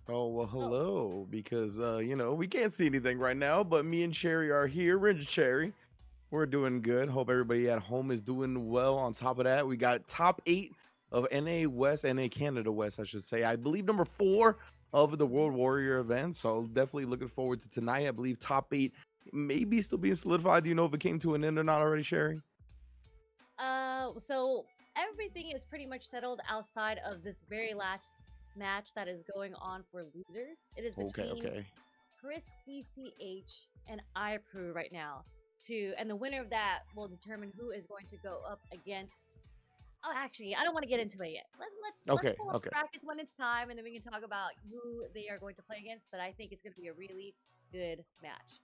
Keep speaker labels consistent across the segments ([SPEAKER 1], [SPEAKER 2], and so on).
[SPEAKER 1] Oh, well,
[SPEAKER 2] Oh,
[SPEAKER 1] hello, because, we can't see anything right now, but me and Cherry are here. We're Cherry. We're doing good. Hope everybody at home is doing well. On top of that, we got top 8 of NA West, NA Canada West, I should say. I believe number 4 of the
[SPEAKER 2] mhm.
[SPEAKER 1] World Warrior event. So definitely looking forward to tonight. I believe top 8 maybe still being solidified. Do you know if it came to an end or not already, Sherry?
[SPEAKER 2] So everything is pretty much settled outside of this very last match that is going on for losers. It is
[SPEAKER 1] Okay,
[SPEAKER 2] between
[SPEAKER 1] okay.
[SPEAKER 2] Chris CCH and iProve right now. And the winner of that will determine who is going to go up against. Oh, actually, I don't want to get into it yet. Let's
[SPEAKER 1] Okay,
[SPEAKER 2] pull up
[SPEAKER 1] okay.
[SPEAKER 2] practice when it's time, and then we can talk about who they are going to play against. But I think it's going to be a really good match.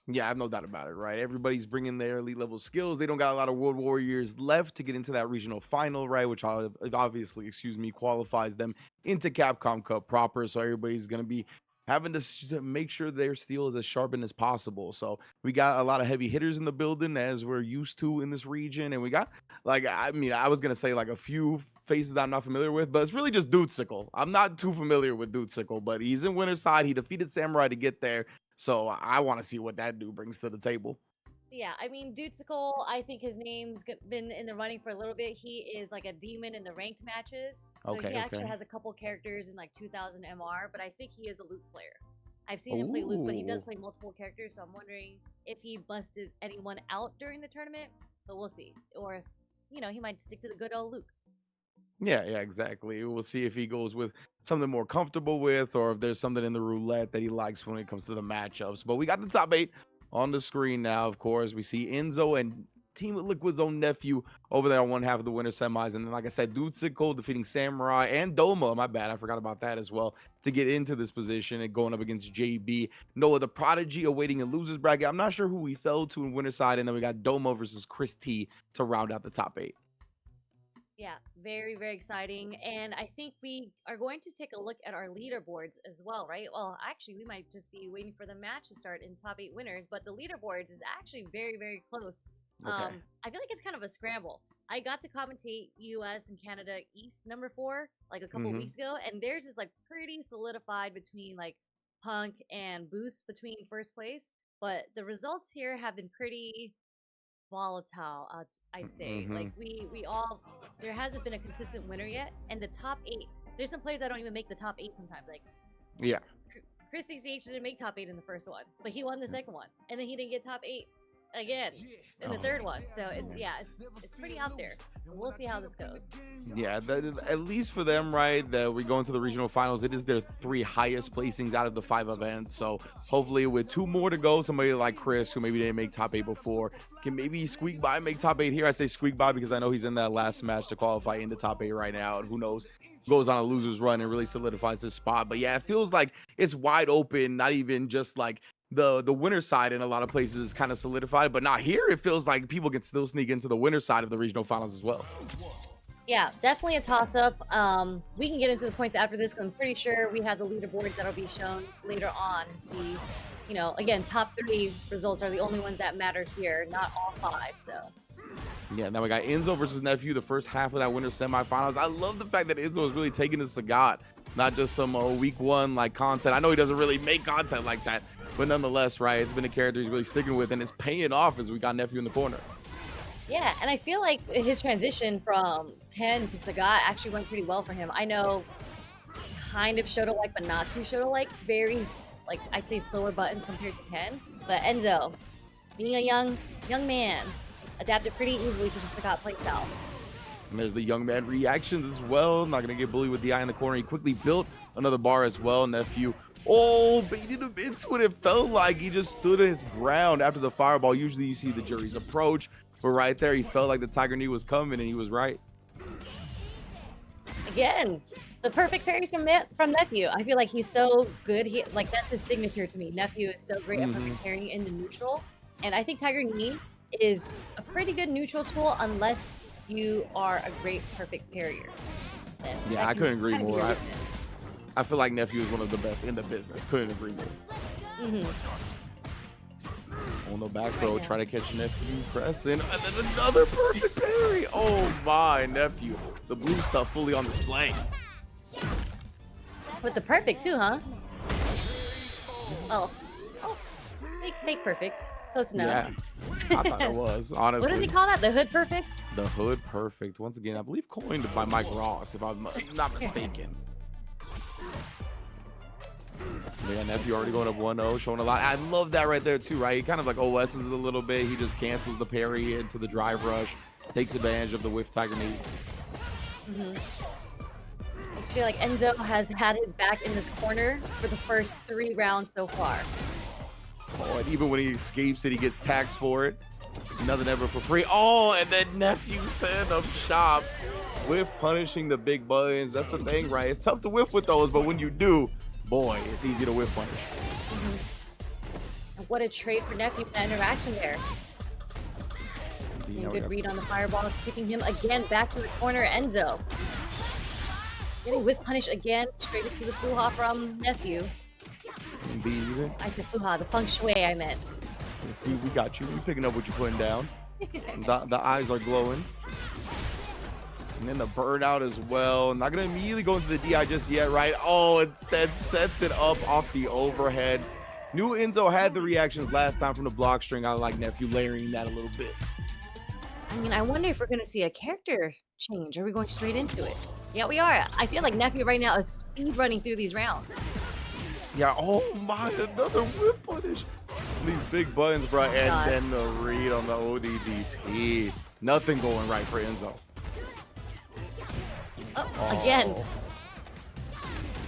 [SPEAKER 1] Yeah, I have no doubt about it, right? Everybody's bringing their elite level skills. They don't got a lot of World Warriors left to get into that regional final, right? Which obviously, excuse me, qualifies them into Capcom Cup proper. So everybody's going to be having to make sure their steel is as sharpened as possible. So we got a lot of heavy hitters in the building as we're used to in this region. And we got, like, I mean, I was going to say like a few faces I'm not familiar with, but it's really just Dude Sickle. I'm not too familiar with Dude Sickle, but he's in winter side. He defeated Samurai to get there. So I want to see what that dude brings to the table.
[SPEAKER 2] Yeah, I mean, Dudesicle, I think his name's been in the running for a little bit. He is like a demon in the ranked matches. So he
[SPEAKER 1] Okay,
[SPEAKER 2] actually
[SPEAKER 1] okay.
[SPEAKER 2] has a couple characters in like 2000 MR, but I think he is a Luke player. I've seen him play Luke, but he does
[SPEAKER 1] Ooh.
[SPEAKER 2] play multiple characters. So I'm wondering if he busted anyone out during the tournament, but we'll see. Or if, he might stick to the good old Luke.
[SPEAKER 1] Yeah, yeah, exactly. We'll see if he goes with something more comfortable with, or if there's something in the roulette that he likes when it comes to the matchups. But we got the top 8 on the screen now. Of course, we see Enzo and Team Liquid's own nephew over there on one half of the winter semis. And then, like I said, Dude Sickle defeating Samurai and Doma. My bad. I forgot about that as well to get into this position and going up against JB. Noah the Prodigy awaiting a loser's bracket. I'm not sure who we fell to in winter side. And then we got Doma versus Chris T to round out the top 8.
[SPEAKER 2] Yeah, very, very exciting. And I think we are going to take a look at our leaderboards as well, right? Well, actually, we might just be waiting for the match to start in top 8 winners, but the leaderboards is actually very, very close.
[SPEAKER 1] Okay.
[SPEAKER 2] I feel like it's kind of a scramble. I got to commentate US and Canada East number 4 like a couple
[SPEAKER 1] Hmm.
[SPEAKER 2] weeks ago, and theirs is like pretty solidified between like Punk and Boost between first place. But the results here have been pretty volatile. I'd say
[SPEAKER 1] Hmm.
[SPEAKER 2] like we all there hasn't been a consistent winner yet, and the top 8. There's some players that don't even make the top 8 sometimes. Like
[SPEAKER 1] Yeah.
[SPEAKER 2] Chris CCH didn't make top 8 in the first one, but he won the second one, and then he didn't get top 8 again in the
[SPEAKER 1] Oh,
[SPEAKER 2] third one. So it's
[SPEAKER 1] man.
[SPEAKER 2] yeah, it's pretty out there. We'll see how this goes.
[SPEAKER 1] Yeah, that is, at least for them, right? That we go into the regional finals. It is their 3 highest placings out of the 5 events. So hopefully, with 2 more to go, somebody like Chris, who maybe didn't make top 8 before, can maybe squeak by, make top 8 here. I say squeak by because I know he's in that last match to qualify into top 8 right now. And who knows? Goes on a loser's run and really solidifies his spot. But yeah, it feels like it's wide open, not even just like the winner side in a lot of places is kind of solidified, but not here. It feels like people can still sneak into the winner side of the regional finals as well.
[SPEAKER 2] Yeah, definitely a toss up. We can get into the points after this. I'm pretty sure we have the leaderboards that'll be shown later on and see. Again, top 3 results are the only ones that matter here, not all 5. So
[SPEAKER 1] Yeah, now we got Enzo versus Nephew, the first half of that winter semifinals. I love the fact that Enzo is really taking this Sagat, not just some week 1 like content. I know he doesn't really make content like that, but nonetheless, right, it's been a character he's really sticking with, and it's paying off as we got Nephew in the corner.
[SPEAKER 2] yeah, and I feel like his transition from Ken to Sagat actually went pretty well for him. I know kind of Shoto like, but not too Shoto like. Very like I'd say slower buttons compared to Ken. But Enzo, being a young man, adapted pretty easily to the Sagat playstyle.
[SPEAKER 1] And there's the young man reactions as well. Not going to get bullied with the eye in the corner. He quickly built another bar as well. Nephew, oh, baited him into it. It felt like he just stood his ground after the fireball. Usually you see the jury's approach, but right there, he felt like the Tiger Knee was coming, and he was right.
[SPEAKER 2] Again, the perfect parries from Nephew. I feel like he's so good. He like that's his signature to me. Nephew is so great at
[SPEAKER 1] Hmm.
[SPEAKER 2] perfect parrying into neutral, and I think Tiger Knee is a pretty good neutral tool unless you are a great perfect parrier. And
[SPEAKER 1] Yeah,
[SPEAKER 2] that
[SPEAKER 1] I
[SPEAKER 2] can
[SPEAKER 1] couldn't agree
[SPEAKER 2] kind of be
[SPEAKER 1] more.
[SPEAKER 2] your
[SPEAKER 1] I,
[SPEAKER 2] weakness.
[SPEAKER 1] I feel like Nephew is one of the best in the business. Couldn't agree more.
[SPEAKER 2] Hmm.
[SPEAKER 1] On the back
[SPEAKER 2] Right
[SPEAKER 1] throw,
[SPEAKER 2] now.
[SPEAKER 1] try to catch Nephew pressing, and then another perfect parry. Oh my, Nephew. The blue stuff fully on display.
[SPEAKER 2] With the perfect too, huh? Oh, oh, fake perfect. Close enough.
[SPEAKER 1] Yeah, I thought it was,
[SPEAKER 2] What do they
[SPEAKER 1] honestly.
[SPEAKER 2] call that? The hood perfect?
[SPEAKER 1] The Hood Perfect. Once again, I believe coined by Mike Ross, if I'm not mistaken. Man, nephew already going up 1-0, showing a lot. I love that right there too, right? He kind of like OS's a little bit. He just cancels the parry into the drive rush, takes advantage of the whiff tiger knee.
[SPEAKER 2] Hmm. I just feel like Enzo has had his back in this corner for the first 3 rounds so far.
[SPEAKER 1] Oh, and even when he escapes it, he gets taxed for it. Nothing ever for free. Oh, and then nephew set up shop with punishing the big buttons. That's the thing, right? It's tough to whiff with those, but when you do, boy, it's easy to whiff punish.
[SPEAKER 2] And what a trade for Nephew, that interaction there. And good read on the fireballs, kicking him again back to the corner. Enzo getting whiff punish again, straight into the Fuha from Nephew.
[SPEAKER 1] Indeed.
[SPEAKER 2] I said Fuha, the feng shui I meant.
[SPEAKER 1] We got you. We picking up what you're putting down. The eyes are glowing. And then the burnout as well. Not going to immediately go into the DI just yet, right? Oh, instead sets it up off the overhead. Knew Enzo had the reactions last time from the block string. I like nephew layering that a little bit.
[SPEAKER 2] I mean, I wonder if we're going to see a character change. Are we going straight into it? Yeah, we are. I feel like Nephew right now is speed running through these rounds.
[SPEAKER 1] Yeah, oh my, another whip punish. These big buttons, bro, and
[SPEAKER 2] God.
[SPEAKER 1] then the read on the ODDP. Nothing going right for Enzo.
[SPEAKER 2] Oh, again.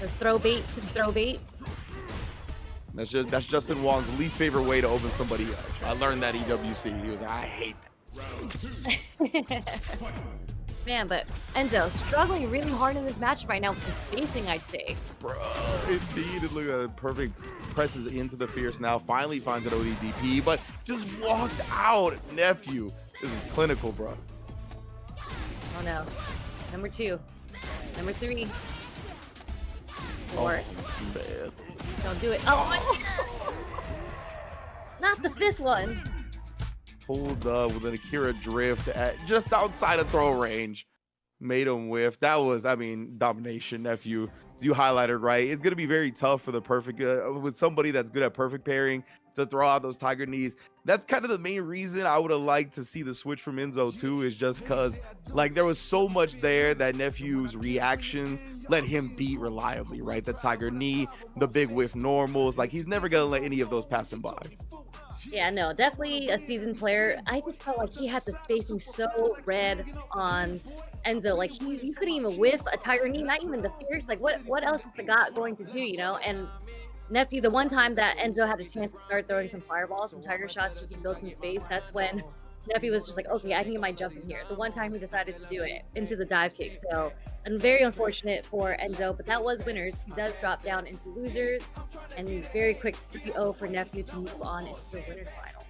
[SPEAKER 2] The throw bait to the throw bait.
[SPEAKER 1] That's Justin Wong's least favorite way to open somebody up. I learned that EWC. He was like, I hate that.
[SPEAKER 2] Man, but Enzo struggling really hard in this matchup right now with the spacing, I'd say.
[SPEAKER 1] Bro, indeed. Look at that perfect presses into the fierce now. Finally finds an ODDP, but just walked out. Nephew. This is clinical, bro.
[SPEAKER 2] Oh no. Number 2. Number 3. 4.
[SPEAKER 1] Oh, man.
[SPEAKER 2] Don't do it. Oh my God. Not the 5th one.
[SPEAKER 1] Pulled with an Akira drift at just outside of throw range. Made him whiff. That was, I mean, domination, nephew. As you highlighted, right? It's going to be very tough for the perfect, with somebody that's good at perfect pairing to throw out those tiger knees. That's kind of the main reason I would have liked to see the switch from Enzo too, is just because like there was so much there that nephew's reactions let him beat reliably, right? The tiger knee, the big whiff normals, like he's never gonna let any of those pass him by.
[SPEAKER 2] Yeah, no, definitely a seasoned player. I just felt like he had the spacing so red on Enzo. Like you couldn't even whiff a tiger knee, not even the fierce. Like what else is Sagat going to do, you know? And Nephew, the one time that Enzo had a chance to start throwing some fireballs, some tiger shots just to build some space, that's when Nephew was just like, okay, I can get my jump in here. The one time he decided to do it into the dive kick. So, and very unfortunate for Enzo, but that was winners. He does drop down into losers, and very quick 3-0 for Nephew to move on into the winners finals.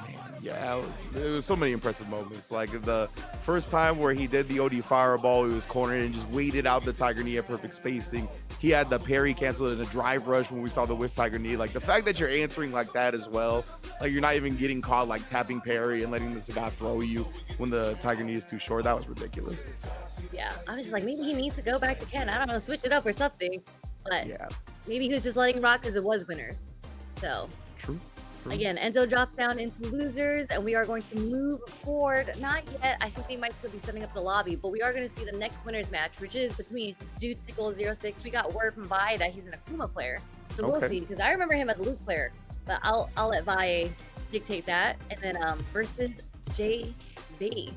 [SPEAKER 1] Man, yeah, it was so many impressive moments. Like the first time where he did the OD fireball, he was cornered and just waited out the tiger knee at perfect spacing. He had the parry canceled in a drive rush when we saw the whiff tiger knee. Like the fact that you're answering like that as well, like you're not even getting caught like tapping parry and letting the Sagat throw you when the tiger knee is too short. That was ridiculous.
[SPEAKER 2] Yeah, I was just like, maybe he needs to go back to Ken. I don't know, switch it up or something. But
[SPEAKER 1] Yeah,
[SPEAKER 2] maybe he was just letting rock because it was winners. So
[SPEAKER 1] true.
[SPEAKER 2] again, Enzo drops down into losers, and we are going to move forward. Not yet. I think they might still be setting up the lobby, but we are going to see the next winners match, which is between Dude Sickle 06. We got word from Vi that he's an Akuma player, so we'll see. Because I remember him as a Luke player, but I'll let Vi dictate that. And then versus JB.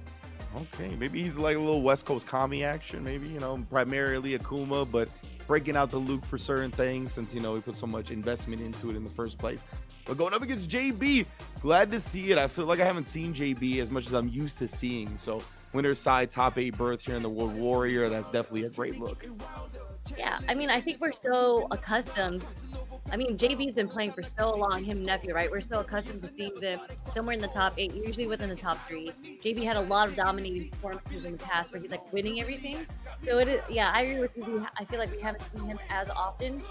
[SPEAKER 1] Okay, maybe he's like a little West Coast Kami action. Maybe, you know, primarily Akuma, but breaking out the Luke for certain things since, you know, he put so much investment into it in the first place. But going up against JB, glad to see it. I feel like I haven't seen JB as much as I'm used to seeing. So winner's side, top 8 berth here in the World Warrior. That's definitely a great look.
[SPEAKER 2] Yeah, I mean, I think we're so accustomed. I mean, JB's been playing for so long, him and Nephew, right? We're so accustomed to seeing them somewhere in the top 8, usually within the top 3. JB had a lot of dominating performances in the past where he's like winning everything. So it is, yeah, I agree with you. I feel like we haven't seen him as often.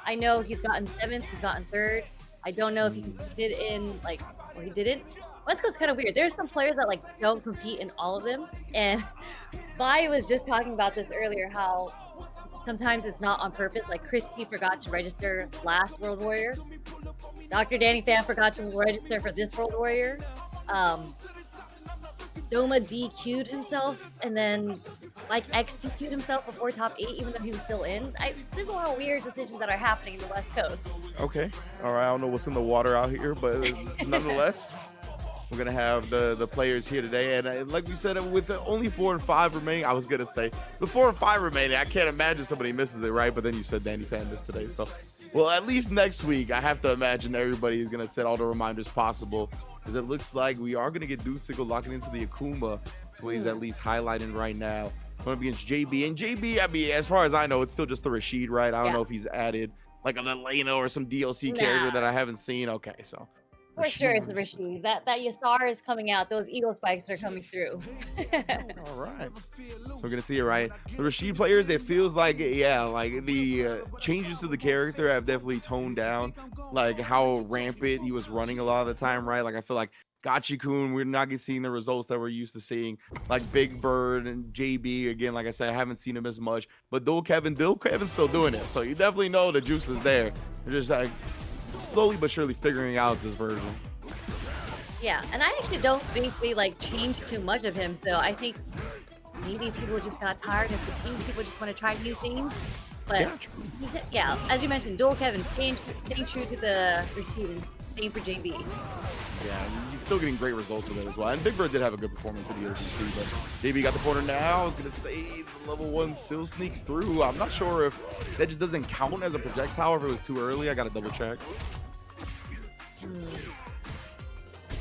[SPEAKER 2] I know he's gotten 7th, he's gotten 3rd. I don't know if he competed in like, or he didn't. West Coast is kind of weird. There's some players that like don't compete in all of them. And Vi was just talking about this earlier, how sometimes it's not on purpose. Like Christy forgot to register last World Warrior. Dr. Danny Fan forgot to register for this World Warrior. Doma DQ'd himself, and then Mike X DQ'd himself before top 8, even though he was still in. There's a lot of weird decisions that are happening in the West Coast.
[SPEAKER 1] Okay. All right. I don't know what's in the water out here, but nonetheless, we're going to have the players here today. And like we said, with the only 4 and 5 remaining, I was going to say the 4 and 5 remaining, I can't imagine somebody misses it, right? But then you said Danny Fan missed today. So, well, at least next week, I have to imagine everybody is going to set all the reminders possible, because it looks like we are going to get Dusicle locking into the Akuma. That's what he's at least highlighting right now. Going up against JB. And JB, I mean, as far as I know, it's still just the Rashid, right? I don't know if he's added like an Elena or some DLC character that I haven't seen. Okay, so.
[SPEAKER 2] For sure it's the Rashid. That Yasar is coming out. Those Eagle Spikes are coming through.
[SPEAKER 1] All right. So we're going to see it, right? The Rashid players, it feels like, yeah, like the changes to the character have definitely toned down, like how rampant he was running a lot of the time, right? Like I feel like Gachikun, we're not seeing the results that we're used to seeing. Like Big Bird and JB, again, like I said, I haven't seen him as much. But Kevin's still doing it. So you definitely know the juice is there. They're just like slowly but surely figuring out this version.
[SPEAKER 2] Yeah, and I actually don't think they like changed too much of him. So I think maybe people just got tired of the team. People just want to try new things. But yeah, as you mentioned, Dual Kevin staying true to the routine, and same for JB.
[SPEAKER 1] Yeah, he's still getting great results with it as well. And Big Bird did have a good performance in the OGC, but JB got the corner now. I was going to say the level 1 still sneaks through. I'm not sure if that just doesn't count as a projectile, if it was too early. I got to double check.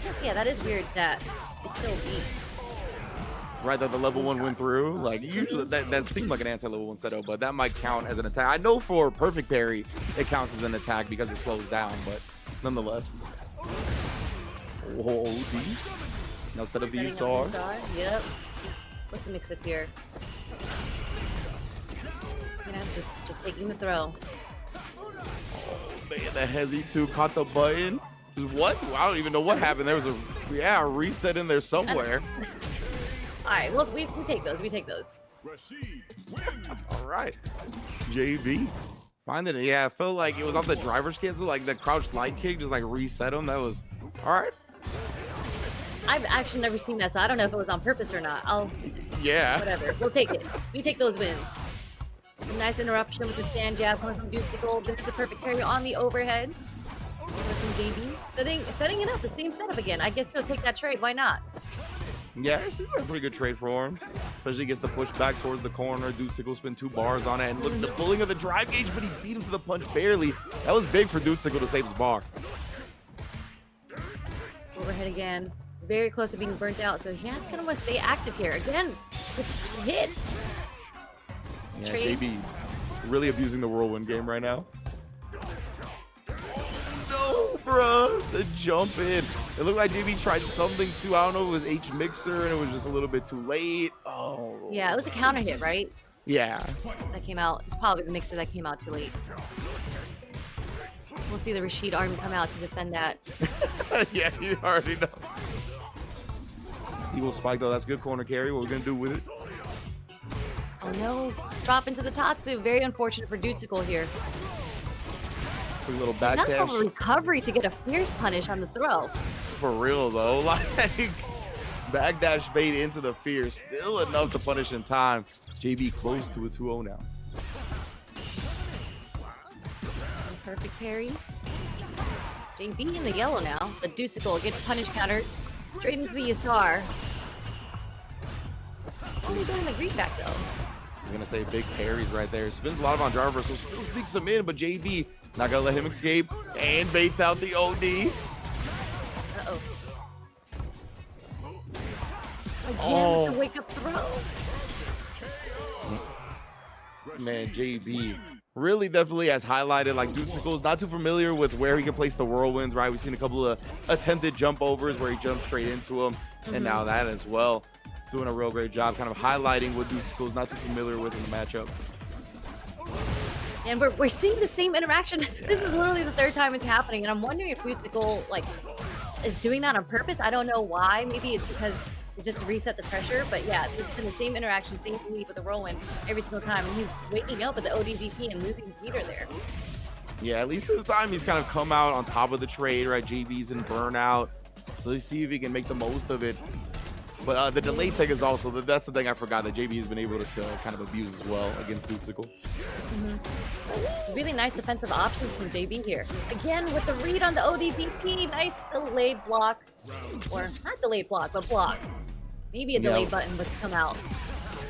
[SPEAKER 2] Yes, yeah, that is weird that it still beat.
[SPEAKER 1] Right, that the level 1 went through. Like, usually that seemed like an anti-level 1 setup, but that might count as an attack. I know for perfect parry, it counts as an attack because it slows down, but nonetheless. Whoa, D. Now set up the SR.
[SPEAKER 2] Yep. What's the mix up here? You know, just taking the throw.
[SPEAKER 1] Oh man, the Hezi too caught the button. What? I don't even know what happened. There was a reset in there somewhere.
[SPEAKER 2] All right, well, we take those. We take those.
[SPEAKER 1] All right, JB. Finding it. Yeah, I felt like it was off the driver's cancel, like the crouch light kick, just like reset him. That was all right.
[SPEAKER 2] I've actually never seen that, so I don't know if it was on purpose or not. Whatever. We'll take it. We take those wins. A nice interruption with the stand jab coming from Dusicle. There's a perfect parry on the overhead. From JB, setting it up, the same setup again. I guess he'll take that trade. Why not?
[SPEAKER 1] Yeah, it seems like a pretty good trade for him. Especially gets the push back towards the corner. Dusicle spin 2 bars on it. And look at the pulling of the drive gauge, but he beat him to the punch barely. That was big for Dusicle to save his bar.
[SPEAKER 2] Overhead again. Very close to being burnt out, so he has kind of want to stay active here. Again, hit.
[SPEAKER 1] Yeah, JB really abusing the whirlwind game right now. No, bro. The jump in. It looked like JB tried something too. I don't know if it was H Mixer and it was just a little bit too late. Oh.
[SPEAKER 2] Yeah, it was a counter hit, right?
[SPEAKER 1] Yeah.
[SPEAKER 2] That came out. It's probably the Mixer that came out too late. We'll see the Rashid army come out to defend that.
[SPEAKER 1] Yeah, you already know. He will spike though. That's good corner carry. What we're gonna do with it?
[SPEAKER 2] Oh no! Drop into the Tatsu. Very unfortunate for Dusicle here.
[SPEAKER 1] Quick little back
[SPEAKER 2] That's
[SPEAKER 1] dash.
[SPEAKER 2] a recovery to get a fierce punish on the throw.
[SPEAKER 1] For real though, like backdash bait into the fear, still enough to punish in time. JB close to a 2-0 now.
[SPEAKER 2] Perfect parry. JB in the yellow now. The Dusicle gets punish counter straight into the Yasar. Slowly going the green back though.
[SPEAKER 1] I was gonna say big parries right there. Spins a lot of on driver, so still sneaks him in, but JB not gonna let him escape and baits out the OD.
[SPEAKER 2] Uh-oh. Again with the wake up throw.
[SPEAKER 1] Man, JB really definitely has highlighted, like Dusicle's not too familiar with where he can place the whirlwinds, right? We've seen a couple of attempted jump overs where he jumps straight into them, and now that as well. He's doing a real great job kind of highlighting what Dusicle's not too familiar with in the matchup.
[SPEAKER 2] And we're seeing the same interaction. This is literally the 3rd time it's happening, and I'm wondering if Dusicle like is doing that on purpose. I don't know why. Maybe it's because just to reset the pressure. But yeah, it's been the same interaction, same lead with the whirlwind every single time, and he's waking up with the ODDP and losing his meter there.
[SPEAKER 1] Yeah, at least this time he's kind of come out on top of the trade, right? JB's in burnout, so let's see if he can make the most of it. But the delay tech is also, that's the thing I forgot, that JB has been able to kind of abuse as well against Dusicle.
[SPEAKER 2] Really nice defensive options from JB here. Again, with the read on the ODDP, nice delayed block. Or not delayed block, but block. Maybe a delayed button was to come out.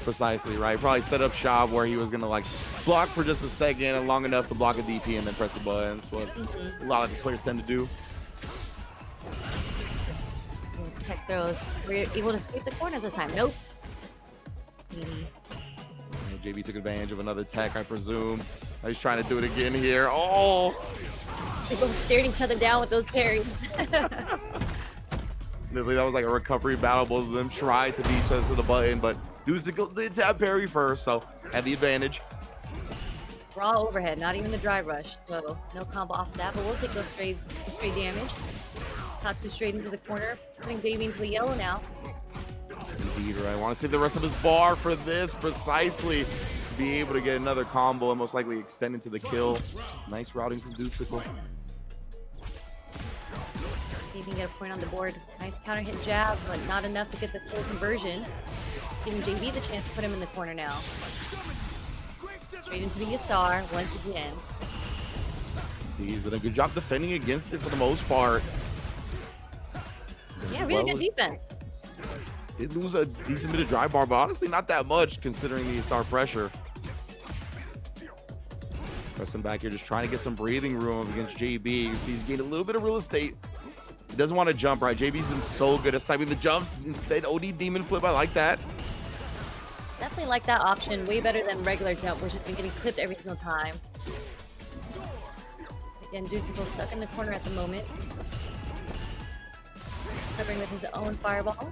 [SPEAKER 1] Precisely, right? Probably set up shop where he was going to like block for just a second and long enough to block a DP and then press the button. That's what a lot of these players tend to do.
[SPEAKER 2] Tech throws. We're able to escape the corner this time. Nope.
[SPEAKER 1] JB took advantage of another tech, I presume. He's trying to do it again here. Oh!
[SPEAKER 2] They both stared each other down with those parries.
[SPEAKER 1] Literally, that was like a recovery battle. Both of them tried to beat each other to the button, but Dusicle did tap parry first, so had the advantage.
[SPEAKER 2] Raw overhead, not even the drive rush, so no combo off of that, but we'll take those straight damage. Tatsu straight into the corner, putting JB into the yellow now.
[SPEAKER 1] Indeed, right? I want to save the rest of his bar for this precisely. Be able to get another combo and most likely extend into the kill. Nice routing from Dusicle.
[SPEAKER 2] See if he can get a point on the board. Nice counter hit jab, but not enough to get the full conversion. Giving JB the chance to put him in the corner now. Straight into the Yasar once again.
[SPEAKER 1] He's done a good job defending against it for the most part.
[SPEAKER 2] Yeah, really good defense.
[SPEAKER 1] Did lose a decent bit of drive bar, but honestly not that much considering the Yasar pressure. Pressing back here, just trying to get some breathing room against JB. You see he's gained a little bit of real estate. He doesn't want to jump, right? JB's been so good at sniping the jumps. Instead, OD Demon Flip, I like that.
[SPEAKER 2] Definitely like that option. Way better than regular jump, which has been getting clipped every single time. Again, Dusicle stuck in the corner at the moment. Covering with his own fireball.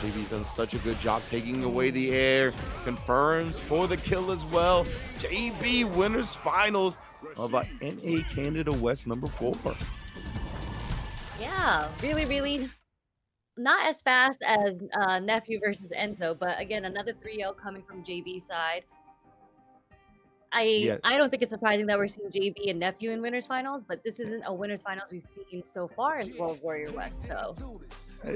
[SPEAKER 1] JB's done such a good job taking away the air. Confirms for the kill as well. JB winners finals of NA Canada West #4.
[SPEAKER 2] Yeah, really not as fast as Nephew versus Enzo, but again, another 3-0 coming from JB's side. I don't think it's surprising that we're seeing JB and Nephew in winners finals, but this isn't a winners finals we've seen so far in World Warrior West. So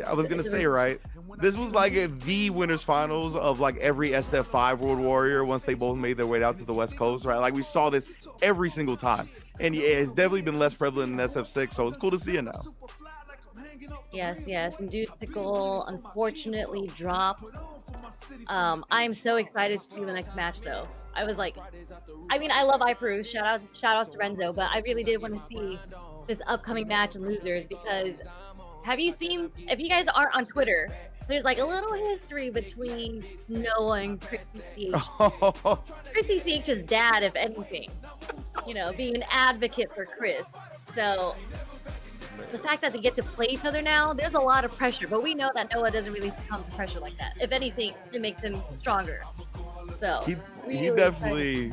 [SPEAKER 1] I was gonna say, right, this was like the winners finals of like every SF5 World Warrior once they both made their way out to the West Coast, right? Like we saw this every single time, and yeah, it's definitely been less prevalent in SF6, so it's cool to see it now.
[SPEAKER 2] Yes, and Dusicle unfortunately drops. I'm so excited to see the next match though. I was like, I mean, I love iPeruse, shout out to Renzo, but I really did want to see this upcoming match in losers because have you seen, if you guys aren't on Twitter, there's like a little history between Noah and Christy CH. Christy CH's dad, if anything, you know, being an advocate for Chris. So the fact that they get to play each other now, there's a lot of pressure, but we know that Noah doesn't really succumb to pressure like that. If anything, it makes him stronger. So
[SPEAKER 1] he definitely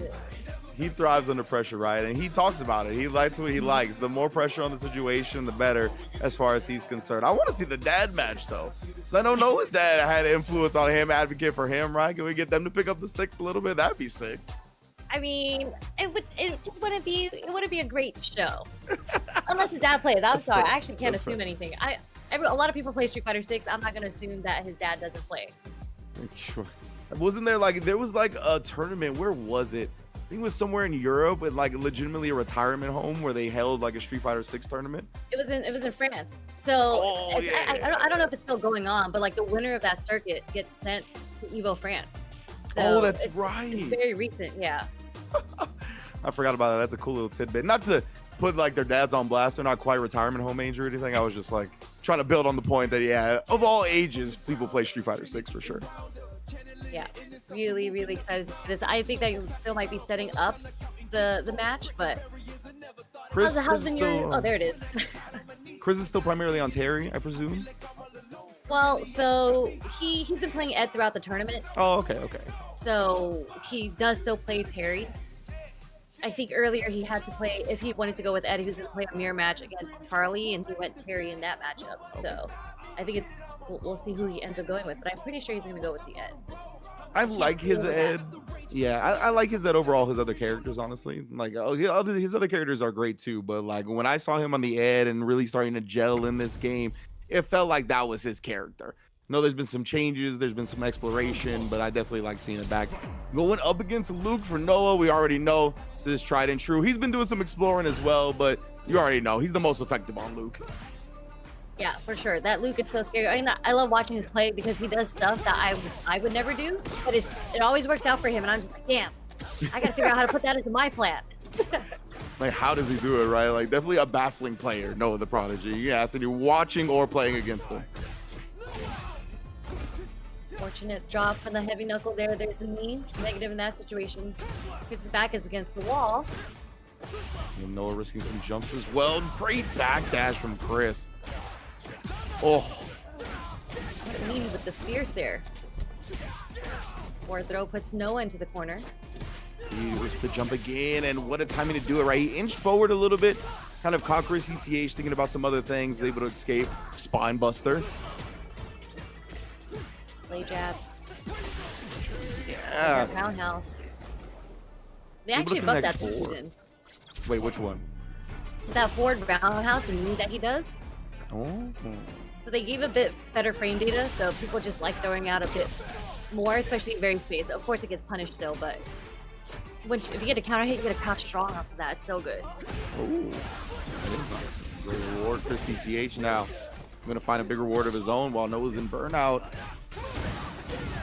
[SPEAKER 1] thrives under pressure, right? And he talks about it. He likes what he likes. The more pressure on the situation, the better as far as he's concerned. I want to see the dad match though. So I don't know his dad had influence on him, advocate for him, right? Can we get them to pick up the sticks a little bit? That'd be sick.
[SPEAKER 2] I mean, it just wouldn't be a great show unless his dad plays. I'm sorry, I actually can't assume anything. A lot of people play Street Fighter 6. I'm not gonna assume that his dad doesn't play.
[SPEAKER 1] Sure. Wasn't there like a tournament? Where was it? I think it was somewhere in Europe with like legitimately a retirement home where they held like a Street Fighter 6 tournament.
[SPEAKER 2] It was in France. So I don't know if it's still going on, but like the winner of that circuit gets sent to Evo France. So
[SPEAKER 1] that's right.
[SPEAKER 2] It's very recent, yeah.
[SPEAKER 1] I forgot about that. That's a cool little tidbit. Not to put like their dads on blast. They're not quite retirement home age or anything. I was just like trying to build on the point that yeah, of all ages, people play Street Fighter 6 for sure.
[SPEAKER 2] Yeah, really excited to see this. I think that you still might be setting up the match, but how's the new? Oh, there it is.
[SPEAKER 1] Chris is still primarily on Terry, I presume.
[SPEAKER 2] Well, so he's been playing Ed throughout the tournament.
[SPEAKER 1] Oh, okay.
[SPEAKER 2] So he does still play Terry. I think earlier he had to play, if he wanted to go with Ed, he was going to play a mirror match against Charlie, and he went Terry in that matchup. Okay. So I think it's we'll see who he ends up going with, but I'm pretty sure he's gonna go with the Ed.
[SPEAKER 1] I
[SPEAKER 2] Can't
[SPEAKER 1] like
[SPEAKER 2] see
[SPEAKER 1] his
[SPEAKER 2] over that.
[SPEAKER 1] Ed. Yeah, I like his Ed overall. His other characters, honestly, like his other characters are great too. But like when I saw him on the Ed and really starting to gel in this game, it felt like that was his character. No, there's been some changes, there's been some exploration, but I definitely like seeing it back. Going up against Luke for Noah, we already know this is tried and true. He's been doing some exploring as well, but you already know he's the most effective on Luke.
[SPEAKER 2] Yeah, for sure. That Luke is so scary. I mean, I love watching his play because he does stuff that I would never do, but it always works out for him, and I'm just like, damn, I gotta figure out how to put that into my plan.
[SPEAKER 1] Like, how does he do it, right? Like, definitely a baffling player, Noah the Prodigy. Yeah, so you're watching or playing against him.
[SPEAKER 2] Fortunate drop from the heavy knuckle there. There's the knee. Negative in that situation. Chris's back is against the wall.
[SPEAKER 1] And Noah risking some jumps as well. Great backdash from Chris. Oh.
[SPEAKER 2] What a knee with the fierce there. Forward throw puts Noah into the corner.
[SPEAKER 1] He risks the jump again, and what a timing to do it, right? He inched forward a little bit, kind of caught Chris ECH, thinking about some other things, able to escape. Spine buster.
[SPEAKER 2] Play jabs.
[SPEAKER 1] Yeah.
[SPEAKER 2] Roundhouse. They
[SPEAKER 1] Able to
[SPEAKER 2] actually buffed that
[SPEAKER 1] connect
[SPEAKER 2] this
[SPEAKER 1] forward.
[SPEAKER 2] season.
[SPEAKER 1] Wait, which one?
[SPEAKER 2] That forward roundhouse, the knee that he does.
[SPEAKER 1] Oh.
[SPEAKER 2] So they gave a bit better frame data, so people just like throwing out a bit more, especially in very space. Of course, it gets punished still, but if you get a counter hit, you get a crouch strong off of that. It's so good.
[SPEAKER 1] Oh, that is nice. Great reward for CCH now. I'm going to find a big reward of his own while Noah's in burnout.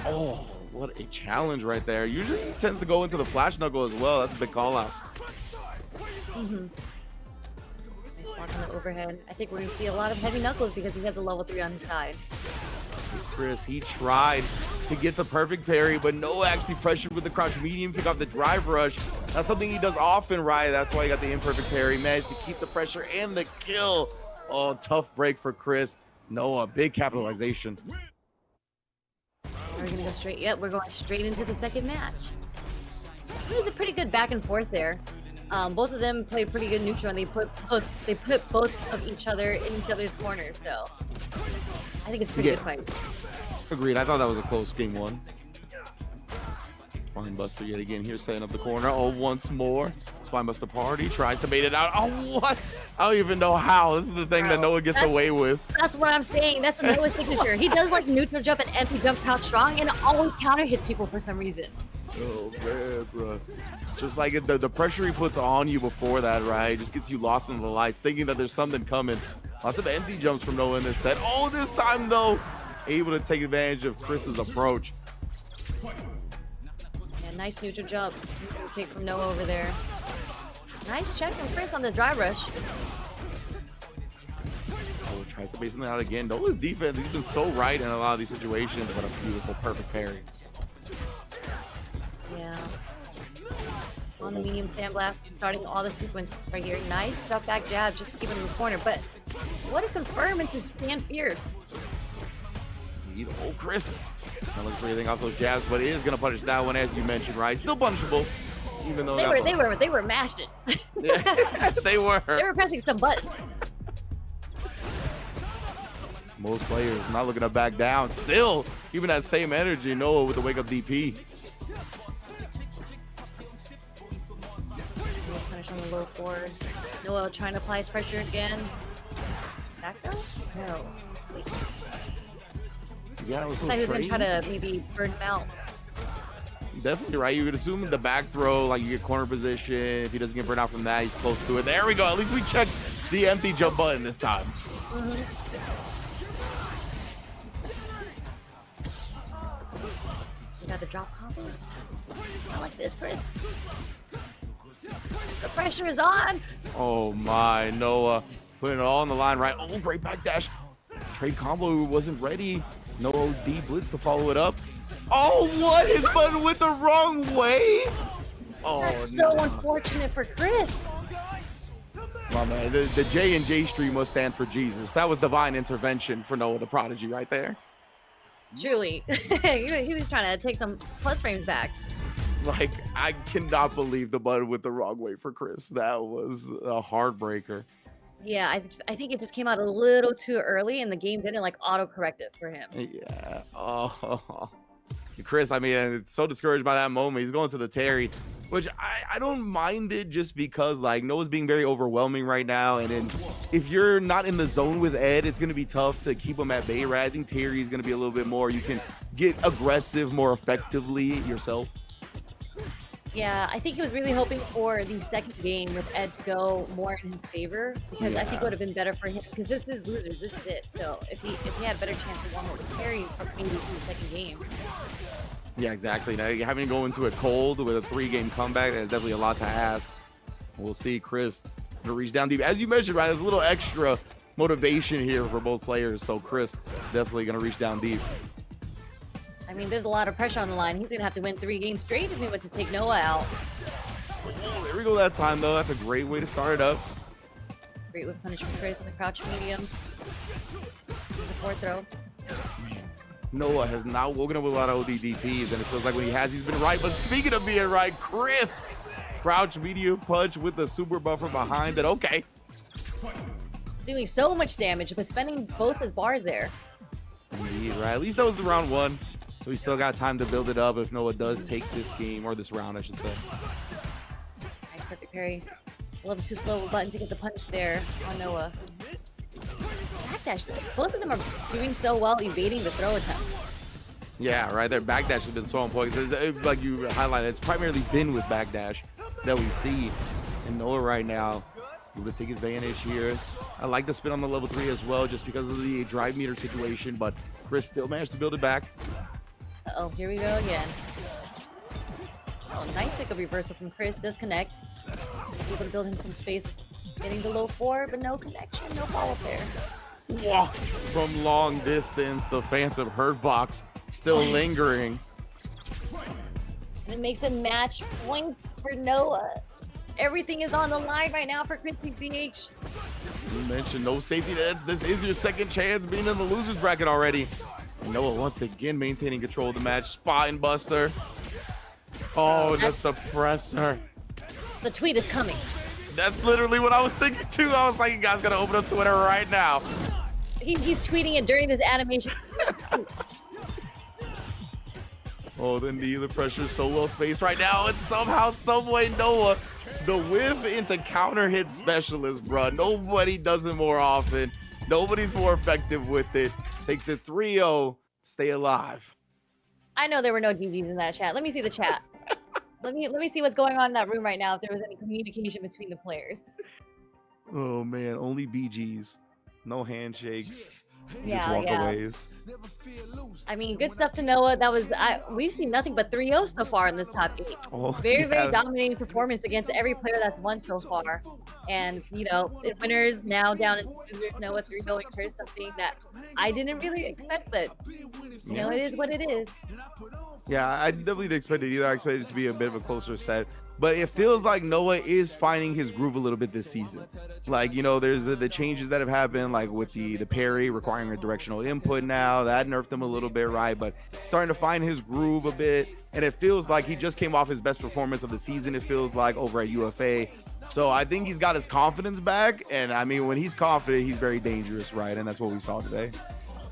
[SPEAKER 1] Oh, what a challenge right there. Usually he tends to go into the flash knuckle as well. That's a big call out.
[SPEAKER 2] Nice block on the overhead. I think we're going to see a lot of heavy knuckles because he has a level 3 on his side.
[SPEAKER 1] Chris, he tried to get the perfect parry, but Noah actually pressured with the crouch medium kick off the drive rush. That's something he does often, right? That's why he got the imperfect parry. Managed to keep the pressure and the kill. Oh, tough break for Chris. Noah, big capitalization.
[SPEAKER 2] Are we going to go straight? Yep, we're going straight into the second match. It was a pretty good back and forth there. Both of them played pretty good neutral, and they put both of each other in each other's corners. So I think it's a pretty good fight.
[SPEAKER 1] Agreed. I thought that was a close game one. Spinebuster yet again here, setting up the corner. Oh, once more. Spinebuster party tries to bait it out. Oh, what? I don't even know how. This is the thing that Noah gets away with.
[SPEAKER 2] That's what I'm saying. That's Noah's signature. He does like neutral jump and empty jump crouch strong, and always counter hits people for some reason.
[SPEAKER 1] Oh man, bro. Just like the pressure he puts on you before that, right? Just gets you lost in the lights, thinking that there's something coming. Lots of empty jumps from Noah in this set. Oh, this time though, able to take advantage of Chris's approach.
[SPEAKER 2] Yeah, nice neutral jump. Neutral kick from Noah over there. Nice check from Prince on the drive rush.
[SPEAKER 1] Oh, tries to base something out again. Noah's defense, he's been so right in a lot of these situations. What a beautiful, perfect parry.
[SPEAKER 2] Yeah. On the medium sandblast, starting all the sequence right here. Nice drop back jab, just to keep him in the corner. But what a confirm and to stand fierce.
[SPEAKER 1] Oh, Chris. Not looking for anything off those jabs, but it is going to punish that one, as you mentioned, right? Still punishable, even though
[SPEAKER 2] they were mashing.
[SPEAKER 1] Yeah, they were.
[SPEAKER 2] They were pressing some buttons.
[SPEAKER 1] Most players not looking to back down. Still, even that same energy, Noah with the wake up DP.
[SPEAKER 2] Punish on the low forward. Noah trying to apply his pressure again. Back though? No. Wait.
[SPEAKER 1] Yeah, it was so
[SPEAKER 2] I thought he was gonna
[SPEAKER 1] strange.
[SPEAKER 2] try to maybe burn him out.
[SPEAKER 1] Definitely right. You could assume the back throw, like you get corner position. If he doesn't get burned out from that, he's close to it. There we go. At least we checked the empty jump button this time.
[SPEAKER 2] You got the drop combos. I like this, Chris. The pressure is on.
[SPEAKER 1] Oh my, Noah putting it all on the line, right? Oh, great back dash. Trade combo wasn't ready. No OD blitz to follow it up. Oh, what? His button went the wrong way. Oh,
[SPEAKER 2] That's so
[SPEAKER 1] no.
[SPEAKER 2] unfortunate for Chris.
[SPEAKER 1] My man, the J and J stream must stand for Jesus. That was divine intervention for Noah the Prodigy right there.
[SPEAKER 2] Truly. he was trying to take some plus frames back.
[SPEAKER 1] Like, I cannot believe the button went the wrong way for Chris. That was a heartbreaker.
[SPEAKER 2] Yeah, I think it just came out a little too early, and the game didn't like auto-correct it for him.
[SPEAKER 1] Yeah. Oh, Chris, I mean, it's so discouraged by that moment. He's going to the Terry, which I don't mind it just because like Noah's being very overwhelming right now. And then if you're not in the zone with Ed, it's going to be tough to keep him at bay, right? I think Terry is going to be a little bit more. You can get aggressive more effectively yourself.
[SPEAKER 2] Yeah, I think he was really hoping for the second game with Ed to go more in his favor because I think it would
[SPEAKER 1] Yeah.
[SPEAKER 2] have been better for him because this is losers, this is it. So if he had a better chance of one more carry maybe in the second game.
[SPEAKER 1] Yeah, exactly. Now having to go into it cold with a 3-game comeback is definitely a lot to ask. We'll see. Chris gonna reach down deep. As you mentioned, right, there's a little extra motivation here for both players. So Chris definitely gonna reach down deep.
[SPEAKER 2] I mean, there's a lot of pressure on the line. He's gonna have to win 3 games straight if he wants to take Noah out.
[SPEAKER 1] Oh, there we go that time, though. That's a great way to start it up.
[SPEAKER 2] Great with punish from Chris in the crouch medium. There's a forward throw.
[SPEAKER 1] Noah has now woken up with a lot of ODDPs, and it feels like when he has, he's been right. But speaking of being right, Chris, crouch medium punch with the super buffer behind it. Okay.
[SPEAKER 2] Doing so much damage, but spending both his bars there.
[SPEAKER 1] Indeed, right. At least that was the round 1. So we still got time to build it up if Noah does take this game, or this round, I should say.
[SPEAKER 2] Nice perfect parry. A little too slow of a button to get the punish there on Noah. Backdash, both of them are doing so well evading the throw attempts.
[SPEAKER 1] Yeah, right. Their backdash has been so important. Like you highlighted, it's primarily been with backdash that we see. And Noah right now, able to take advantage here. I like the spin on the level 3 as well, just because of the drive meter situation. But Chris still managed to build it back.
[SPEAKER 2] Uh-oh, here we go again. Oh, nice wake up reversal from Chris. Does connect. He's able to build him some space, getting the low 4, but no connection, no follow-up there.
[SPEAKER 1] Wow. From long distance, the Phantom Hurt Box still lingering.
[SPEAKER 2] And it makes a match point for Noah. Everything is on the line right now for Chris CCH.
[SPEAKER 1] You mentioned no safety nets. This is your second chance being in the losers bracket already. And Noah once again maintaining control of the match. Spot and Buster. Oh, the suppressor.
[SPEAKER 2] The tweet is coming.
[SPEAKER 1] That's literally what I was thinking too. I was like, you guys gotta open up Twitter right now.
[SPEAKER 2] He's tweeting it during this animation.
[SPEAKER 1] Oh, the knee, the pressure is so well spaced right now. And somehow, someway, Noah, the whiff into counter hit specialist, bruh. Nobody does it more often. Nobody's more effective with it. Takes it 3-0. Stay alive.
[SPEAKER 2] I know there were no GGs in that chat. Let me see the chat. Let me see what's going on in that room right now. If there was any communication between the players.
[SPEAKER 1] Oh man, only BGs. No handshakes.
[SPEAKER 2] Yeah,
[SPEAKER 1] Just walkaways.
[SPEAKER 2] I mean, good stuff to Noah. We've seen nothing but 3-0 so far in this top 8.
[SPEAKER 1] Oh,
[SPEAKER 2] Very dominating performance against every player that's won so far. And, you know, winners now down in losers. Noah 3-0 and Chris, something that I didn't really expect, but, you know, it is what it is.
[SPEAKER 1] Yeah, I definitely didn't expect it either. I expected it to be a bit of a closer set. But it feels like Noah is finding his groove a little bit this season. Like, you know, there's the changes that have happened, like with the parry requiring a directional input now. That nerfed him a little bit, right? But starting to find his groove a bit. And it feels like he just came off his best performance of the season, it feels like, over at UFA. So I think he's got his confidence back. And I mean, when he's confident, he's very dangerous, right? And that's what we saw today.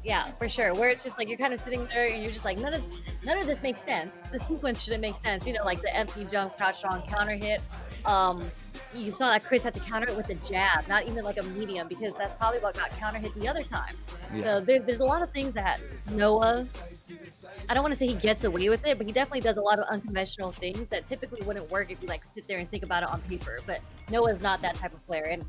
[SPEAKER 2] Yeah, for sure. Where it's just like you're kind of sitting there and you're just like, none of this makes sense. The sequence shouldn't make sense. You know, like the empty jump, crouch strong, counter hit. You saw that Chris had to counter it with a jab, not even like a medium, because that's probably what got counter hit the other time. Yeah. So there's a lot of things that Noah, I don't want to say he gets away with it, but he definitely does a lot of unconventional things that typically wouldn't work if you like sit there and think about it on paper. But Noah's not that type of player, and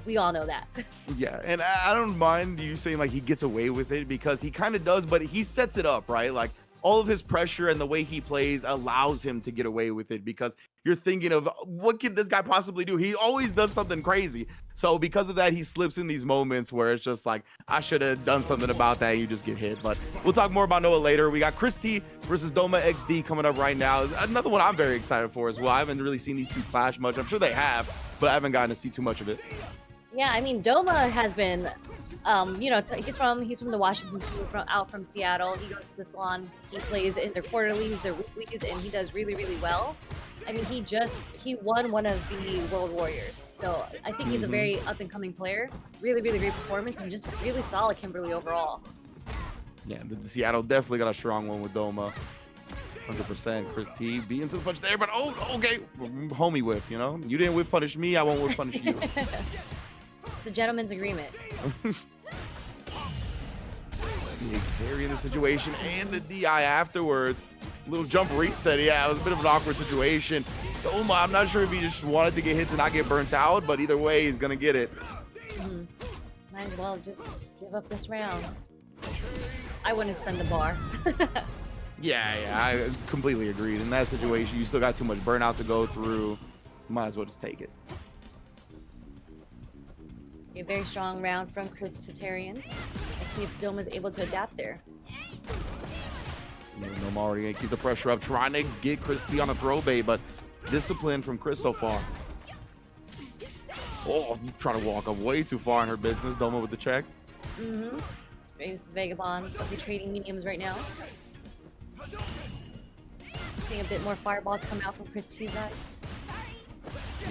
[SPEAKER 2] we all know that.
[SPEAKER 1] Yeah, and I don't mind you saying like he gets away with it, because he kind of does, but he sets it up, right? Like all of his pressure and the way he plays allows him to get away with it, because you're thinking of what could this guy possibly do? He always does something crazy. So because of that, he slips in these moments where it's just like, I should have done something about that, and you just get hit. But we'll talk more about Noah later. We got Chris T versus Doma XD coming up right now. Another one I'm very excited for as well. I haven't really seen these two clash much. I'm sure they have, but I haven't gotten to see too much of it.
[SPEAKER 2] Yeah, I mean, Doma has been, you know, he's from the Washington scene, out from Seattle. He goes to the salon. He plays in their quarterlies, their weeklies, and he does really, really well. I mean, he won one of the World Warriors, so I think he's a
[SPEAKER 1] Hmm.
[SPEAKER 2] very up and coming player. Really, really great performance and just really solid Kimberly overall.
[SPEAKER 1] Yeah, the Seattle definitely got a strong one with Doma. 100%. Chris T beat him to the punch there, but oh, okay, homie whiff. You know, you didn't whiff punish me, I won't whiff punish you.
[SPEAKER 2] It's a gentleman's agreement.
[SPEAKER 1] Big carry in the situation and the DI afterwards. Little jump reset. Yeah, it was a bit of an awkward situation. Doma, I'm not sure if he just wanted to get hit to not get burnt out, but either way, he's gonna get it.
[SPEAKER 2] Mhm. Might as well just give up this round. I wouldn't spend the bar.
[SPEAKER 1] Yeah, I completely agreed. In that situation, you still got too much burnout to go through. Might as well just take it.
[SPEAKER 2] A very strong round from Chris Tatarian. Let's see if Doma's able to adapt there.
[SPEAKER 1] You know, Noma already gonna keep the pressure up, trying to get Chris T on a throw bait, but discipline from Chris so far. Oh, you trying to walk up way too far in her business. Doma with the check.
[SPEAKER 2] Mm-hmm. Sprays the Vagabond. They'll be trading mediums right now. Seeing a bit more fireballs come out from Chris T's side.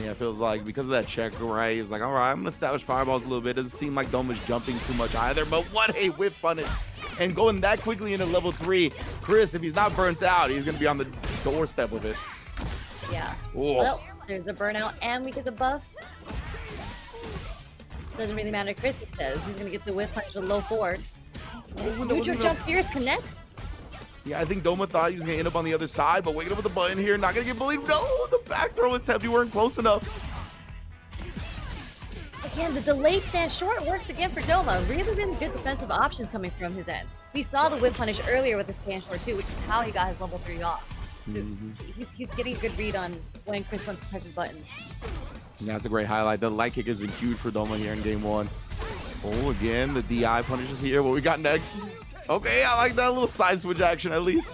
[SPEAKER 1] Yeah, it feels like because of that check, right? He's like, all right, I'm gonna establish fireballs a little bit. Doesn't seem like Doma's jumping too much either, but what a whiff punish. And going that quickly into level 3, Chris, if he's not burnt out, he's gonna be on the doorstep with it.
[SPEAKER 2] Yeah.
[SPEAKER 1] Oh.
[SPEAKER 2] Well, there's the burnout, and we get the buff. Doesn't really matter. Chris, he says he's gonna get the whiff punch with low forward. Neutral jump fierce connects.
[SPEAKER 1] Yeah, I think Doma thought he was gonna end up on the other side, but waking up with the button here, not gonna get bullied. No, the back throw attempt, you weren't close enough.
[SPEAKER 2] Again, the delayed stand short works again for Doma. Really, really good defensive options coming from his end. We saw the whip punish earlier with the stand short too, which is how he got his level 3 off. So he's getting a good read on when Chris wants to press his buttons.
[SPEAKER 1] Yeah, that's a great highlight. The light kick has been huge for Doma here in game 1. Oh, again, the DI punishes here. What we got next? Okay, I like that little side switch action at least.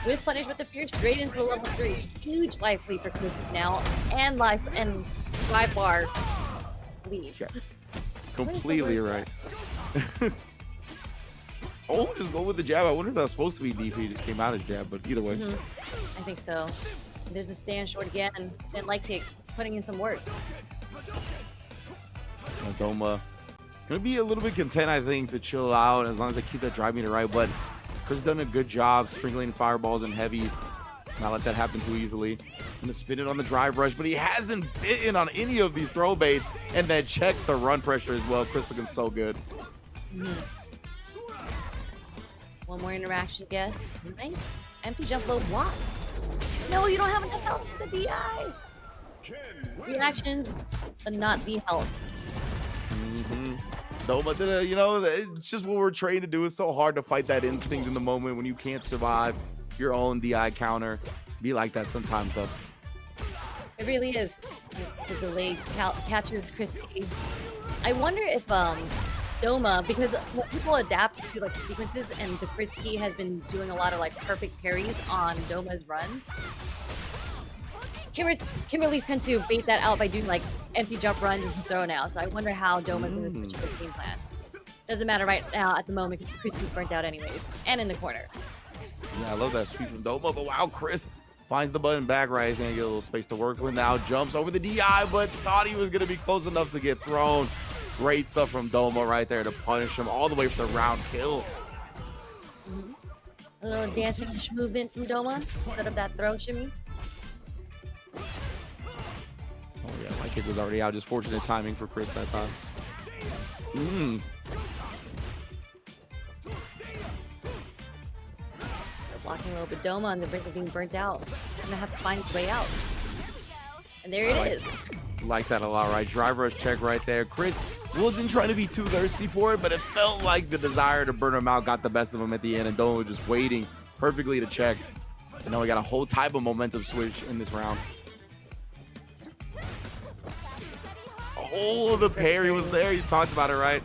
[SPEAKER 2] With punish with the fear straight into the level 3. Huge life lead for Chris now, and life and 5 bar lead.
[SPEAKER 1] Yeah. Completely right. Oh, just go with the jab. I wonder if that was supposed to be DP. It just came out as jab, but either way.
[SPEAKER 2] I think so. There's a stand short again. Stand light kick, putting in some work.
[SPEAKER 1] Doma gonna be a little bit content, I think, to chill out as long as they keep that drive meter right. But Chris done a good job sprinkling fireballs and heavies. Not let that happen too easily. Gonna spin it on the drive rush, but he hasn't bitten on any of these throw baits, and then checks the run pressure as well. Chris looking so good.
[SPEAKER 2] One more interaction, guess. Nice. Empty jump load. What? No, you don't have enough health for the DI. Reactions, but not the health.
[SPEAKER 1] No, but you know, it's just what we're trained to do. It's so hard to fight that instinct in the moment when you can't survive your own DI counter. Be like that sometimes, though.
[SPEAKER 2] It really is. The delayed catches Chris T. I wonder if Doma, because when people adapt to like the sequences, and the Chris T has been doing a lot of like perfect parries on Doma's runs. Kimberly's tend to bait that out by doing like empty jump runs into throw now. So I wonder how Doma's going to switch up his game plan. Doesn't matter right now at the moment because Christy's burnt out anyways, and in the corner.
[SPEAKER 1] Yeah, I love that sweep from Doma, but wow, Chris finds the button back right. He's gonna get a little space to work with now. Jumps over the DI, but thought he was gonna be close enough to get thrown. Great stuff from Doma right there to punish him all the way for the round kill.
[SPEAKER 2] A little dancing movement from Doma instead of that throw shimmy.
[SPEAKER 1] Oh yeah, my kick was already out. Just fortunate timing for Chris that time.
[SPEAKER 2] They're blocking a little bit. Doma on the brink of being burnt out. Gonna have to find his way out. And there it is.
[SPEAKER 1] Like that a lot, right? Drive rush check right there. Chris wasn't trying to be too thirsty for it, but it felt like the desire to burn him out got the best of him at the end, and Doma was just waiting perfectly to check. And now we got a whole type of momentum switch in this round. Oh, the parry was there. You talked about it, right?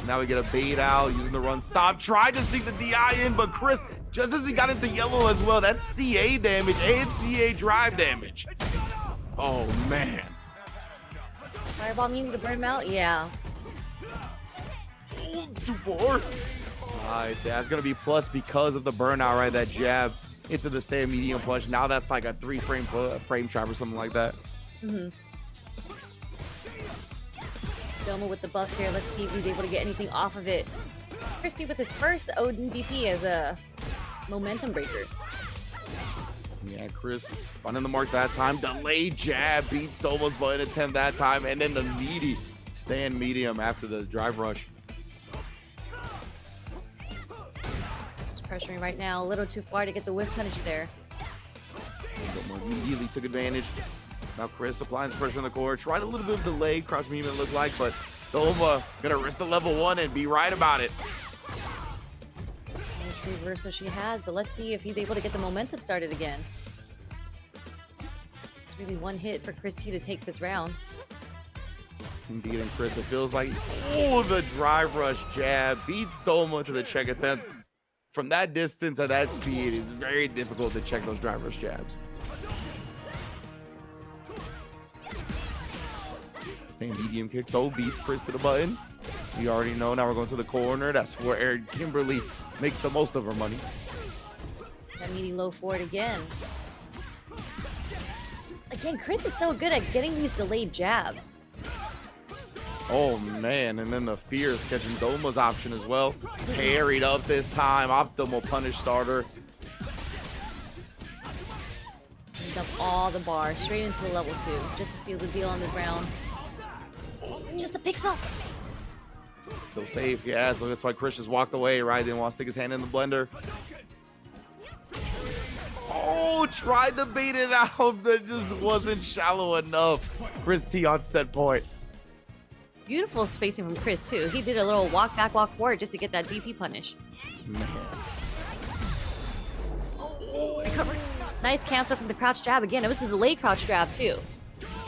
[SPEAKER 1] Now we get a bait out using the run stop. Tried to sneak the DI in, but Chris, just as he got into yellow as well, that's CA damage and CA drive damage. Oh, man.
[SPEAKER 2] Fireball meaning to burn him out? Yeah.
[SPEAKER 1] Oh, 2-4. Nice. Yeah, it's going to be plus because of the burnout, right? That jab into the stand medium punch. Now that's like a 3 frame trap or something like that.
[SPEAKER 2] Mm-hmm. Doma with the buff here. Let's see if he's able to get anything off of it. Christie with his first ODDP as a momentum breaker.
[SPEAKER 1] Yeah, Chris finding the mark that time. Delayed jab beats Doma's button attempt that time. And then the meaty stand medium after the drive rush.
[SPEAKER 2] Just pressuring right now. A little too far to get the whiff punish there.
[SPEAKER 1] Doma immediately took advantage. Now Chris applying this pressure in the core. Tried a little bit of delay, crouch movement looked like, but Doma gonna risk the level 1 and be right about it.
[SPEAKER 2] Reversal she has, but let's see if he's able to get the momentum started again. It's really one hit for Chris T to take this round.
[SPEAKER 1] Indeed, and Chris, it feels like, oh, the drive rush jab beats Doma to the check attempt. From that distance at that speed, it's very difficult to check those drive rush jabs. Stand medium kick though beats Chris to the button. We already know. Now we're going to the corner. That's where Erin Kimberly makes the most of her money.
[SPEAKER 2] That meaty low forward again. Again, Chris is so good at getting these delayed jabs.
[SPEAKER 1] Oh man, and then the Fierce catching Doma's option as well. Parried up this time. Optimal punish starter.
[SPEAKER 2] He's up all the bars straight into the level 2 just to seal the deal on this round. Just a pixel.
[SPEAKER 1] Still safe, yeah, so that's why Chris just walked away, right? Didn't want to stick his hand in the blender. Oh, tried to bait it out, but just wasn't shallow enough. Chris T on set point.
[SPEAKER 2] Beautiful spacing from Chris, too. He did a little walk back, walk forward just to get that DP punish.
[SPEAKER 1] Man.
[SPEAKER 2] Oh, recovered. Nice cancel from the crouch jab. Again, it was the delayed crouch jab, too.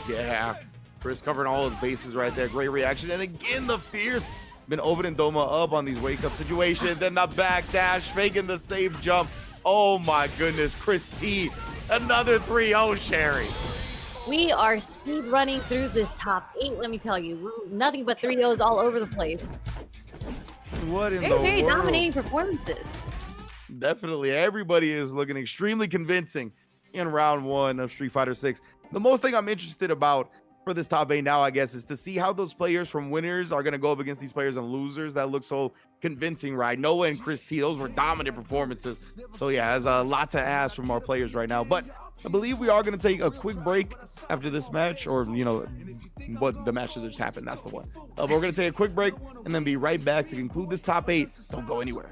[SPEAKER 1] Yeah, Chris covering all his bases right there. Great reaction. And again, the Fierce. Been opening Doma up on these wake-up situations. Then the back dash, faking the safe jump. Oh my goodness, Chris T. Another 3-0 Sherry.
[SPEAKER 2] We are speed running through this top 8, let me tell you. Nothing but 3-0s all over the place.
[SPEAKER 1] What in
[SPEAKER 2] very,
[SPEAKER 1] the
[SPEAKER 2] very
[SPEAKER 1] world?
[SPEAKER 2] dominating performances.
[SPEAKER 1] Definitely, everybody is looking extremely convincing in round 1 of Street Fighter 6. The most thing I'm interested about for this top 8 now, I guess, is to see how those players from winners are going to go up against these players and losers that look so convincing, right? Noah and Chris T, those were dominant performances. So yeah, there's a lot to ask from our players right now. But I believe we are going to take a quick break after this match, or, you know, what the match that just happened. That's the one. But we're going to take a quick break and then be right back to conclude this top 8. Don't go anywhere.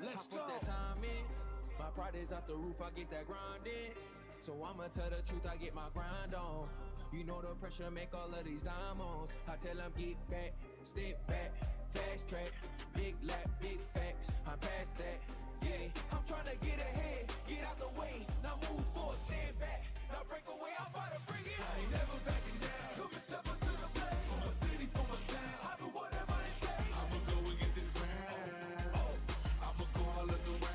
[SPEAKER 3] Let's go. My pride is out the roof, I get that grind in. So I'ma tell the truth, I get my grind on. You know the pressure make all of these diamonds. I tell them get back, step back, fast track, big lap, big facts. I'm past that, yeah. I'm trying to get ahead, get out the way. Now move forward, stand back. Now break away, I'm about to bring it. I ain't never backing down. Come and step up to the plate. For my city, for my town. I do whatever it takes. I'ma go and get this round. I'ma go all of the round.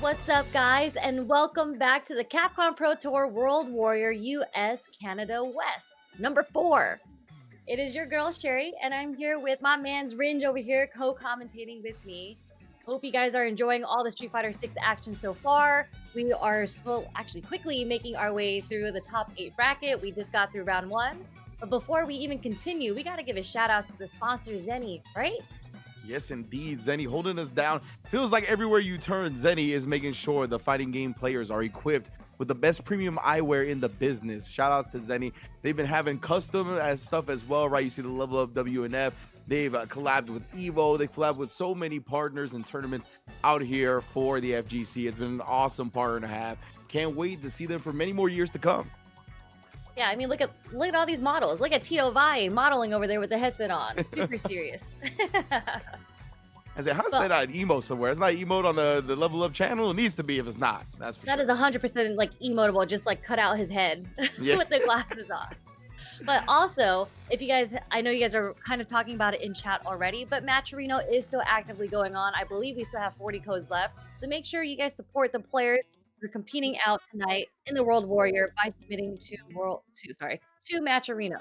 [SPEAKER 2] What's up, guys, and welcome back to the Capcom Pro Tour World Warrior US Canada West, number 4. It is your girl, Sherry, and I'm here with my man's Ringe over here, co-commentating with me. Hope you guys are enjoying all the Street Fighter 6 action so far. We are quickly making our way through the top 8 bracket. We just got through round 1. But before we even continue, we got to give a shout out to the sponsor, Zenny, right?
[SPEAKER 1] Yes, indeed. Zenny holding us down. Feels like everywhere you turn, Zenny is making sure the fighting game players are equipped with the best premium eyewear in the business. Shout outs to Zenny. They've been having custom stuff as well, right? You see the level of WNF. They've collabed with Evo. They collabed with so many partners and tournaments out here for the FGC. It's been an awesome partner to have. Can't wait to see them for many more years to come.
[SPEAKER 2] Yeah, I mean, look at all these models. Look at Tito Vai modeling over there with the headset on. Super serious.
[SPEAKER 1] I said, how's that not emo somewhere? It's not emote on the level up channel. It needs to be if it's not. That's for
[SPEAKER 2] that
[SPEAKER 1] sure.
[SPEAKER 2] Is 100% like emotable. Just like cut out his head with the glasses on. But also, if you guys, I know you guys are kind of talking about it in chat already, but Matcherino is still actively going on. I believe we still have 40 codes left. So make sure you guys support the players who are competing out tonight in the World Warrior by submitting to Matcherino.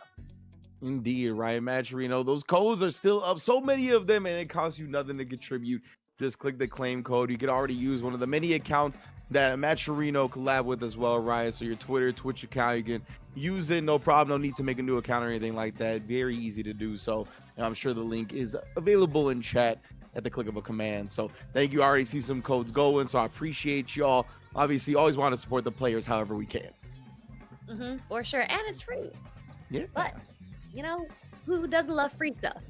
[SPEAKER 1] Indeed, right, Matcherino. Those codes are still up. So many of them, and it costs you nothing to contribute. Just click the claim code. You can already use one of the many accounts that Matcherino collab with as well, right? So your Twitter, Twitch account, you can use it, no problem. No need to make a new account or anything like that. Very easy to do so. And I'm sure the link is available in chat at the click of a command. So thank you. I already see some codes going, so I appreciate y'all. Obviously, always want to support the players however we can.
[SPEAKER 2] For sure. And it's free.
[SPEAKER 1] Yeah.
[SPEAKER 2] But, you know, who doesn't love free stuff?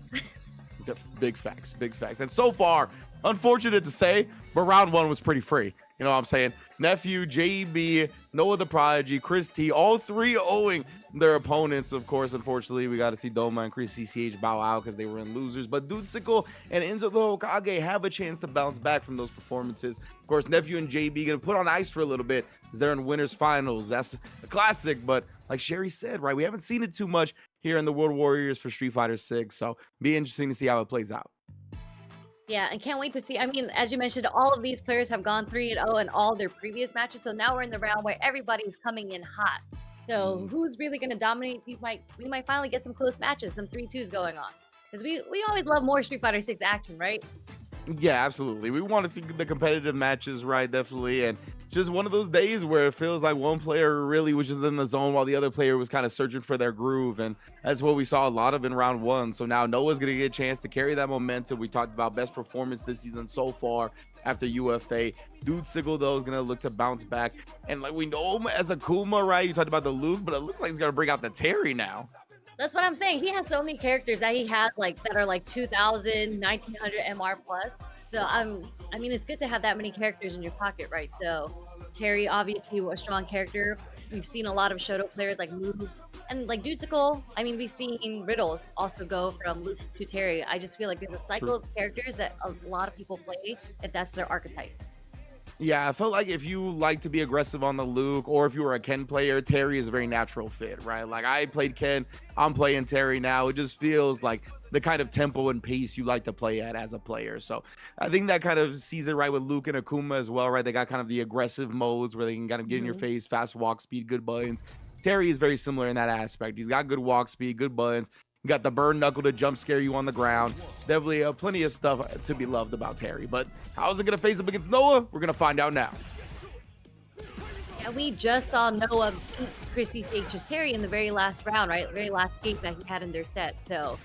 [SPEAKER 1] Big facts, big facts. And so far, unfortunate to say, but round 1 was pretty free. You know what I'm saying? Nephew, JB, Noah the Prodigy, Chris T, all 3 owing their opponents. Of course, unfortunately, we got to see Doma and Chris CCH bow out because they were in losers. But Dudesicle and Enzo the Hokage have a chance to bounce back from those performances. Of course, Nephew and JB going to put on ice for a little bit as they're in winners finals. That's a classic. But like Sherry said, right, we haven't seen it too much here in the World Warriors for Street Fighter 6. So be interesting to see how it plays out.
[SPEAKER 2] Yeah, and can't wait to see. I mean, as you mentioned, all of these players have gone 3-0 in all their previous matches. So now we're in the round where everybody's coming in hot. So who's really going to dominate? We might finally get some close matches, some 3-2s going on. Because we always love more Street Fighter 6 action, right?
[SPEAKER 1] Yeah, absolutely. We want to see the competitive matches, right? Definitely. And just one of those days where it feels like one player really was just in the zone while the other player was kind of searching for their groove. And that's what we saw a lot of in round 1. So now Noah's going to get a chance to carry that momentum. We talked about best performance this season so far after UFA. Dudesicle, though, is going to look to bounce back. And like we know him as a Kuma, right? You talked about the Luke, but it looks like he's going to bring out the Terry now.
[SPEAKER 2] That's what I'm saying. He has so many characters that he has that are like 2,000, 1,900 MR plus. So I mean, it's good to have that many characters in your pocket, right? So Terry, obviously a strong character. We've seen a lot of Shoto players like Luke and like Dudesicle. I mean, we've seen Riddles also go from Luke to Terry. I just feel like there's a cycle of characters that a lot of people play if that's their archetype.
[SPEAKER 1] Yeah, I felt like if you like to be aggressive on the Luke, or if you were a Ken player, Terry is a very natural fit, right? Like I played Ken, I'm playing Terry now. It just feels like the kind of tempo and pace you like to play at as a player. So I think that kind of sees it right with Luke and Akuma as well, right? They got kind of the aggressive modes where they can kind of get in your face, fast walk speed, good buttons. Terry is very similar in that aspect. He's got good walk speed, good buttons. You got the burn knuckle to jump scare you on the ground. Definitely plenty of stuff to be loved about Terry. But how is it going to face up against Noah? We're going to find out now.
[SPEAKER 2] And we just saw Noah beat Chrissy Terry in the very last round, right? Very last game that he had in their set. So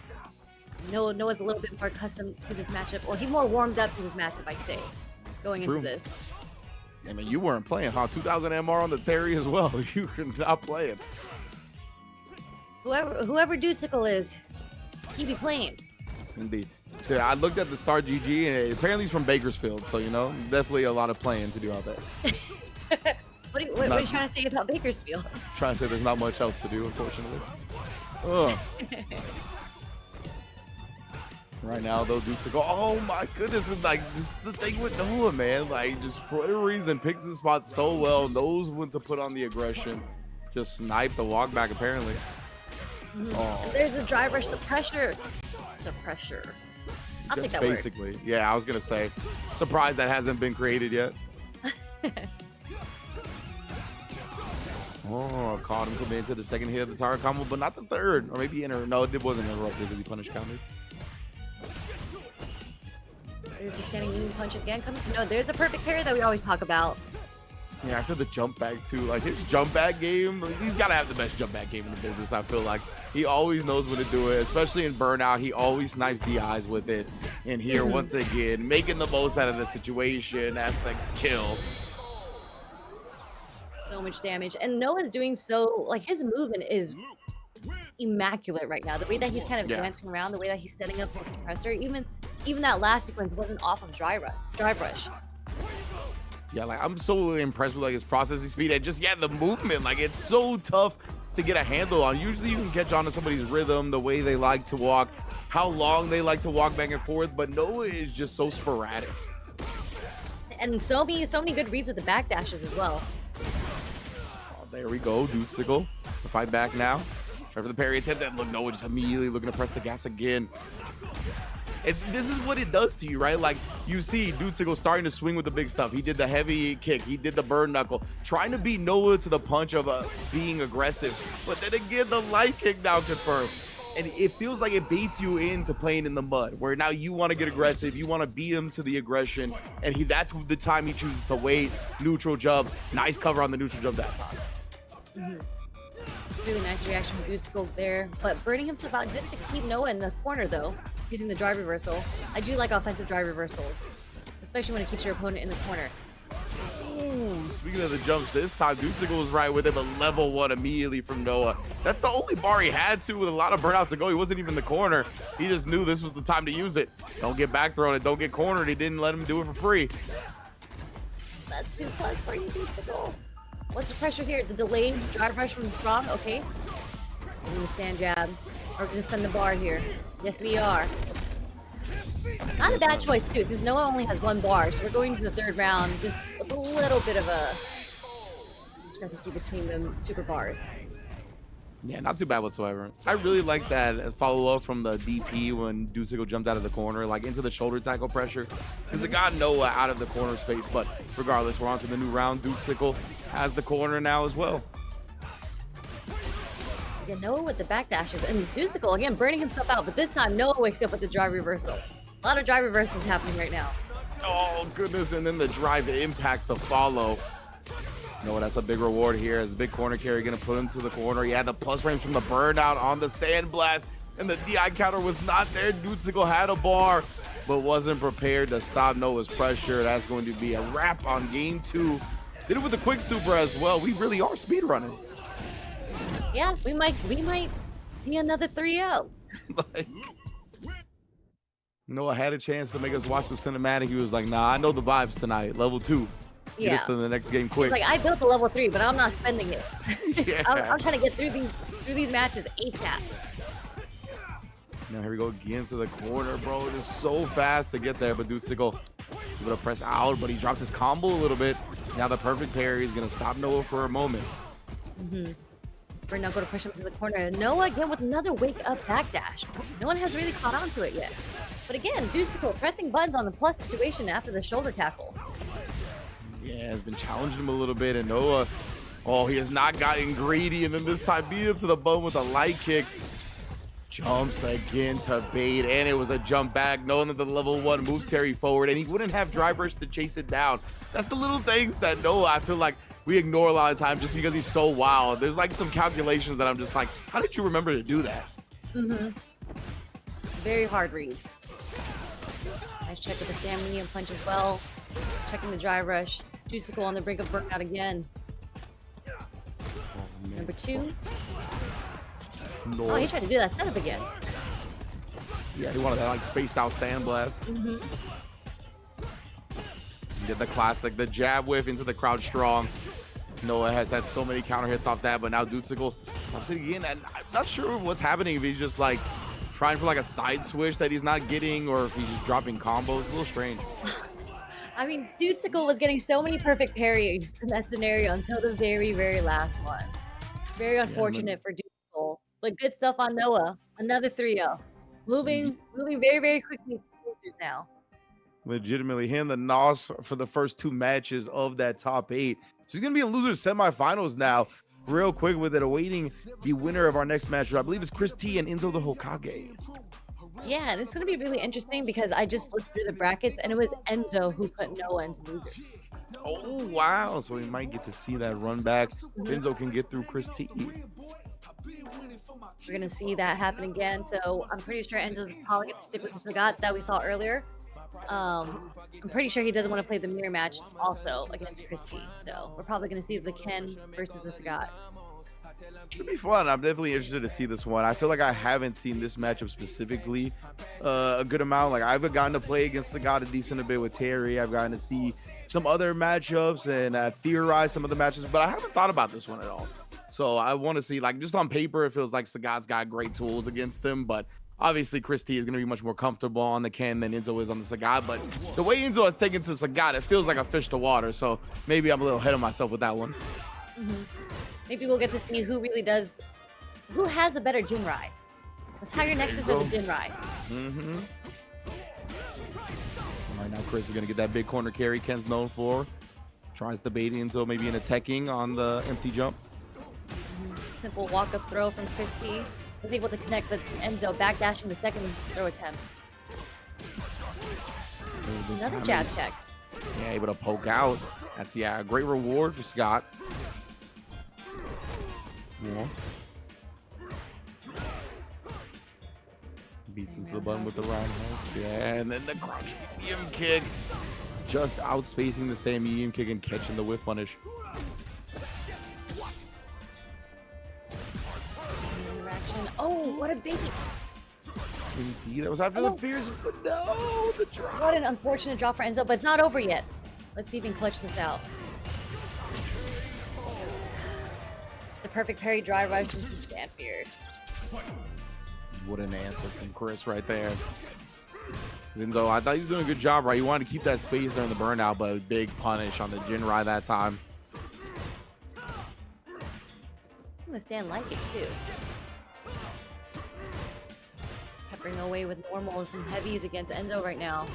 [SPEAKER 2] Noah's a little bit more accustomed to this matchup, or he's more warmed up to this matchup, I'd say, going
[SPEAKER 1] True.
[SPEAKER 2] into this.
[SPEAKER 1] I mean, you weren't playing, huh? 2000 MR on the Terry as well. You were not playing.
[SPEAKER 2] Whoever Dusicle is, he be playing.
[SPEAKER 1] Indeed. So I looked at the Star GG, and apparently he's from Bakersfield, so, you know, definitely a lot of playing to do out there.
[SPEAKER 2] What are you trying to say about Bakersfield?
[SPEAKER 1] Trying to say there's not much else to do, unfortunately. Ugh. Right now, though, Dukes go, oh my goodness, and like this is the thing with Noah, man. Like, just for whatever reason, picks his spot so well, knows when to put on the aggression. Just snipe the walk back, apparently.
[SPEAKER 2] Oh. There's a driver suppressor. I'll take that
[SPEAKER 1] basically
[SPEAKER 2] word.
[SPEAKER 1] Yeah, I was gonna say, surprised that hasn't been created yet. Oh, caught him coming into the second hit of the tower combo, but not the third, or maybe no, it wasn't interrupted because he punished counter.
[SPEAKER 2] There's the standing moon punch again coming. No, there's a perfect parry that we always talk about.
[SPEAKER 1] Yeah, after the jump back too, like his jump back game, he's gotta have the best jump back game in the business. I feel like he always knows when to do it, especially in Burnout. He always snipes DIs with it. And here, once again, making the most out of the situation. That's a kill.
[SPEAKER 2] So much damage, and Noah's doing so, like, his movement is immaculate right now. The way that he's kind of dancing around, the way that he's setting up his suppressor, even that last sequence wasn't off of drive rush.
[SPEAKER 1] Yeah, like I'm so impressed with like his processing speed and just the movement. Like it's so tough to get a handle on. Usually you can catch on to somebody's rhythm, the way they like to walk, how long they like to walk back and forth, but Noah is just so sporadic.
[SPEAKER 2] And so many good reads with the backdashes as well.
[SPEAKER 1] Oh, there we go, Dusicle. The fight back now. Try for the parry attempt, and look, Noah just immediately looking to press the gas again. This is what it does to you, right? Like, you see Dusicle starting to swing with the big stuff. He did the heavy kick. He did the burn knuckle. Trying to beat Noah to the punch of being aggressive. But then again, the light kick now confirmed. And it feels like it baits you into playing in the mud, where now you want to get aggressive. You want to beat him to the aggression. And that's the time he chooses to wait. Neutral jump. Nice cover on the neutral jump that time.
[SPEAKER 2] Really nice reaction from Dusicle there. But burning himself out just to keep Noah in the corner, though. Using the drive reversal. I do like offensive drive reversals, especially when it keeps your opponent in the corner.
[SPEAKER 1] Ooh, speaking of the jumps, this time Dusicle was right with him, but level 1 immediately from Noah. That's the only bar he had to with a lot of burnout to go. He wasn't even in the corner. He just knew this was the time to use it. Don't get back thrown and don't get cornered. He didn't let him do it for free.
[SPEAKER 2] That's 2+ for you, Dusicle. What's the pressure here? The delayed drive rush from the strong? Okay. I'm gonna stand jab. We're gonna spend the bar here. Yes, we are. Not a bad choice, too, since Noah only has 1 bar, so we're going to the 3rd round just with a little bit of a discrepancy between the super bars.
[SPEAKER 1] Yeah, not too bad whatsoever. I really like that follow-up from the DP when Dusicle jumped out of the corner, like into the shoulder tackle pressure, because it got Noah out of the corner space. But regardless, we're on to the new round. Dusicle has the corner now as well.
[SPEAKER 2] Yeah, Noah with the backdashes, and Dusicle again burning himself out, but this time Noah wakes up with the drive reversal. A lot of drive reversals happening right now.
[SPEAKER 1] Oh goodness, and then the drive impact to follow. Noah, that's a big reward here as a big corner carry gonna put him to the corner. Yeah, the plus range from the burnout on the sandblast, and the DI counter was not there. Dusicle had a bar, but wasn't prepared to stop Noah's pressure. That's going to be a wrap on game 2. Did it with the quick super as well. We really are speed running.
[SPEAKER 2] Yeah, we might see another 3-0.
[SPEAKER 1] Like, Noah had a chance to make us watch the cinematic. He was like, nah, I know the vibes tonight. Level 2. Get us to the next game quick.
[SPEAKER 2] He's like, I built the level 3, but I'm not spending it.
[SPEAKER 1] Yeah.
[SPEAKER 2] I'm trying to get through these matches ASAP.
[SPEAKER 1] Now here we go again to the corner, bro. Just so fast to get there, but Dusicle able to press out, but he dropped his combo a little bit. Now the perfect parry is gonna stop Noah for a moment.
[SPEAKER 2] We're now going to push him to the corner. Noah again with another wake-up backdash. No one has really caught on to it yet. But again, Dusicle pressing buttons on the plus situation after the shoulder tackle.
[SPEAKER 1] Yeah, has been challenging him a little bit, and Noah, oh, he has not gotten greedy, and then this time beat him to the bone with a light kick. Jumps again to bait, and it was a jump back, knowing that the level 1 moves Terry forward, and he wouldn't have drive rush to chase it down. That's the little things that Noah, I feel like we ignore a lot of time just because he's so wild. There's like some calculations that I'm just like, how did you remember to do that?
[SPEAKER 2] Very hard read. Nice check with the stand medium punch as well. Checking the drive rush. Juicicle on the brink of burnout again. Number 2. Oh, he tried to do that setup again.
[SPEAKER 1] Yeah, he wanted that like spaced out sandblast. Did the classic, the jab whiff into the crowd strong. Noah has had so many counter hits off that, but now Dutsicle comes in again, and I'm not sure what's happening, if he's just like trying for like a side switch that he's not getting, or if he's just dropping combos. It's a little strange.
[SPEAKER 2] I mean, Dutsicle was getting so many perfect parries in that scenario until the very, very last one. Very unfortunate for Dutsicle, but good stuff on Noah. Another 3-0. Moving very, very quickly now.
[SPEAKER 1] Legitimately hitting the NOS for the first 2 matches of that top 8. So he's gonna be in losers semifinals now. Real quick with it, awaiting the winner of our next match, I believe it's Chris T and Enzo the Hokage.
[SPEAKER 2] Yeah, and it's going to be really interesting because I just looked through the brackets and it was Enzo who put Noah into losers.
[SPEAKER 1] Oh wow, so we might get to see that run back. Enzo can get through Chris T.
[SPEAKER 2] We're going to see that happen again, so I'm pretty sure Enzo's probably going to stick with the Sagat that we saw earlier. I'm pretty sure he doesn't want to play the mirror match also against Chris T. So we're probably going to see the Ken versus the Sagat.
[SPEAKER 1] Should be fun. I'm definitely interested to see this one. I feel like I haven't seen this matchup specifically a good amount. Like I've gotten to play against Sagat a decent bit with Terry. I've gotten to see some other matchups and theorize some of the matches, but I haven't thought about this one at all. So I want to see, like, just on paper, it feels like Sagat's got great tools against them, but obviously, Chris T is going to be much more comfortable on the Ken than Enzo is on the Sagat. But the way Enzo has taken to Sagat, it feels like a fish to water. So maybe I'm a little ahead of myself with that one.
[SPEAKER 2] Maybe we'll get to see who really does, who has a better Jin ride. The Tiger Nexus or the Jin ride.
[SPEAKER 1] Right now, Chris is going to get that big corner carry Ken's known for. Tries to bait Enzo maybe in a teching on the empty jump.
[SPEAKER 2] Simple walk-up throw from Chris T. Was able to connect with Enzo, backdashing the second throw attempt. Another jab check.
[SPEAKER 1] Yeah, able to poke out. That's, yeah, a great reward for Scott. Yeah. Beats him to the button with the roundhouse. Yeah, and then the crouch medium kick. Just outspacing the stand medium kick and catching the whiff punish.
[SPEAKER 2] Oh, what a bait!
[SPEAKER 1] Indeed, that was after the fierce, but no, the drop.
[SPEAKER 2] What an unfortunate drop for Enzo, but it's not over yet. Let's see if he can clutch this out. The perfect parry drive rush into stand fierce.
[SPEAKER 1] What an answer from Chris right there. Enzo, I thought he was doing a good job, right? He wanted to keep that space there in the burnout, but a big punish on the Jinrai that time.
[SPEAKER 2] He's gonna stand like it too. Just peppering away with normals and heavies against Enzo right now.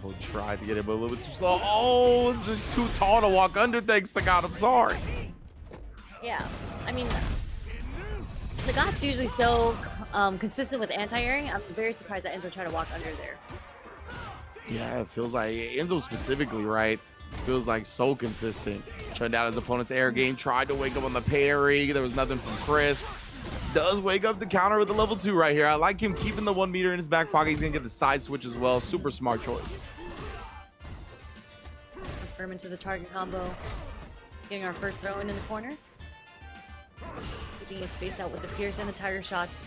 [SPEAKER 1] Oh, tried to get it, but a little bit too slow. Oh, just too tall to walk under. Thanks, Sagat. I'm sorry.
[SPEAKER 2] Yeah, I mean, Sagat's usually so consistent with anti-airing. I'm very surprised that Enzo tried to walk under there.
[SPEAKER 1] Yeah, it feels like Enzo specifically, right? Feels like so consistent. Shut down his opponent's air game. Tried to wake up on the parry. There was nothing from Chris. Does wake up the counter with the level 2 right here. I like him keeping the 1 meter in his back pocket. He's gonna get the side switch as well. Super smart choice.
[SPEAKER 2] Let's confirm into the target combo. Getting our first throw in the corner. Keeping it spaced out with the Pierce and the Tiger shots.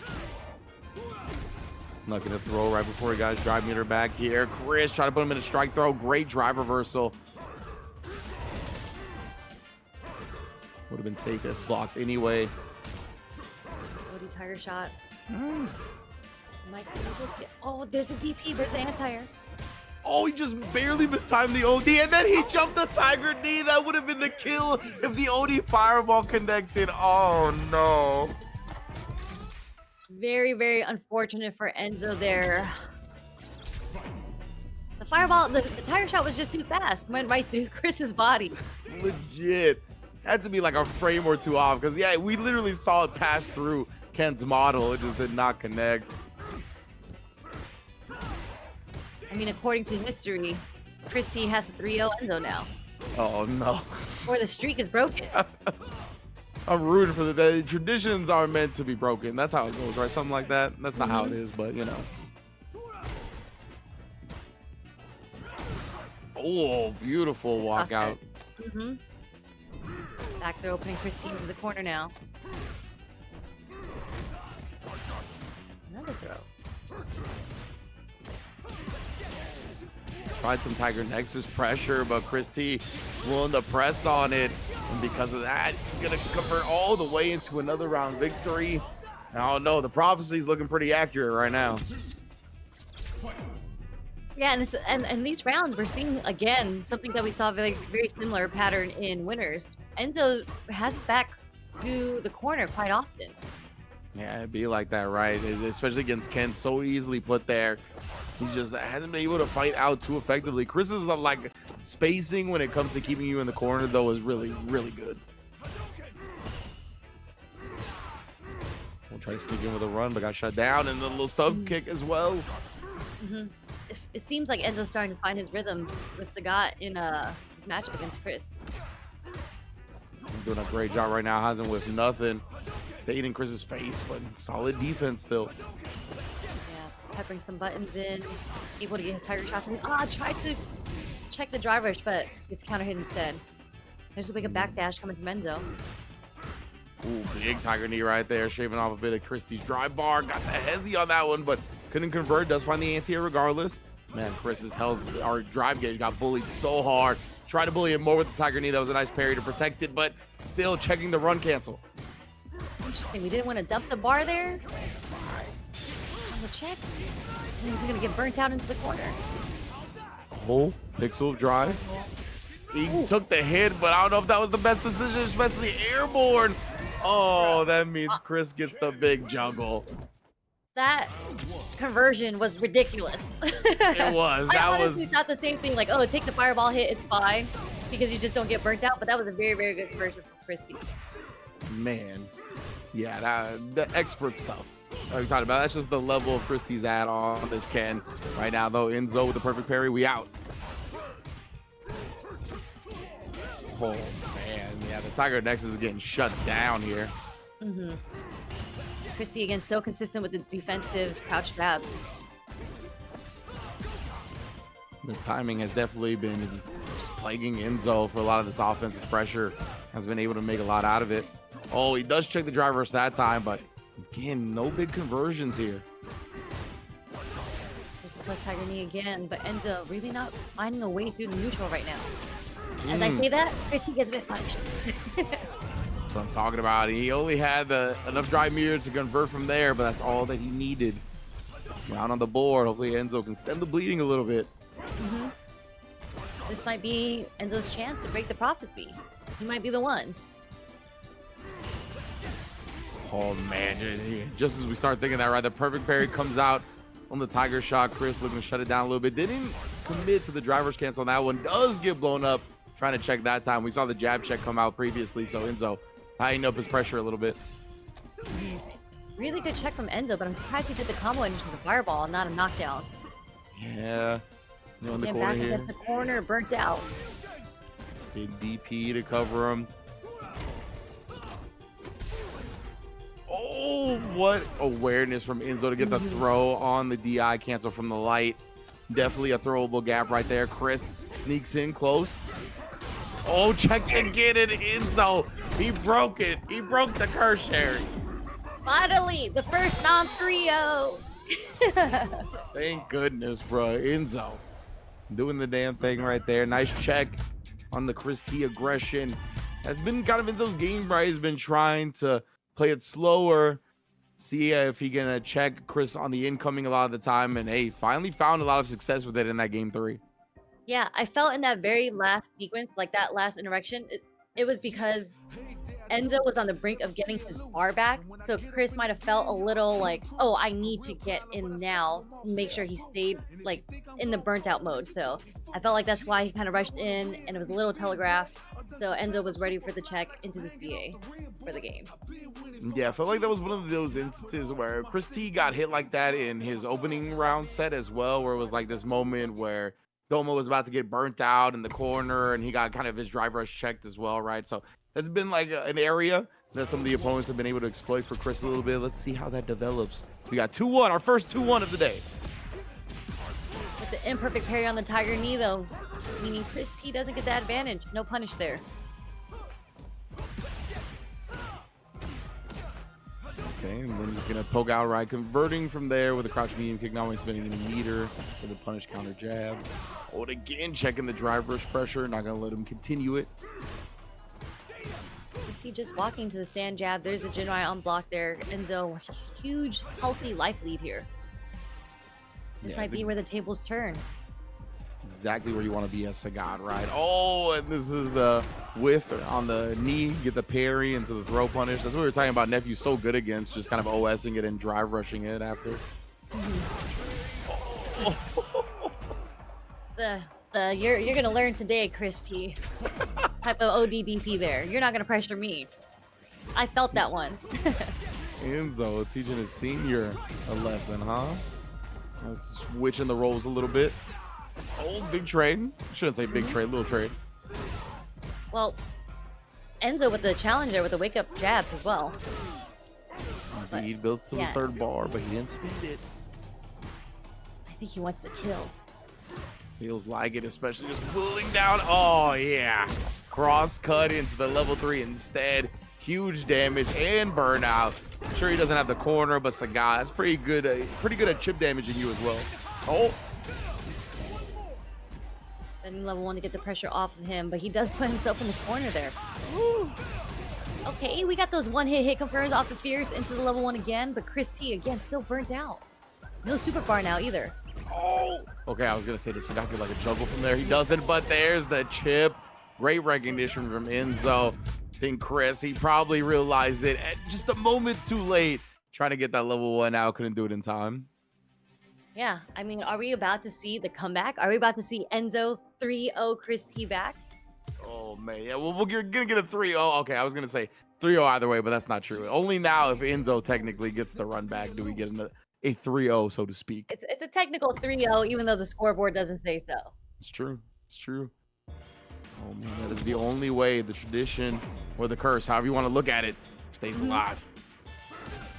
[SPEAKER 1] Not gonna throw right before he got his drive meter back here. Chris trying to put him in a strike throw. Great drive reversal. Would have been safe if blocked anyway.
[SPEAKER 2] Slowly Tiger shot. Might be able to get. Oh, there's a DP. There's the anti-air.
[SPEAKER 1] Oh, he just barely mistimed the OD, and then he jumped the Tiger knee. That would have been the kill if the OD fireball connected. Oh, no.
[SPEAKER 2] Very, very unfortunate for Enzo there. The fireball, the Tiger shot was just too fast. Went right through Chris's body.
[SPEAKER 1] Legit. Had to be like a frame or two off because, yeah, we literally saw it pass through Ken's model. It just did not connect.
[SPEAKER 2] I mean, according to history, Chris T has a 3-0 Enzo now.
[SPEAKER 1] Oh, no.
[SPEAKER 2] Or the streak is broken.
[SPEAKER 1] I'm rooting for the traditions are meant to be broken. That's how it goes, right? Something like that. That's not how it is, but you know. Oh, beautiful walkout.
[SPEAKER 2] Back throw opening Chris T into the corner now. Another throw.
[SPEAKER 1] Tried some Tiger Nexus pressure, but Chris T willing to press on it. And because of that, he's going to convert all the way into another round victory. I don't know. The prophecy is looking pretty accurate right now.
[SPEAKER 2] Yeah, and these rounds, we're seeing, again, something that we saw very, very similar pattern in winners. Enzo has his back to the corner quite often.
[SPEAKER 1] Yeah, it'd be like that, right? Especially against Ken, so easily put there. He just hasn't been able to fight out too effectively. Chris's like spacing when it comes to keeping you in the corner, though, is really, really good. We'll try to sneak in with a run, but got shut down, and the little stub kick as well.
[SPEAKER 2] It seems like Enzo's starting to find his rhythm with Sagat in his matchup against Chris.
[SPEAKER 1] He's doing a great job right now. Hasn't whiffed nothing. Stayed in Chris's face, but solid defense still.
[SPEAKER 2] Yeah, peppering some buttons in, able to get his tiger shots in. Tried to check the drive rush, but gets counter hit instead. There's a big backdash coming from Enzo.
[SPEAKER 1] Ooh, big tiger knee right there, shaving off a bit of Christie's drive bar. Got the hezzy on that one, but couldn't convert. Does find the anti-air regardless. Man, Chris's health, our drive gauge got bullied so hard. Tried to bully him more with the tiger knee. That was a nice parry to protect it, but still checking the run cancel.
[SPEAKER 2] Interesting. We didn't want to dump the bar there. On the check. And he's going to get burnt out into the corner.
[SPEAKER 1] Whole pixel drive. He took the hit, but I don't know if that was the best decision, especially airborne. Oh, that means Chris gets the big juggle.
[SPEAKER 2] That conversion was ridiculous.
[SPEAKER 1] It was.
[SPEAKER 2] I honestly thought the same thing. Like, oh, take the fireball hit, it's fine, because you just don't get burnt out. But that was a very, very good conversion from Christy.
[SPEAKER 1] Man, yeah, the expert stuff we talked about. That's just the level of Christie's at on this Ken right now, though. Enzo with the perfect parry. We out. Oh man, yeah, the Tiger Nexus is getting shut down here.
[SPEAKER 2] Christy again so consistent with the defensive crouch grab.
[SPEAKER 1] The timing has definitely been just plaguing Enzo for a lot of this offensive pressure. Has been able to make a lot out of it. Oh, he does check the drive rush that time, but again, no big conversions here.
[SPEAKER 2] There's a plus tiger knee again, but Enzo really not finding a way through the neutral right now. As I say that, Christy gets a bit punished.
[SPEAKER 1] That's what I'm talking about. He only had enough drive meter to convert from there, but that's all that he needed. Round on the board. Hopefully Enzo can stem the bleeding a little bit.
[SPEAKER 2] This might be Enzo's chance to break the prophecy. He might be the one.
[SPEAKER 1] Oh man, just as we start thinking that, right, the perfect parry comes out on the tiger shot. Chris looking to shut it down a little bit. Didn't commit to the driver's cancel on that one. Does get blown up. Trying to check that time. We saw the jab check come out previously, so Enzo tightening up his pressure a little bit.
[SPEAKER 2] Really good check from Enzo, but I'm surprised he did the combo into the fireball and not a knockdown.
[SPEAKER 1] Yeah. In the corner
[SPEAKER 2] back
[SPEAKER 1] here.
[SPEAKER 2] against the corner, burnt out.
[SPEAKER 1] Big DP to cover him. Oh, what awareness from Enzo to get the throw on the DI cancel from the light. Definitely a throwable gap right there. Chris sneaks in close. Oh, check to get it, Enzo. He broke it. He broke the curse, Sherry.
[SPEAKER 2] Finally, the first non-3-0.
[SPEAKER 1] Thank goodness, bro. Enzo doing the damn thing right there. Nice check on the Chris T aggression. That's been kind of Enzo's game, right? He's been trying to play it slower, see if he can check Chris on the incoming a lot of the time. And hey, finally found a lot of success with it in that game 3.
[SPEAKER 2] Yeah, I felt in that very last sequence, like that last interaction, it was because Enzo was on the brink of getting his bar back. So Chris might have felt a little like, oh, I need to get in now, make sure he stayed like in the burnt out mode. So I felt like that's why he kind of rushed in, and it was a little telegraphed. So Enzo was ready for the check into the CA for the game.
[SPEAKER 1] Yeah, I felt like that was one of those instances where Chris T got hit like that in his opening round set as well, where it was like this moment where Domo was about to get burnt out in the corner and he got kind of his drive rush checked as well, right? So that's been like an area that some of the opponents have been able to exploit for Chris a little bit. Let's see how that develops. We got 2-1, our first 2-1 of the day.
[SPEAKER 2] With the imperfect parry on the Tiger knee, though, meaning Chris T doesn't get the advantage. No punish there.
[SPEAKER 1] Okay, and then he's gonna poke out right, converting from there with a crouch medium kick, not only spinning in the meter with a punish counter jab. Hold again, checking the drive rush pressure, not gonna let him continue it.
[SPEAKER 2] You see just walking to the stand jab. There's a Jinrai on block there. Enzo, huge, healthy life lead here. This might be where the tables turn.
[SPEAKER 1] Exactly where you want to be as Sagat, right? Oh, and this is the whiff on the knee, get the parry into the throw punish. That's what we were talking about. Nephew's so good against, just kind of OSing it and drive rushing it after.
[SPEAKER 2] You're gonna learn today, Chris T. Type of ODDP there. You're not gonna pressure me. I felt that one.
[SPEAKER 1] Enzo teaching his senior a lesson, huh? Switching the roles a little bit. Oh, big trade. Shouldn't say big trade, little trade.
[SPEAKER 2] Well, Enzo with the challenger with the wake up jabs as well.
[SPEAKER 1] He built to the third bar, but he didn't spend it.
[SPEAKER 2] I think he wants to kill.
[SPEAKER 1] Feels like it, especially just pulling down. Oh, yeah. Cross cut into the level 3 instead. Huge damage and burnout. Sure, he doesn't have the corner, but Sagat, that's pretty good at chip damaging you as well. Oh.
[SPEAKER 2] Spending level 1 to get the pressure off of him, but he does put himself in the corner there. Woo. Okay, we got those one-hit confirms off the Fierce into the level 1 again, but Chris T, again, still burnt out. No super bar now either.
[SPEAKER 1] Oh. Okay, I was going to say, does Sagat get like a juggle from there? He doesn't, but there's the chip. Great recognition from Enzo. I think Chris, he probably realized it at just a moment too late. Trying to get that level 1 out, couldn't do it in time.
[SPEAKER 2] Yeah, I mean, are we about to see the comeback? Are we about to see Enzo 3-0 Chris T back?
[SPEAKER 1] Oh, man. Yeah, well, we're going to get a 3-0. Okay, I was going to say 3-0 either way, but that's not true. Only now, if Enzo technically gets the run back, do we get a 3-0, so to speak.
[SPEAKER 2] It's a technical 3-0, even though the scoreboard doesn't say so.
[SPEAKER 1] It's true. It's true. Oh, man, that is the only way the tradition or the curse, however you want to look at it, stays alive.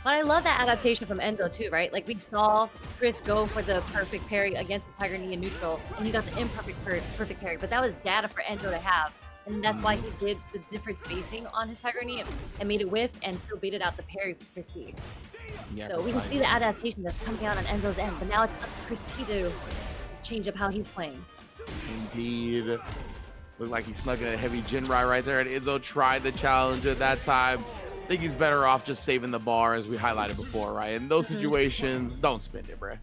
[SPEAKER 2] But I love that adaptation from Enzo too, right? Like we saw Chris go for the perfect parry against the Tiger knee in neutral, and he got the imperfect perfect parry. But that was data for Enzo to have, and that's why he did the different spacing on his Tiger knee and made it whiff and still baited out the parry for Chris T. Yeah, so we can see the adaptation that's coming out on Enzo's end, but now it's up to Chris T to change up how he's playing.
[SPEAKER 1] Indeed. Looked like he snuck in a heavy Jinrai right there, and Enzo tried the challenge at that time. I think he's better off just saving the bar, as we highlighted before, right? In those situations, don't spend it, bruh.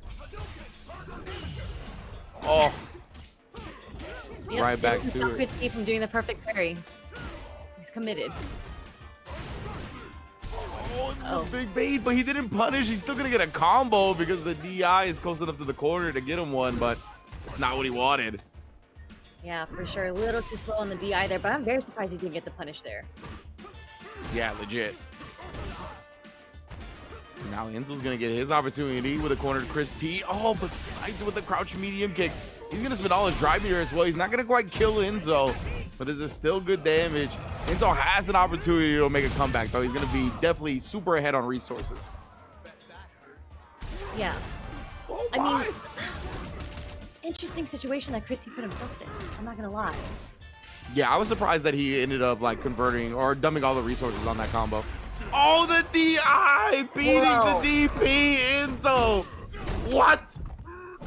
[SPEAKER 1] Oh. Yep, right back to it.
[SPEAKER 2] Chris T from doing the perfect parry. He's committed.
[SPEAKER 1] Oh, the big bait, but he didn't punish. He's still going to get a combo because the DI is close enough to the corner to get him one, but it's not what he wanted.
[SPEAKER 2] Yeah, for sure. A little too slow on the DI there, but I'm very surprised he didn't get the punish there.
[SPEAKER 1] Yeah, legit. Now Enzo's going to get his opportunity with a corner to Chris T. Oh, but sniped with the crouch medium kick. He's going to spend all his drive meter as well. He's not going to quite kill Enzo, but this is still good damage. Enzo has an opportunity to make a comeback, though. He's going to be definitely super ahead on resources.
[SPEAKER 2] Yeah.
[SPEAKER 1] Oh,
[SPEAKER 2] I mean, interesting situation that Chris T put himself in. I'm not going to lie.
[SPEAKER 1] Yeah, I was surprised that he ended up like converting or dumping all the resources on that combo. Oh, the DI beating the DP, Enzo. What?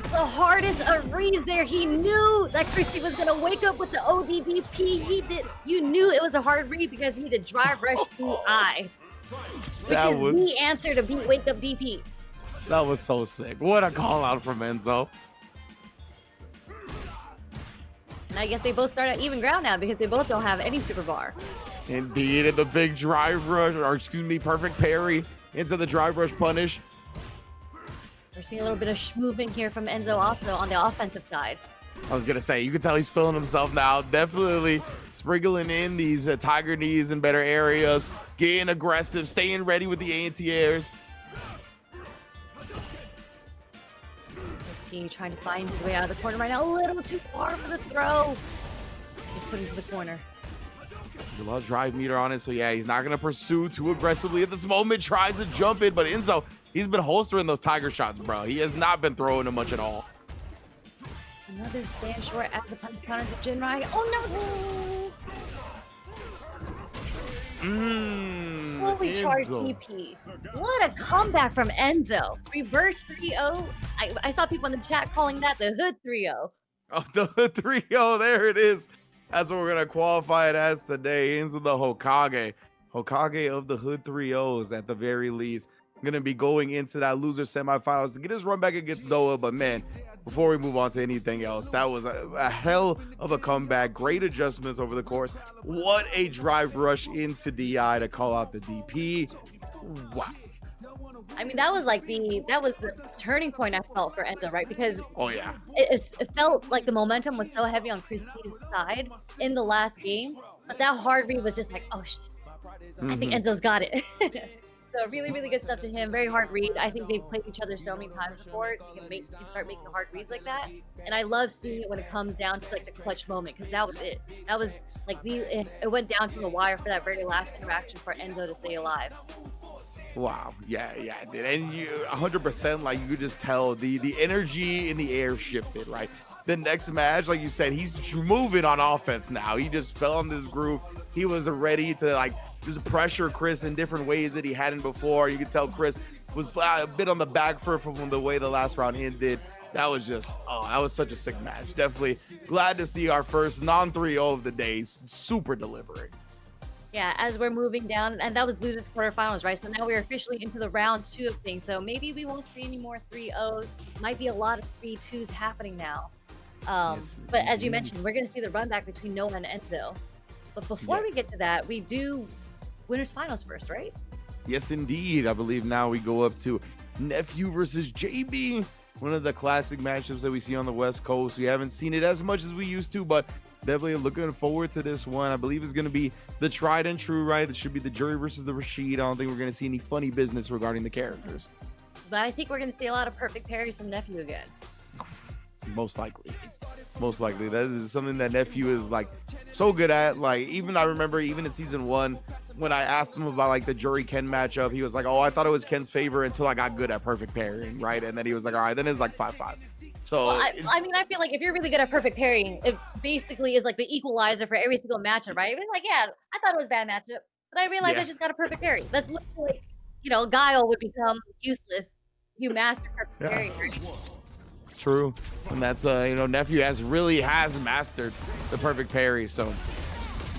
[SPEAKER 2] The hardest of reads there. He knew that Chris T was gonna wake up with the ODDP. You knew it was a hard read because he did drive rush DI, which is the answer to beat wake up DP.
[SPEAKER 1] That was so sick. What a call out from Enzo.
[SPEAKER 2] And I guess they both start at even ground now because they both don't have any super bar.
[SPEAKER 1] Indeed, and the big drive rush, or excuse me, perfect parry into the drive rush punish.
[SPEAKER 2] We're seeing a little bit of movement here from Enzo also on the offensive side.
[SPEAKER 1] I was gonna say, you can tell he's feeling himself now. Definitely sprinkling in these tiger knees in better areas, getting aggressive, staying ready with the anti-airs.
[SPEAKER 2] This team trying to find his way out of the corner right now. A little too far for the throw. He's put into the corner.
[SPEAKER 1] There's a lot of drive meter on it, so yeah, he's not gonna pursue too aggressively at this moment. Tries to jump in, but Enzo, he's been holstering those tiger shots, bro. He has not been throwing them much at all.
[SPEAKER 2] Another stand short as a punch counter to Jinrai. Oh no! Fully charged DPs. What a comeback from Enzo. Reverse 3-0. I saw people in the chat calling that the Hood 3-0.
[SPEAKER 1] Oh, the 3-0, there it is. That's what we're gonna qualify it as today. Enzo the Hokage. Hokage of the Hood 3-0s at the very least. Gonna be going into that loser semifinals to get his run back against Noah. But man, before we move on to anything else, that was a hell of a comeback. Great adjustments over the course. What a drive rush into DI to call out the DP. Wow.
[SPEAKER 2] I mean, that was the turning point I felt for Enzo, right? Because
[SPEAKER 1] oh yeah,
[SPEAKER 2] it felt like the momentum was so heavy on Christie's side in the last game, but that hard read was just like, oh shit, I think Enzo's got it. So really, really good stuff to him. Very hard read. I think they've played each other so many times before. You can start making hard reads like that. And I love seeing it when it comes down to like the clutch moment, because that was it. That was like it went down to the wire for that very last interaction for Enzo to stay alive.
[SPEAKER 1] Wow. Yeah, it did. And you 100%, like, you could just tell the energy in the air shifted, right? The next match, like you said, he's moving on offense now. He just fell on this groove. He was ready to like just pressure Chris in different ways that he hadn't before. You could tell Chris was a bit on the back foot from the way the last round ended. That was just, that was such a sick match. Definitely glad to see our first non-3-0 of the day. Super delivering.
[SPEAKER 2] Yeah, as we're moving down, and that was losers quarterfinals, right? So now we're officially into the round 2 of things. So maybe we won't see any more 3-0s. Might be a lot of 3-2s happening now.
[SPEAKER 1] Yes,
[SPEAKER 2] but as you mentioned, we're going to see the run back between Noah and Enzo. But before we get to that, we do winners finals first, right?
[SPEAKER 1] Yes, indeed. I believe now we go up to Nephew versus JB. One of the classic matchups that we see on the West Coast. We haven't seen it as much as we used to, but definitely looking forward to this one. I believe it's going to be the tried and true, right? It should be the Jury versus the Rashid. I don't think we're going to see any funny business regarding the characters.
[SPEAKER 2] But I think we're going to see a lot of perfect parries from Nephew again.
[SPEAKER 1] Most likely. That is something that Nephew is like so good at. Like, even I remember even in season 1 when I asked him about like the Jury Ken matchup, he was like, oh, I thought it was Ken's favor until I got good at perfect parrying, right? And then he was like, all right, then it's like 5-5. So
[SPEAKER 2] well, I mean, I feel like if you're really good at perfect parrying, it basically is like the equalizer for every single matchup, right? You're like, yeah, I thought it was a bad matchup, but I realized I just got a perfect parry. That's literally, Guile would become useless if you master perfect parrying. Right?
[SPEAKER 1] True. And that's Nephew has mastered the perfect parry. So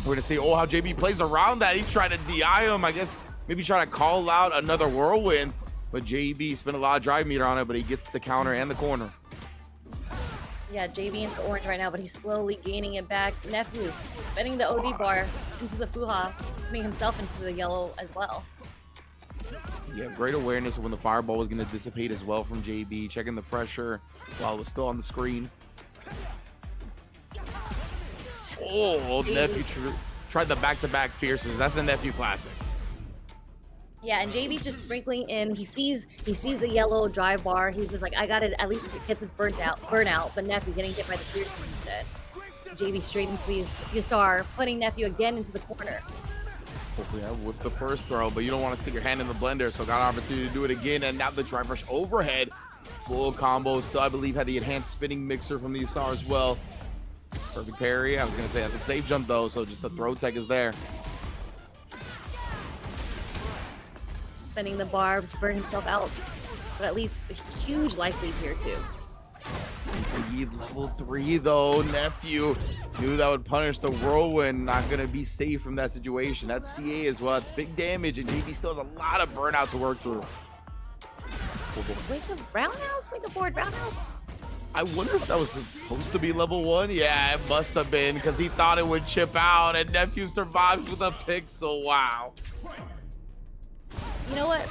[SPEAKER 1] we're gonna see how JB plays around that. He tried to DI him, I guess maybe try to call out another whirlwind, but JB spent a lot of drive meter on it, but he gets the counter and the corner.
[SPEAKER 2] Yeah, JB into orange right now, but he's slowly gaining it back. Nephew spinning the OD bar into the Fuha, putting himself into the yellow as well.
[SPEAKER 1] Yeah, great awareness of when the fireball was going to dissipate as well from JB, checking the pressure while it was still on the screen. Oh, Nephew tried the back-to-back fierces. That's a Nephew classic.
[SPEAKER 2] Yeah, and JB just sprinkling in. He sees the yellow drive bar. He's just like, I gotta at least get this burnout. But Nephew getting hit by the fierces instead. JB straight into the Yasar, putting Nephew again into the corner.
[SPEAKER 1] Hopefully that was the first throw, but you don't want to stick your hand in the blender, so got an opportunity to do it again, and now the drive rush overhead. Full combo. Still, I believe, had the enhanced spinning mixer from the Yasar as well. Perfect parry. I was going to say that's a safe jump, though, so just the throw tech is there.
[SPEAKER 2] Spinning the bar to burn himself out, but at least a huge life lead here, too.
[SPEAKER 1] Level 3 though. Nephew knew that would punish the whirlwind. Not gonna be safe from that situation. That's CA as well. It's big damage, and JB still has a lot of burnout to work through.
[SPEAKER 2] Wake up roundhouse? Wake up forward roundhouse?
[SPEAKER 1] I wonder if that was supposed to be level 1. Yeah, it must have been, because he thought it would chip out, and Nephew survives with a pixel. Wow.
[SPEAKER 2] You know what?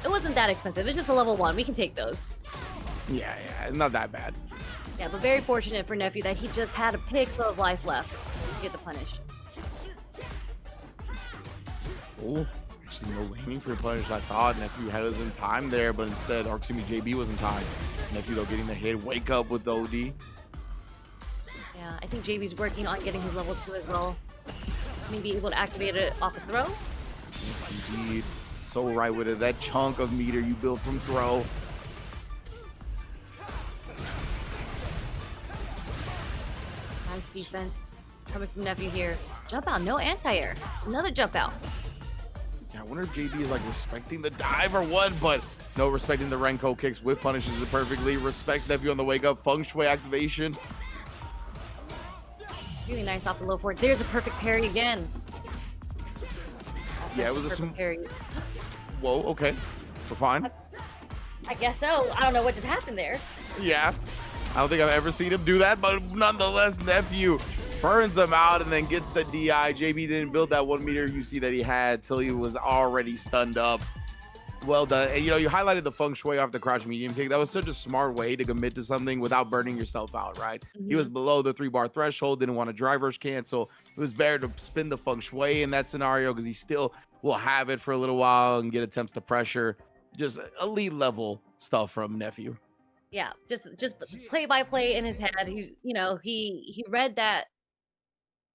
[SPEAKER 2] It wasn't that expensive. It's just a level 1. We can take those.
[SPEAKER 1] Yeah, it's not that bad.
[SPEAKER 2] Yeah, but very fortunate for Nephew that he just had a pixel of life left to get the punish.
[SPEAKER 1] Oh, actually no landing for a punish. I thought Nephew was in time there, but instead, or excuse me, JB was in time. Nephew though getting the hit. Wake up with the OD.
[SPEAKER 2] Yeah, I think JB's working on getting his level 2 as well. Maybe able to activate it off a throw.
[SPEAKER 1] Yes, indeed. So right with it. That chunk of meter you build from throw.
[SPEAKER 2] Nice defense coming from Nephew here. Jump out, no anti-air. Another jump out.
[SPEAKER 1] Yeah, I wonder if JB is like respecting the dive or what, but no, respecting the Renko kicks with punishes it perfectly. Respects Nephew on the wake up. Feng Shui activation.
[SPEAKER 2] Really nice off the low forward. There's a perfect parry again.
[SPEAKER 1] Yeah, it was a
[SPEAKER 2] perfect parries.
[SPEAKER 1] Whoa, okay. We're fine.
[SPEAKER 2] I guess so. I don't know what just happened there.
[SPEAKER 1] Yeah. I don't think I've ever seen him do that, but nonetheless, Nephew burns him out and then gets the DI. JB didn't build that 1 meter you see that he had till he was already stunned up. Well done. And you know, you highlighted the feng shui off the crouch medium kick. That was such a smart way to commit to something without burning yourself out, right? He was below the 3-bar threshold, didn't want a drive rush cancel. It was better to spin the feng shui in that scenario because he still will have it for a little while and get attempts to pressure. Just elite level stuff from Nephew.
[SPEAKER 2] Yeah, just play by play in his head. He's, you know, he read that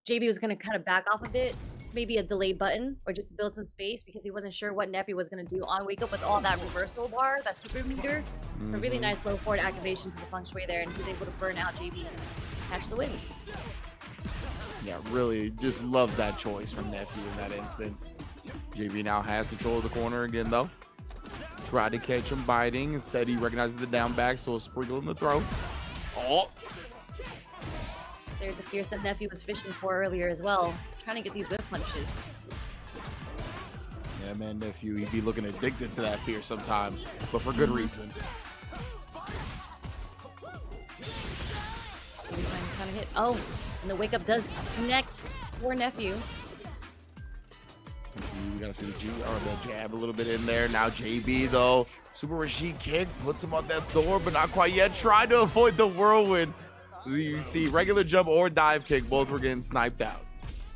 [SPEAKER 2] JB was going to kind of back off a bit, maybe a delay button or just to build some space because he wasn't sure what Nephew was going to do on wake up with all that reversal bar, that super meter. A really nice low forward activation to the feng shui there, and he was able to burn out JB and catch the win.
[SPEAKER 1] Yeah, really just love that choice from Nephew in that instance. JB now has control of the corner again though. Try to catch him biting. Instead, he recognizes the down back, so a sprinkle in the throw. Oh!
[SPEAKER 2] There's a fierce that Nephew was fishing for earlier as well, trying to get these whip punishes.
[SPEAKER 1] Yeah, man, Nephew, he'd be looking addicted to that fear sometimes, but for good reason.
[SPEAKER 2] Kind of hit. Oh, and the wake up does connect for Nephew.
[SPEAKER 1] We gotta see the jab a little bit in there. Now JB though, super Rashid kick puts him on death's door, but not quite yet. Tried to avoid the whirlwind. You see regular jump or dive kick, both were getting sniped out.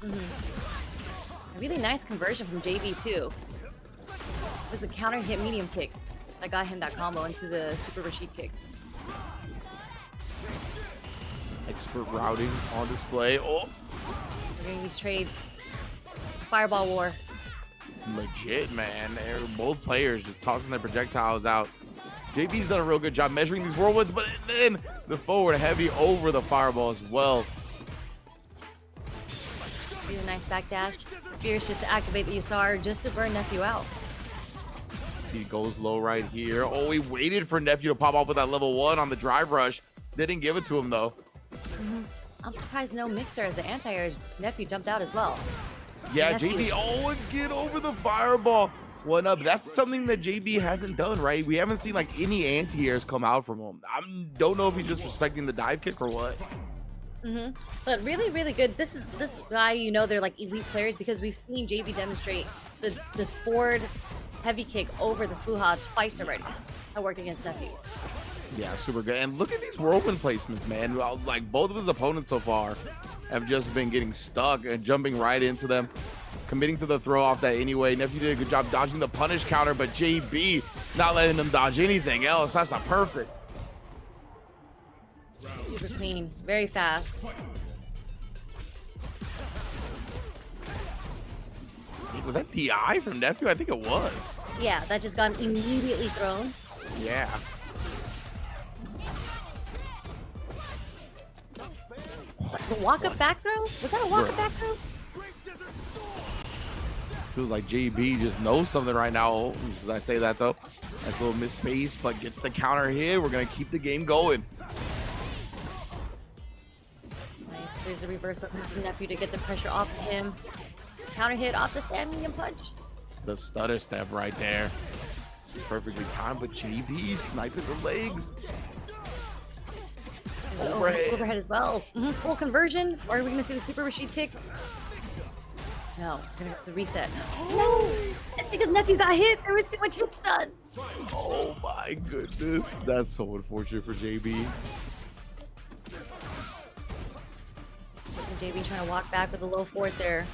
[SPEAKER 2] A really nice conversion from JB too. It was a counter hit medium kick that got him that combo into the super Rashid kick.
[SPEAKER 1] Expert routing on display. Oh,
[SPEAKER 2] We're getting these trades. It's a fireball war.
[SPEAKER 1] legit, man. Both players just tossing their projectiles out. JB's done a real good job measuring these whirlwinds, but then the forward heavy over the fireball as well.
[SPEAKER 2] Really nice backdash. Fierce just to activate the Yasar just to burn Nephew out.
[SPEAKER 1] He goes low right here. Oh, he waited for Nephew to pop off with that level 1 on the drive rush. Didn't give it to him though.
[SPEAKER 2] I'm surprised no mixer as the anti-air's Nephew jumped out as well.
[SPEAKER 1] Yeah,
[SPEAKER 2] Nephew.
[SPEAKER 1] JB, oh, and get over the fireball. 1 up. That's something that JB hasn't done, right? We haven't seen like any anti-airs come out from him. I don't know if he's just respecting the dive kick or what.
[SPEAKER 2] But really, really good. This is why you know they're like elite players, because we've seen JB demonstrate the forward heavy kick over the Fuha twice already. That worked against Nephew.
[SPEAKER 1] Yeah, super good. And look at these whirlwind placements, man. Like both of his opponents so far have just been getting stuck and jumping right into them, committing to the throw off that anyway. Nephew did a good job dodging the punish counter, but JB not letting them dodge anything else. That's a perfect.
[SPEAKER 2] Super clean, very fast.
[SPEAKER 1] Was that DI from Nephew? I think it was.
[SPEAKER 2] Yeah, that just got immediately thrown.
[SPEAKER 1] Yeah.
[SPEAKER 2] The walk-up back throw? Was that a walk-up back throw?
[SPEAKER 1] Feels like JB just knows something right now. Should I say that though? Nice little miss space, but gets the counter hit. We're gonna keep the game going.
[SPEAKER 2] Nice. There's a reversal from Nephew to get the pressure off of him. Counter hit off the stand medium punch.
[SPEAKER 1] The stutter step right there. Perfectly timed, but JB sniping the legs.
[SPEAKER 2] There's
[SPEAKER 1] Overhead.
[SPEAKER 2] overhead as well. Full conversion. Or are we going to see the super Rashid kick? No, we're going to go to the reset. No! It's because Nephew got hit. There was too much hit stun.
[SPEAKER 1] Oh my goodness. That's so unfortunate for JB.
[SPEAKER 2] JB trying to walk back with a low forward there.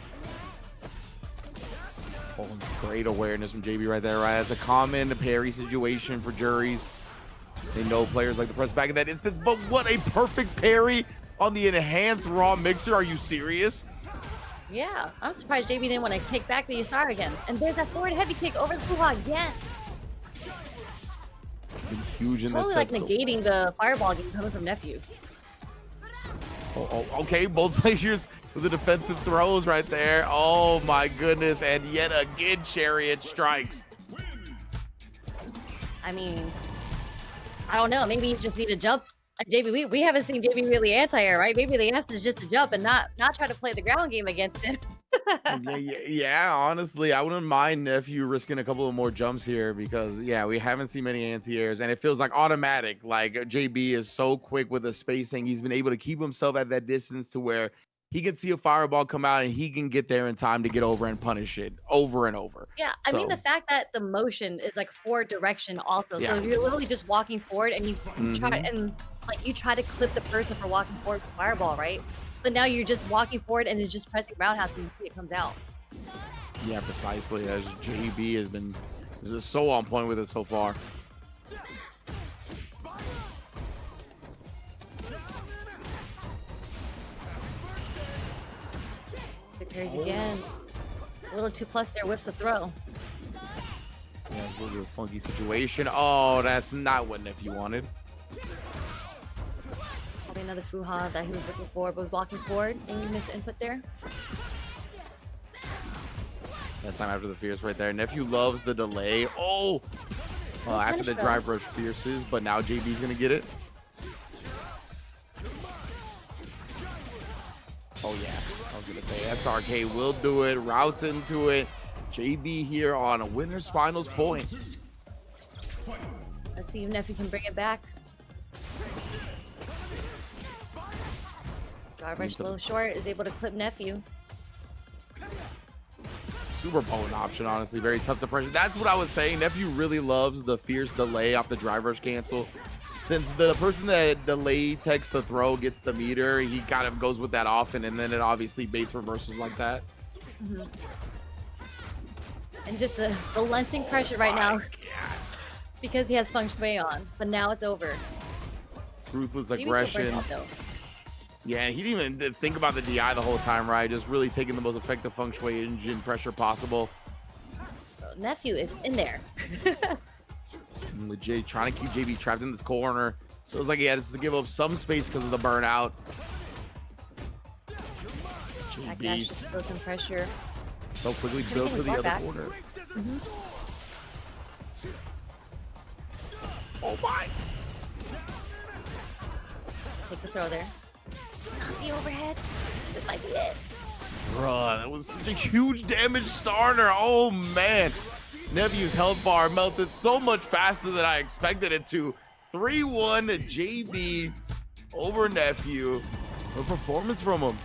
[SPEAKER 1] Oh, great awareness from JB right there, right? That's a common parry situation for juries. They know players like to press back in that instance, but what a perfect parry on the enhanced raw mixer. Are you serious?
[SPEAKER 2] Yeah, I'm surprised JB didn't want to kick back the Yasar again. And there's that forward heavy kick over the Fuha again.
[SPEAKER 1] Been huge
[SPEAKER 2] It's
[SPEAKER 1] in this
[SPEAKER 2] totally like
[SPEAKER 1] set so
[SPEAKER 2] negating the fireball game coming from Nephew.
[SPEAKER 1] Okay, both players with the defensive throws right there. Oh my goodness, and yet again, Chariot strikes.
[SPEAKER 2] I mean, I don't know. Maybe you just need to jump. JB, we haven't seen JB really anti-air, right? Maybe the answer is just to jump and not try to play the ground game against him.
[SPEAKER 1] Yeah, honestly, I wouldn't mind if you risking a couple of more jumps here because, yeah, we haven't seen many anti-airs, and it feels like automatic. Like, JB is so quick with the spacing. He's been able to keep himself at that distance to where he can see a fireball come out and he can get there in time to get over and punish it over and over.
[SPEAKER 2] Yeah, I mean, the fact that the motion is like forward direction also.
[SPEAKER 1] Yeah.
[SPEAKER 2] So you're literally just walking forward and you try
[SPEAKER 1] Mhm.
[SPEAKER 2] and like you try to clip the person for walking forward with fireball, right? But now you're just walking forward and it's just pressing roundhouse when you see it comes out.
[SPEAKER 1] Yeah, precisely. As JB has been just so on point with it so far.
[SPEAKER 2] Big parries again. A little too plus there, whips the throw.
[SPEAKER 1] Yeah, it's a little bit of a funky situation. Oh, that's not what Nephew wanted.
[SPEAKER 2] Probably another Fuha that he was looking for, but was walking forward and you miss input there.
[SPEAKER 1] That time after the fierce right there. Nephew loves the delay. Oh! After
[SPEAKER 2] Punish
[SPEAKER 1] the
[SPEAKER 2] them.
[SPEAKER 1] drive rush fierces, but now JB's gonna get it. Oh yeah, I was gonna say SRK will do it, routes into it. JB here on a winner's finals point.
[SPEAKER 2] Let's see if Nephew can bring it back. Drive rush low short is able to clip Nephew.
[SPEAKER 1] Super potent option, honestly. Very tough to pressure. That's what I was saying. Nephew really loves the fierce delay off the drive rush cancel. Since the person that delay techs the throw gets the meter, he kind of goes with that often, and then it obviously baits reversals like that.
[SPEAKER 2] Mm-hmm. And just a relenting pressure right now because he has feng shui on, but now it's over.
[SPEAKER 1] Ruthless
[SPEAKER 2] Maybe he'll burn
[SPEAKER 1] aggression.
[SPEAKER 2] out, though.
[SPEAKER 1] Yeah, he didn't even think about the DI the whole time, right? Just really taking the most effective feng shui engine pressure possible.
[SPEAKER 2] Nephew is in there.
[SPEAKER 1] And legit trying to keep JB trapped in this corner. Feels like he has to give up some space because of the burnout.
[SPEAKER 2] Backdash, built in pressure.
[SPEAKER 1] So quickly
[SPEAKER 2] Could've
[SPEAKER 1] built
[SPEAKER 2] been
[SPEAKER 1] to the
[SPEAKER 2] far
[SPEAKER 1] other
[SPEAKER 2] back.
[SPEAKER 1] corner.
[SPEAKER 2] Mm-hmm.
[SPEAKER 1] Oh my!
[SPEAKER 2] Take the throw there. Not the overhead. This might be it.
[SPEAKER 1] Bruh, that was such a huge damage starter. Oh man. Nephew's health bar melted so much faster than I expected it to. 3-1 JB over Nephew. A performance from him.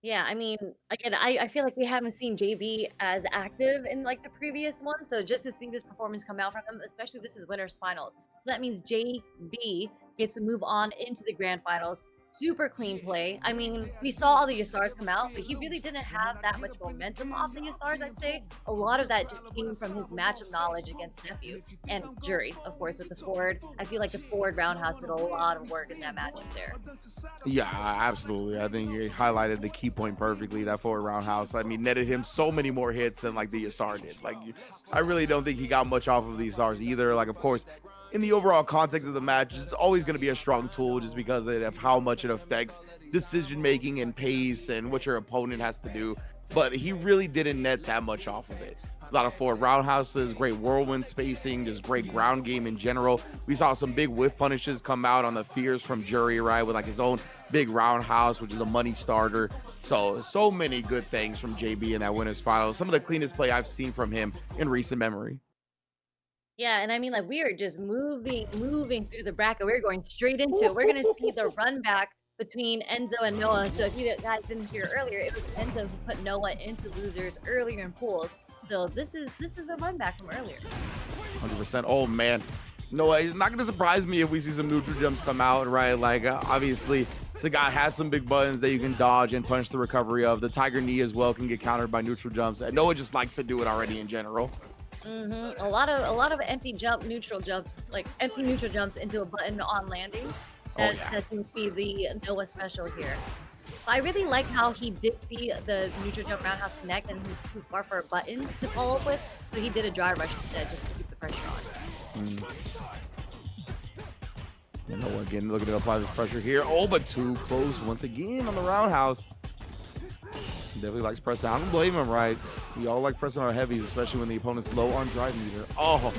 [SPEAKER 2] Yeah, I mean, again, I feel like we haven't seen JB as active in like the previous one. So just to see this performance come out from him, especially this is winners finals. So that means JB gets to move on into the grand finals. Super clean play. I mean, we saw all the Yasars come out, but he really didn't have that much momentum off the Yasars, I'd say. A lot of that just came from his matchup knowledge against Nephew and Jury, of course, with the forward. I feel like the forward roundhouse did a lot of work in that matchup there.
[SPEAKER 1] Yeah, absolutely. I think you highlighted the key point perfectly. That forward roundhouse, I mean, netted him so many more hits than like the Yasar did. Like, I really don't think he got much off of the Yasars either. Like, of course, in the overall context of the match, it's always going to be a strong tool just because of how much it affects decision making and pace and what your opponent has to do. But he really didn't net that much off of it. It's a lot of forward roundhouses, great whirlwind spacing, just great ground game in general. We saw some big whiff punishes come out on the fears from Jury, right, with like his own big roundhouse, which is a money starter. So many good things from JB in that winners final. Some of the cleanest play I've seen from him in recent memory.
[SPEAKER 2] Yeah, and I mean, like, we are just moving through the bracket. We're going straight into it. We're going to see the run back between Enzo and Noah. So if you guys didn't hear earlier, it was Enzo who put Noah into losers earlier in pools. So this is a run back from earlier.
[SPEAKER 1] 100%. Oh man, No, it's not going to surprise me if we see some neutral jumps come out, right? Like, obviously, Sagat has some big buttons that you can dodge and punch the recovery of. The Tiger Knee as well can get countered by neutral jumps. And Noah just likes to do it already in general.
[SPEAKER 2] A lot of empty neutral jumps, like empty neutral jumps into a button on landing. That seems to be the Noah special here. I really like how he did see the neutral jump roundhouse connect and he was too far for a button to follow up with, so he did a dry rush instead just to keep the pressure on.
[SPEAKER 1] Noah again looking to apply this pressure here. Oh, but too close once again on the roundhouse. Definitely likes pressing. I don't blame him, right? We all like pressing our heavies, especially when the opponent's low on drive meter. Oh,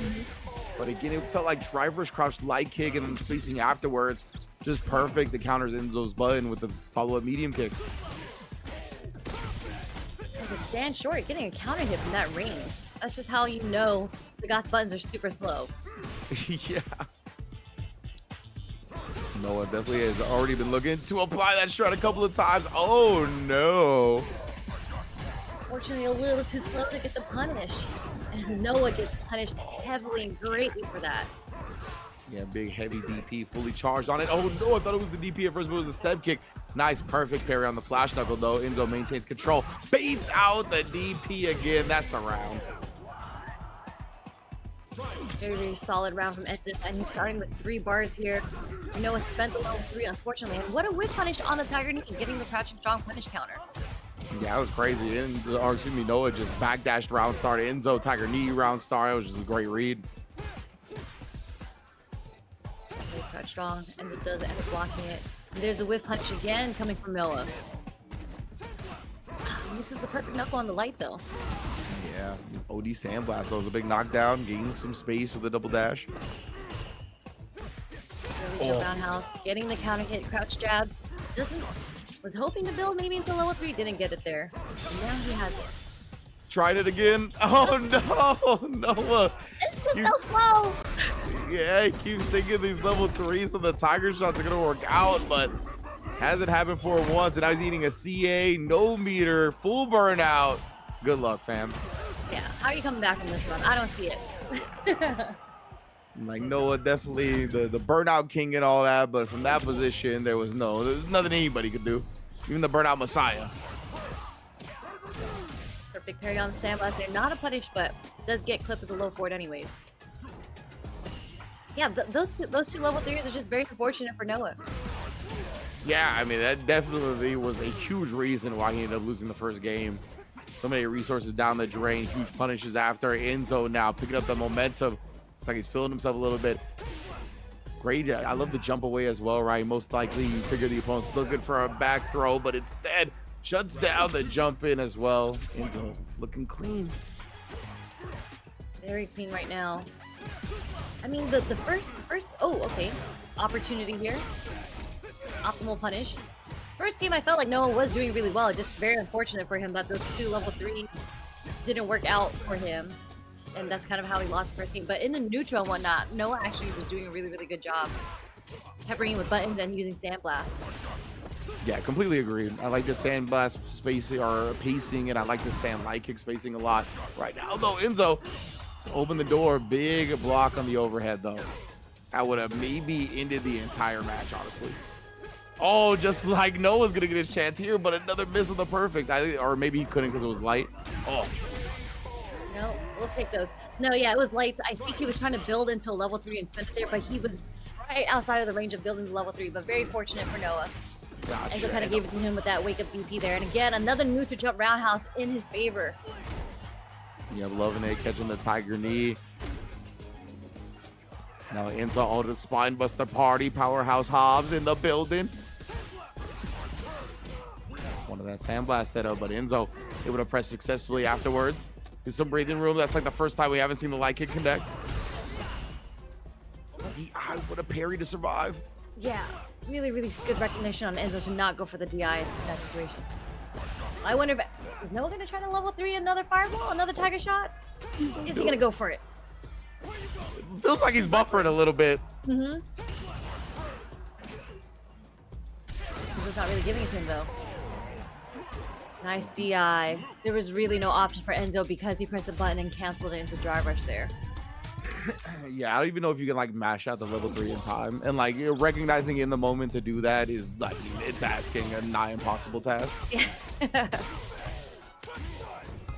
[SPEAKER 1] but again, it felt like driver's crouch light kick and then spacing afterwards. Just perfect. The counters Enzo's button with the follow-up medium kick.
[SPEAKER 2] And to stand short, getting a counter hit from that range. That's just how you know Sagat's buttons are super slow.
[SPEAKER 1] Yeah. Noah definitely has already been looking to apply that shot a couple of times. Oh, no.
[SPEAKER 2] Fortunately, a little too slow to get the punish. And Noah gets punished heavily and greatly for that.
[SPEAKER 1] Yeah, big heavy DP fully charged on it. Oh no, I thought it was the DP at first, but it was the step kick. Nice, perfect parry on the flash knuckle though. Enzo maintains control. Baits out the DP again. That's a round.
[SPEAKER 2] Very, very solid round from Enzo. And he's starting with 3 bars here. Noah spent the level 3, unfortunately. And what a whip punish on the Tiger Knee, getting the crouching strong punish counter.
[SPEAKER 1] Yeah, that was crazy. Noah just backdashed round start. Enzo Tiger Knee round start. It was just a great read.
[SPEAKER 2] Crouch strong. Enzo does end up blocking it. And there's a whiff punch again coming from Noah. Misses the perfect knuckle on the light though.
[SPEAKER 1] Yeah, OD Sandblast. That was a big knockdown. Gains some space with a double dash.
[SPEAKER 2] Really jump roundhouse. Getting the counter hit. Crouch jabs. Was hoping to build maybe into level 3. Didn't get it there. And now he has it.
[SPEAKER 1] Tried it again. Oh no, Noah.
[SPEAKER 2] It's just so slow.
[SPEAKER 1] Yeah, he keeps thinking these level 3s, so the Tiger shots are gonna work out, but hasn't happened for once. And now he's eating a CA, no meter, full burnout. Good luck, fam.
[SPEAKER 2] Yeah, how are you coming back from this one? I don't see it.
[SPEAKER 1] Like Noah, definitely the burnout king and all that, but from that position, there was nothing anybody could do. Even the burnout messiah.
[SPEAKER 2] Perfect parry on the sandblast there. Not a punish, but does get clipped with the low forward anyways. Yeah, those two level 3s are just very unfortunate for Noah.
[SPEAKER 1] Yeah, I mean, that definitely was a huge reason why he ended up losing the first game. So many resources down the drain, huge punishes after. Enzo now picking up the momentum. It's like he's feeling himself a little bit. Great. I love the jump away as well, right? Most likely you figure the opponent's looking for a back throw, but instead shuts down the jump in as well. Enzo looking clean.
[SPEAKER 2] Very clean right now. I mean, the first, oh, okay. Opportunity here. Optimal punish. First game, I felt like Noah was doing really well. Just very unfortunate for him that those 2 level 3s didn't work out for him. And that's kind of how he lost the first game. But in the neutral and whatnot, Noah actually was doing a really, really good job. Peppering with buttons and using Sandblast.
[SPEAKER 1] Yeah, completely agreed. I like the Sandblast spacing or pacing, and I like the stand light kick spacing a lot. Right now, though, Enzo open the door. Big block on the overhead, though. That would have maybe ended the entire match, honestly. Oh, just like Noah's going to get his chance here, but another miss on the perfect. Or maybe he couldn't because it was light. Oh.
[SPEAKER 2] No, we'll take those. No, yeah, it was lights. I think he was trying to build into a level 3 and spend it there, but he was right outside of the range of building the level 3, but very fortunate for Noah.
[SPEAKER 1] Gotcha.
[SPEAKER 2] Enzo kind of gave it to him with that wake up DP there. And again, another neutral jump roundhouse in his favor.
[SPEAKER 1] Yeah, loving it, catching the Tiger Knee. Now Enzo on the spine buster party. Powerhouse Hobbs in the building. One of that Sandblast setup, but Enzo able to press successfully afterwards. There's some breathing room. That's like the first time we haven't seen the light kick connect. DI, what a parry to survive.
[SPEAKER 2] Yeah, really, really good recognition on Enzo to not go for the DI in that situation. I wonder if is Noah going to try to level 3 another fireball, another Tiger shot? Is he going to go for it?
[SPEAKER 1] Feels like he's buffering a little bit.
[SPEAKER 2] Mm-hmm. Enzo's not really giving it to him though. Nice DI. There was really no option for Enzo because he pressed the button and canceled it into drive rush there.
[SPEAKER 1] Yeah, I don't even know if you can like mash out the level 3 in time. And like you're recognizing in the moment to do that is like it's asking a nigh impossible task.
[SPEAKER 2] Yeah.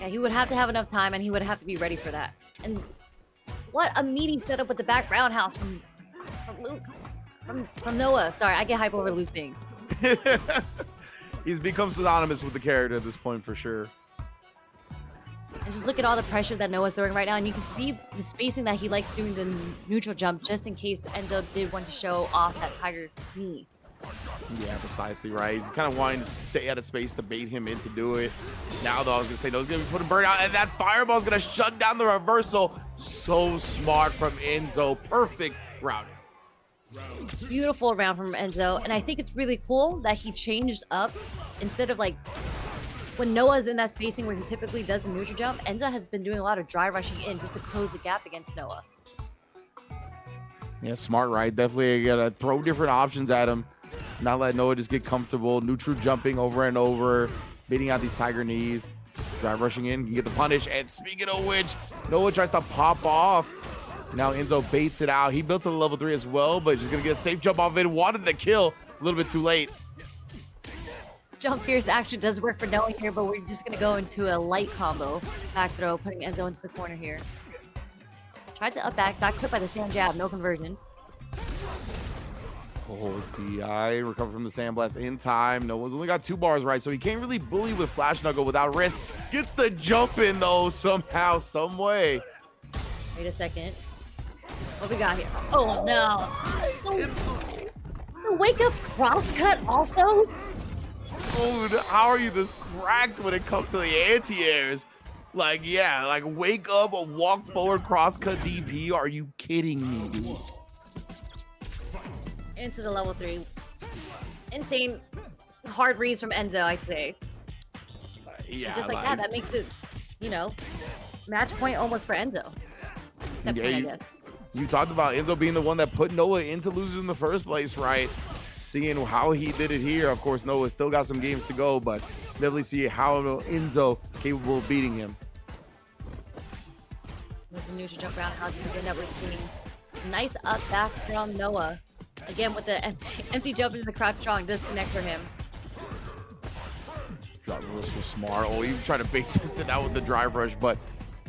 [SPEAKER 2] Yeah, he would have to have enough time, and he would have to be ready for that. And what a meaty setup with the back roundhouse from Luke, from Noah. Sorry, I get hype over Luke things.
[SPEAKER 1] He's become synonymous with the character at this point for sure.
[SPEAKER 2] And just look at all the pressure that Noah's throwing right now, and you can see the spacing that he likes doing the neutral jump, just in case Enzo did want to show off that Tiger knee.
[SPEAKER 1] Yeah, precisely right. He's kind of wanting to stay out of space to bait him in to do it. Now, though, I was going to say, Noah's going to be putting burn out, and that fireball's going to shut down the reversal. So smart from Enzo. Perfect routing.
[SPEAKER 2] Beautiful round from Enzo, and I think it's really cool that he changed up. Instead of like when Noah's in that spacing where he typically does the neutral jump, Enzo has been doing a lot of dry rushing in just to close the gap against Noah.
[SPEAKER 1] Yeah, smart, right? Definitely gotta throw different options at him. Not let Noah just get comfortable. Neutral jumping over and over, beating out these Tiger knees. Drive rushing in, can get the punish. And speaking of which, Noah tries to pop off. Now Enzo baits it out. He built to the level 3 as well, but just gonna get a safe jump off it. Wanted the kill. A little bit too late.
[SPEAKER 2] Jump Fierce actually does work for Noah here, but we're just gonna go into a light combo. Back throw, putting Enzo into the corner here. Tried to up back, got clipped by the stand jab, no conversion.
[SPEAKER 1] Oh, DI, recover from the sandblast in time. Noah's only got 2 bars right, so he can't really bully with Flash Knuckle without risk. Gets the jump in though, somehow, some way.
[SPEAKER 2] Wait a second. What we got here? Oh no! The wake up crosscut also?
[SPEAKER 1] Dude, how are you this cracked when it comes to the anti-airs? Like, yeah, like wake up, walk forward, crosscut DP. Are you kidding me, dude?
[SPEAKER 2] Into the level 3. Insane hard reads from Enzo, I'd say.
[SPEAKER 1] Yeah,
[SPEAKER 2] And just like that makes it, you know, match point almost for Enzo. Except
[SPEAKER 1] yeah,
[SPEAKER 2] point, I guess.
[SPEAKER 1] You talked about Enzo being the one that put Noah into losing in the first place, right? Seeing how he did it here. Of course, Noah still got some games to go, but definitely see how Enzo capable of beating him.
[SPEAKER 2] There's a neutral jump roundhouse again that we're seeing. Nice up back from Noah. Again, with the empty jump into the crouch strong disconnect for him.
[SPEAKER 1] Drive rush was smart. Oh, he tried to bait something out with the drive rush, but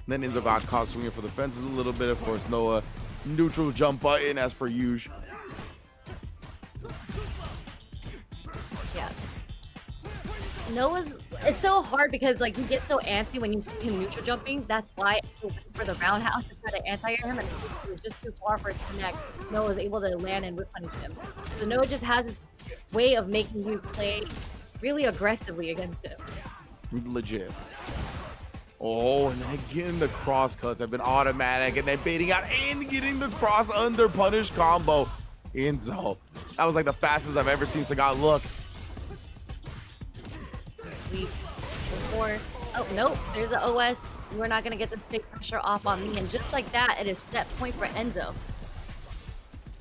[SPEAKER 1] then Enzo got caught swinging for the fences a little bit. Of course, Noah neutral jump button as per usual.
[SPEAKER 2] Yeah. Noah's, it's so hard because like you get so antsy when you see him neutral jumping. That's why for the roundhouse to try to anti-air him, and it was just too far for it to connect. Noah was able to land and whip punish him. So Noah just has this way of making you play really aggressively against him.
[SPEAKER 1] Legit. Oh, and then again, the cross cuts have been automatic, and then baiting out and getting the cross under punish combo. Enzo. That was like the fastest I've ever seen Sagat look.
[SPEAKER 2] Sweet. Before, oh, nope, there's an OS. We're not going to get this big pressure off on me. And just like that, it is step point for Enzo.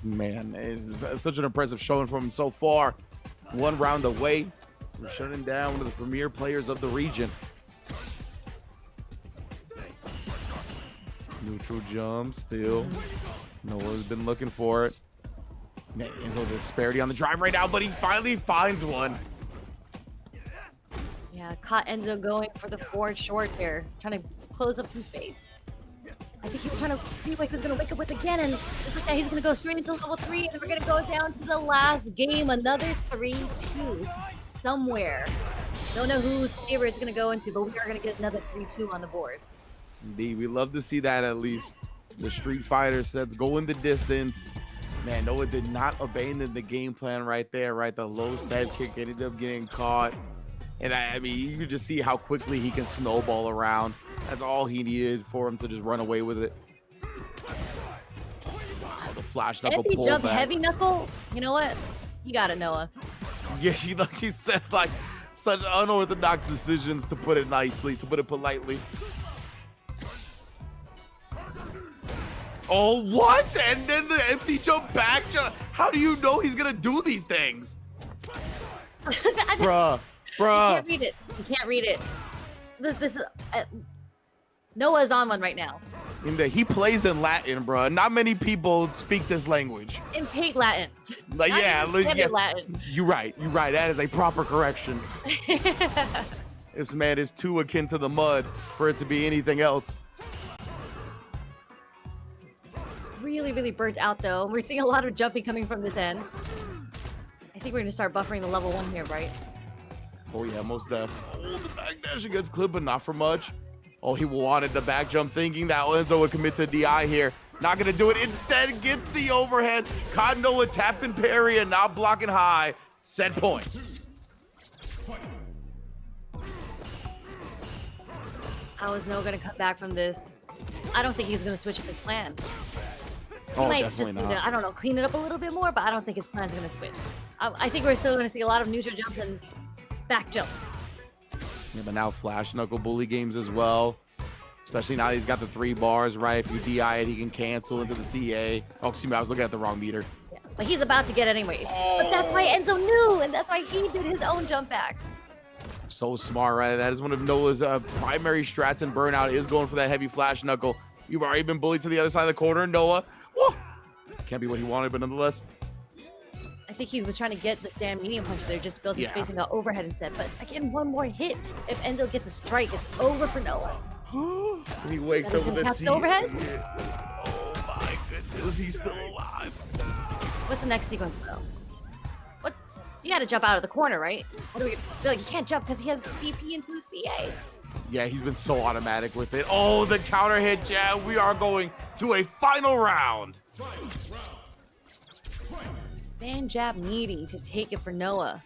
[SPEAKER 1] Man, it's such an impressive showing from him so far. 1 round away from shutting down one of the premier players of the region. Neutral jump still. Noah's been looking for it. Man, Enzo disparity on the drive right now, but he finally finds one.
[SPEAKER 2] Yeah, caught Enzo going for the forward short there, trying to close up some space. I think he was trying to see what he was going to wake up with again, and just like that, he's going to go straight into level 3, and then we're going to go down to the last game, another 3-2 somewhere. Don't know whose favor it's going to go into, but we are going to get another 3-2 on the board.
[SPEAKER 1] Indeed, we love to see that at least. The Street Fighter sets go in the distance. Man, Noah did not abandon the game plan right there, right? The low step kick ended up getting caught. And I mean, you could just see how quickly he can snowball around. That's all he needed for him to just run away with it. Wow, the flash knuckle
[SPEAKER 2] If he
[SPEAKER 1] pull
[SPEAKER 2] jumped
[SPEAKER 1] back.
[SPEAKER 2] heavy knuckle, you know what? You got it, Noah.
[SPEAKER 1] Yeah, like he said, like such unorthodox decisions, to put it nicely, to put it politely. Oh, what? And then the empty jump back jump. How do you know he's gonna do these things? Bruh.
[SPEAKER 2] You can't read it. You can't read it. This is Noah's on one right now.
[SPEAKER 1] He plays in Latin, bro. Not many people speak this language.
[SPEAKER 2] In pig Latin.
[SPEAKER 1] Like,
[SPEAKER 2] Not
[SPEAKER 1] yeah,
[SPEAKER 2] even
[SPEAKER 1] yeah.
[SPEAKER 2] Latin.
[SPEAKER 1] You're right. You're right. That is a proper correction. This man is too akin to the mud for it to be anything else.
[SPEAKER 2] Really, really burnt out though. We're seeing a lot of jumping coming from this end. I think we're gonna start buffering the level 1 here, right?
[SPEAKER 1] Oh yeah, most def. Oh, the back dash gets clipped, but not for much. Oh, he wanted the back jump, thinking that Enzo would commit to DI here. Not gonna do it. Instead, gets the overhead. Caught Noah tapping parry and not blocking high. Set point.
[SPEAKER 2] How is Noah gonna come back from this? I don't think he's gonna switch up his plan. He
[SPEAKER 1] Oh,
[SPEAKER 2] might
[SPEAKER 1] definitely
[SPEAKER 2] just need
[SPEAKER 1] not.
[SPEAKER 2] to, I don't know, clean it up a little bit more, but I don't think his plan's gonna switch. I think we're still gonna see a lot of neutral jumps and back jumps.
[SPEAKER 1] Yeah, but now Flash Knuckle bully games as well. Especially now he's got the 3 bars, right? If you DI it, he can cancel into the CA. Oh, excuse me, I was looking at the wrong meter.
[SPEAKER 2] Yeah, but he's about to get it anyways. But that's why Enzo knew, and that's why he did his own jump back.
[SPEAKER 1] So smart, right? That is one of Noah's primary strats in Burnout, is going for that heavy Flash Knuckle. You've already been bullied to the other side of the corner. Noah, whoa! Can't be what he wanted, but nonetheless.
[SPEAKER 2] I think he was trying to get the stand medium punch there, just build his
[SPEAKER 1] Yeah.
[SPEAKER 2] facing out overhead instead. But again, one more hit. If Enzo gets a strike, it's over for Noah.
[SPEAKER 1] He wakes
[SPEAKER 2] That
[SPEAKER 1] up
[SPEAKER 2] is
[SPEAKER 1] with
[SPEAKER 2] gonna
[SPEAKER 1] a
[SPEAKER 2] catch the overhead?
[SPEAKER 1] Oh my goodness, he's still alive.
[SPEAKER 2] What's the next sequence though? What's you gotta jump out of the corner, right? What do we feel like you can't jump because he has DP into the CA.
[SPEAKER 1] Yeah, he's been so automatic with it. Oh, the counter hit jab. We are going to a final round.
[SPEAKER 2] Stand jab needy to take it for Noah.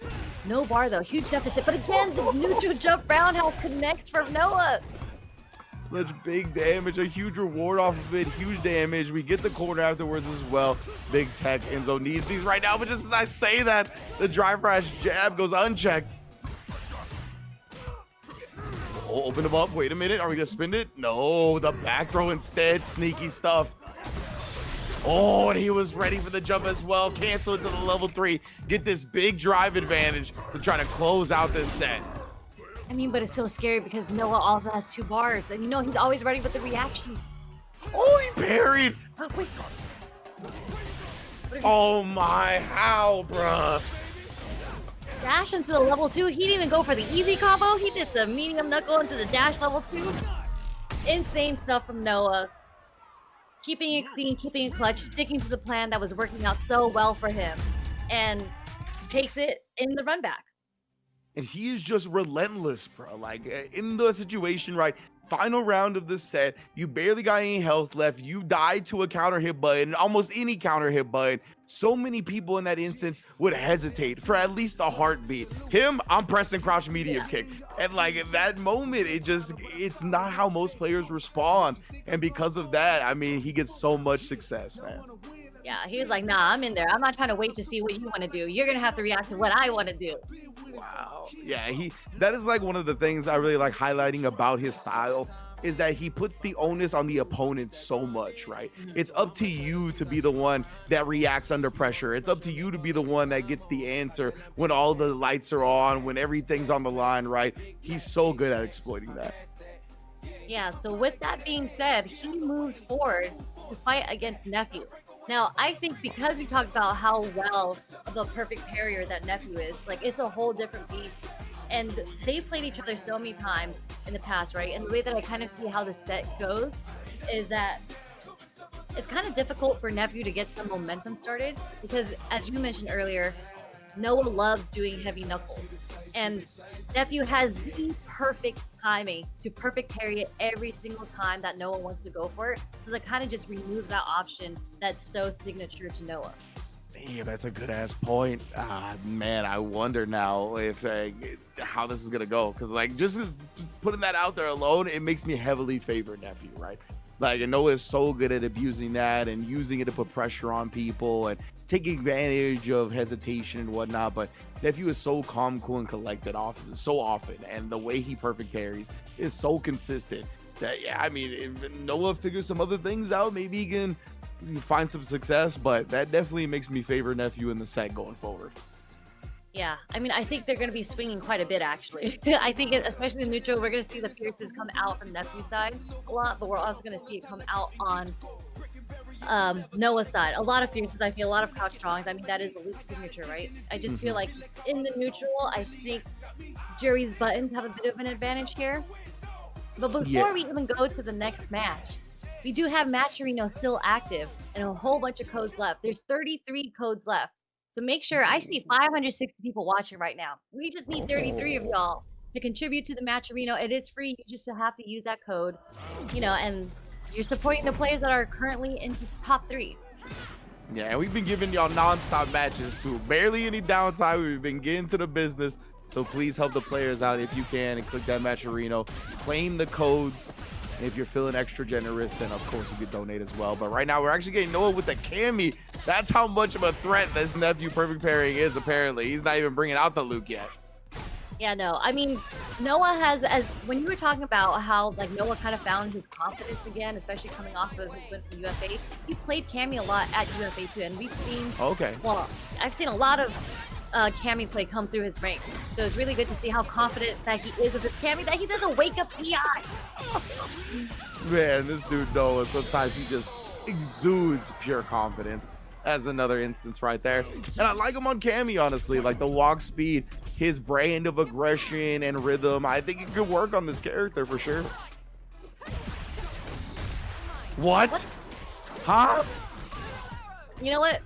[SPEAKER 2] No bar though, huge deficit. But again, the neutral jump roundhouse connects for Noah.
[SPEAKER 1] Such big damage, a huge reward off of it, huge damage. We get the corner afterwards as well. Big tech, Enzo needs these right now, but just as I say that, the dry fresh jab goes unchecked. Oh, open him up. Wait a minute. Are we gonna spin it? No, the back throw instead. Sneaky stuff. Oh, and he was ready for the jump as well. Cancel it to the level 3. Get this big drive advantage to try to close out this set.
[SPEAKER 2] I mean, but it's so scary because Noah also has 2 bars, and you know he's always ready with the reactions.
[SPEAKER 1] Oh, he parried.
[SPEAKER 2] Oh, wait.
[SPEAKER 1] Oh my, how, bruh?
[SPEAKER 2] Dash into the level 2. He didn't even go for the easy combo. He did the medium knuckle into the dash level 2. Insane stuff from Noah. Keeping it clean, keeping it clutch, sticking to the plan that was working out so well for him. And he takes it in the run back.
[SPEAKER 1] And he is just relentless, bro. Like, in the situation, right? Final round of the set, you barely got any health left. You died to a counter hit button, almost any counter hit button. So many people in that instance would hesitate for at least a heartbeat. Him, I'm pressing crouch medium kick. And like at that moment, it's not how most players respond. And because of that, I mean, he gets so much success, man.
[SPEAKER 2] Yeah, he was like, nah, I'm in there. I'm not trying to wait to see what you want to do. You're going to have to react to what I want to do.
[SPEAKER 1] Wow. Yeah, that is like one of the things I really like highlighting about his style, is that he puts the onus on the opponent so much, right? It's up to you to be the one that reacts under pressure. It's up to you to be the one that gets the answer when all the lights are on, when everything's on the line, right? He's so good at exploiting that.
[SPEAKER 2] Yeah, so with that being said, he moves forward to fight against Nephew. Now, I think because we talked about how well of a perfect parrier that Nephew is, like, it's a whole different beast. And they played each other so many times in the past, right? And the way that I kind of see how the set goes is that it's kind of difficult for Nephew to get some momentum started because, as you mentioned earlier, Noah loves doing heavy knuckles. And Nephew has the perfect timing to perfect parry it every single time that Noah wants to go for it. So that kind of just removes that option that's so signature to Noah.
[SPEAKER 1] Yeah, that's a good ass point. Man, I wonder now if how this is gonna go, because like just putting that out there alone, it makes me heavily favor Nephew, right? Like, and Noah is so good at abusing that and using it to put pressure on people and taking advantage of hesitation and whatnot. But Nephew is so calm, cool, and collected so often, and the way he perfect parries is so consistent that, yeah, I mean, if Noah figures some other things out, maybe he can find some success. But that definitely makes me favor Nephew in the set going forward.
[SPEAKER 2] Yeah, I mean, I think they're going to be swinging quite a bit, actually. I think, especially in neutral, we're going to see the fierces come out from Nephew's side a lot, but we're also going to see it come out on Noah's side. A lot of fierces, I feel, a lot of crouch strongs. I mean, that is Luke's signature, right? I just feel like in the neutral, I think Jury's buttons have a bit of an advantage here. But before we even go to the next match, we do have Matcherino still active and a whole bunch of codes left. There's 33 codes left. So make sure, I see 560 people watching right now. We just need 33 of y'all to contribute to the Matcherino. It is free. You just have to use that code, you know, and you're supporting the players that are currently in the top 3.
[SPEAKER 1] Yeah, and we've been giving y'all non-stop matches too. Barely any downtime. We've been getting to the business. So please help the players out if you can and click that Matcherino. Claim the codes. If you're feeling extra generous, then of course you could donate as well. But right now we're actually getting Noah with the Cammy. That's how much of a threat this Nephew perfect pairing is, apparently. He's not even bringing out the Luke yet.
[SPEAKER 2] Yeah, no, I mean, Noah has, as when you were talking about how like Noah kind of found his confidence again, especially coming off of his win from UFA, he played Cammy a lot at UFA too, and we've seen, well, I've seen a lot of Cammy play come through his rank, so it's really good to see how confident that he is with his Cammy, that he doesn't wake up DI.
[SPEAKER 1] Man, this dude Noah, sometimes he just exudes pure confidence. That's another instance right there. And I like him on Cammy, honestly. Like the walk speed, his brand of aggression and rhythm. I think it could work on this character for sure. What? Huh?
[SPEAKER 2] You know what?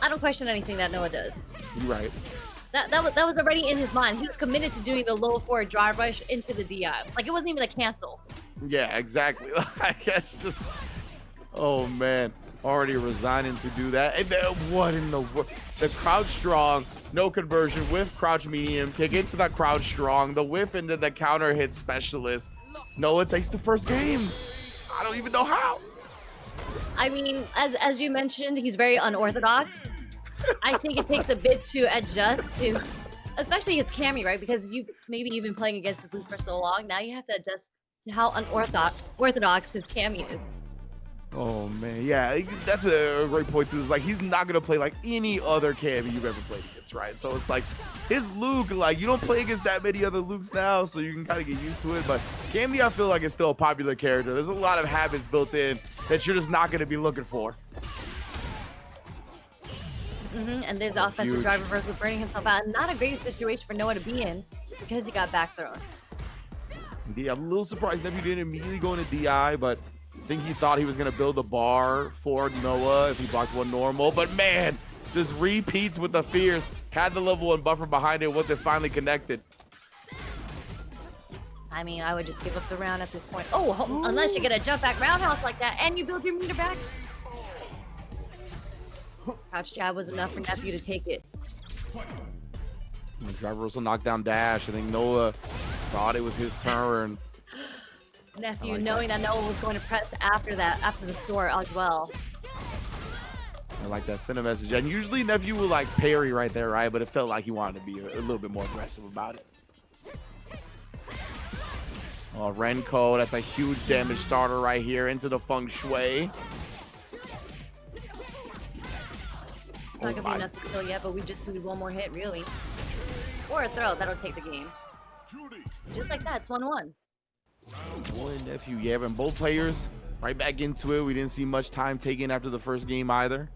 [SPEAKER 2] I don't question anything that Noah does.
[SPEAKER 1] You're right.
[SPEAKER 2] That was already in his mind. He was committed to doing the low forward drive rush into the DI. Like it wasn't even a cancel.
[SPEAKER 1] Yeah, exactly. Like it's just, oh man, already resigning to do that. And then what in the world? The crouch strong, no conversion, whiff crouch medium, kick into that crouch strong, the whiff into the counter hit specialist. Noah takes the first game. I don't even know how.
[SPEAKER 2] I mean, as you mentioned, he's very unorthodox. I think it takes a bit to adjust to, especially his Cammy, right? Because you maybe you've been playing against his Luke for so long. Now you have to adjust to how unorthodox his Cammy is.
[SPEAKER 1] Oh man, yeah, that's a great point too. It's like he's not gonna play like any other Cammy you've ever played against, right? So it's like his Luke, like you don't play against that many other Lukes now, so you can kind of get used to it. But Cammy, I feel like is still a popular character. There's a lot of habits built in that you're just not gonna be looking for.
[SPEAKER 2] And there's the offensive drive reversal burning himself out. Not a great situation for Noah to be in because he got back thrown.
[SPEAKER 1] Yeah, I'm a little surprised Nephew didn't immediately go into DI, but I think he thought he was going to build a bar for Noah if he blocked one normal. But man, just repeats with the Fierce. Had the level 1 buffer behind it once it finally connected.
[SPEAKER 2] I mean, I would just give up the round at this point. Oh, unless you get a jump back roundhouse like that and you build your meter back. Crouch jab was enough for Nephew to take it.
[SPEAKER 1] The driver also knocked down dash. I think Noah thought it was his turn.
[SPEAKER 2] Nephew
[SPEAKER 1] like
[SPEAKER 2] knowing that Noah was going to press after the store as well.
[SPEAKER 1] I like that. Send a message. And usually Nephew will like parry right there, right? But it felt like he wanted to be a little bit more aggressive about it. Oh, Renko, that's a huge damage starter right here into the feng shui.
[SPEAKER 2] It's not going to be enough to kill yet, but we just need one more hit, really. Or a throw. That'll take the game. Just like that, it's 1-1.
[SPEAKER 1] Boy, Nephew, yeah, and both players right back into it. We didn't see much time taken after the first game either.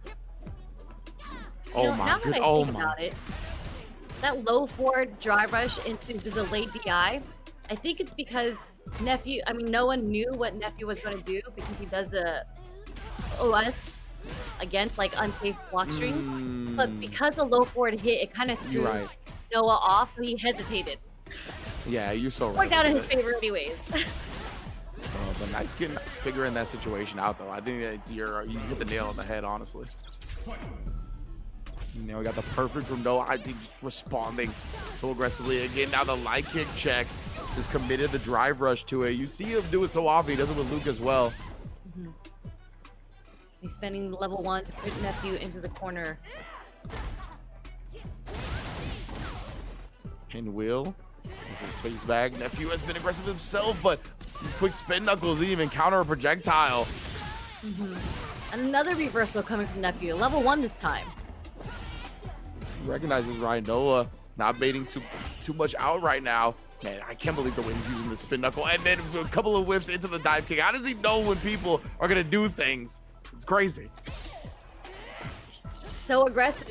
[SPEAKER 2] Now that I think about it, that low forward drive rush into the delayed DI, I think it's because no one knew what Nephew was going to do because he does the OS against like unsafe block stream. But because the low forward hit, it kind of threw Noah off, so he hesitated.
[SPEAKER 1] Yeah, you're so right.
[SPEAKER 2] Worked out in his favor anyways.
[SPEAKER 1] But nice figuring that situation out though. I think that you hit the nail on the head, honestly. You know, we got the perfect from Noah. I think just responding so aggressively again. Now the light kick check just committed the drive rush to it. You see him do it so often. He does it with Luke as well.
[SPEAKER 2] He's spending level 1 to put Nephew into the corner.
[SPEAKER 1] Pinwheel. His face back. Nephew has been aggressive himself, but these quick spin knuckles didn't even counter a projectile.
[SPEAKER 2] Another reversal coming from Nephew. Level 1 this time.
[SPEAKER 1] recognizes Ryan Noah not baiting too much out right now. Man, I can't believe the way he's using the spin knuckle and then a couple of whiffs into the dive kick. How does he know when people are gonna do things? It's crazy.
[SPEAKER 2] It's just so aggressive.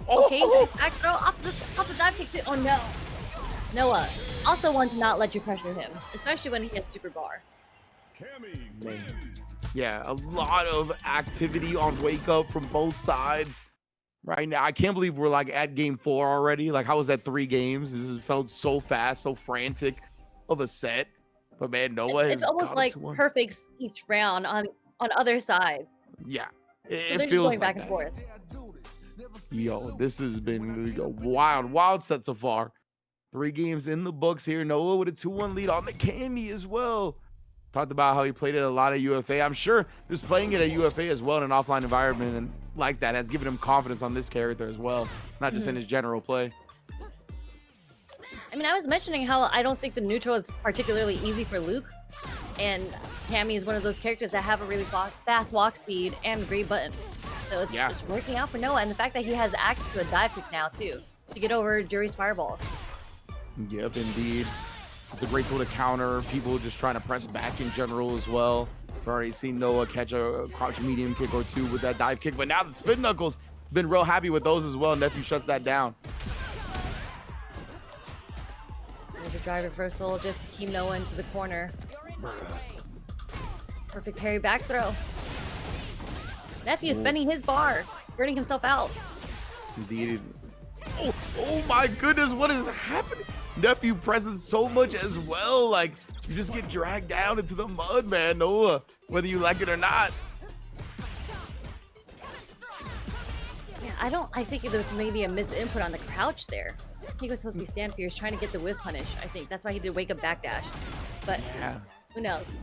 [SPEAKER 1] Oh!
[SPEAKER 2] Okay, nice back throw off the dive kick too. Oh no. Noah, also one to not let you pressure him, especially when he has super bar.
[SPEAKER 1] Man. Yeah, a lot of activity on Wake Up from both sides right now. I can't believe we're like at game 4 already. Like, how was that 3 games? This has felt so fast, so frantic of a set. But man, Noah
[SPEAKER 2] It's
[SPEAKER 1] has
[SPEAKER 2] almost
[SPEAKER 1] got
[SPEAKER 2] like
[SPEAKER 1] it to one.
[SPEAKER 2] perfect each round on other sides.
[SPEAKER 1] Yeah,
[SPEAKER 2] So
[SPEAKER 1] it
[SPEAKER 2] they're just
[SPEAKER 1] feels
[SPEAKER 2] going back
[SPEAKER 1] like
[SPEAKER 2] and
[SPEAKER 1] that.
[SPEAKER 2] forth.
[SPEAKER 1] Yo, this has been a wild set so far. 3 games in the books here. Noah with a 2-1 lead on the Candy as well. Talked about how he played at a lot of UFA. I'm sure just playing it at UFA as well in an offline environment and like that has given him confidence on this character as well, not just in his general play.
[SPEAKER 2] I mean, I was mentioning how I don't think the neutral is particularly easy for Luke, and Cammy is one of those characters that have a really fast walk speed and great buttons. So it's just working out for Noah, and the fact that he has access to a dive kick now too to get over Jury's fireballs.
[SPEAKER 1] Yep, indeed. It's a great tool to counter people just trying to press back in general as well. We've already seen Noah catch a crouch medium kick or 2 with that dive kick, but now the spin knuckles, been real happy with those as well. Nephew shuts that down.
[SPEAKER 2] There's a drive reversal just to keep Noah into the corner. Perfect parry back throw. Nephew spending his bar, burning himself out.
[SPEAKER 1] Indeed. Oh my goodness, what is happening? Nephew presses so much as well. Like, you just get dragged down into the mud, man, Noah, whether you like it or not.
[SPEAKER 2] Yeah, I think there was maybe a misinput on the crouch there. I think it was supposed to be stand fierce, trying to get the whiff punish. I think that's why he did wake up backdash. But
[SPEAKER 1] Yeah.
[SPEAKER 2] who knows?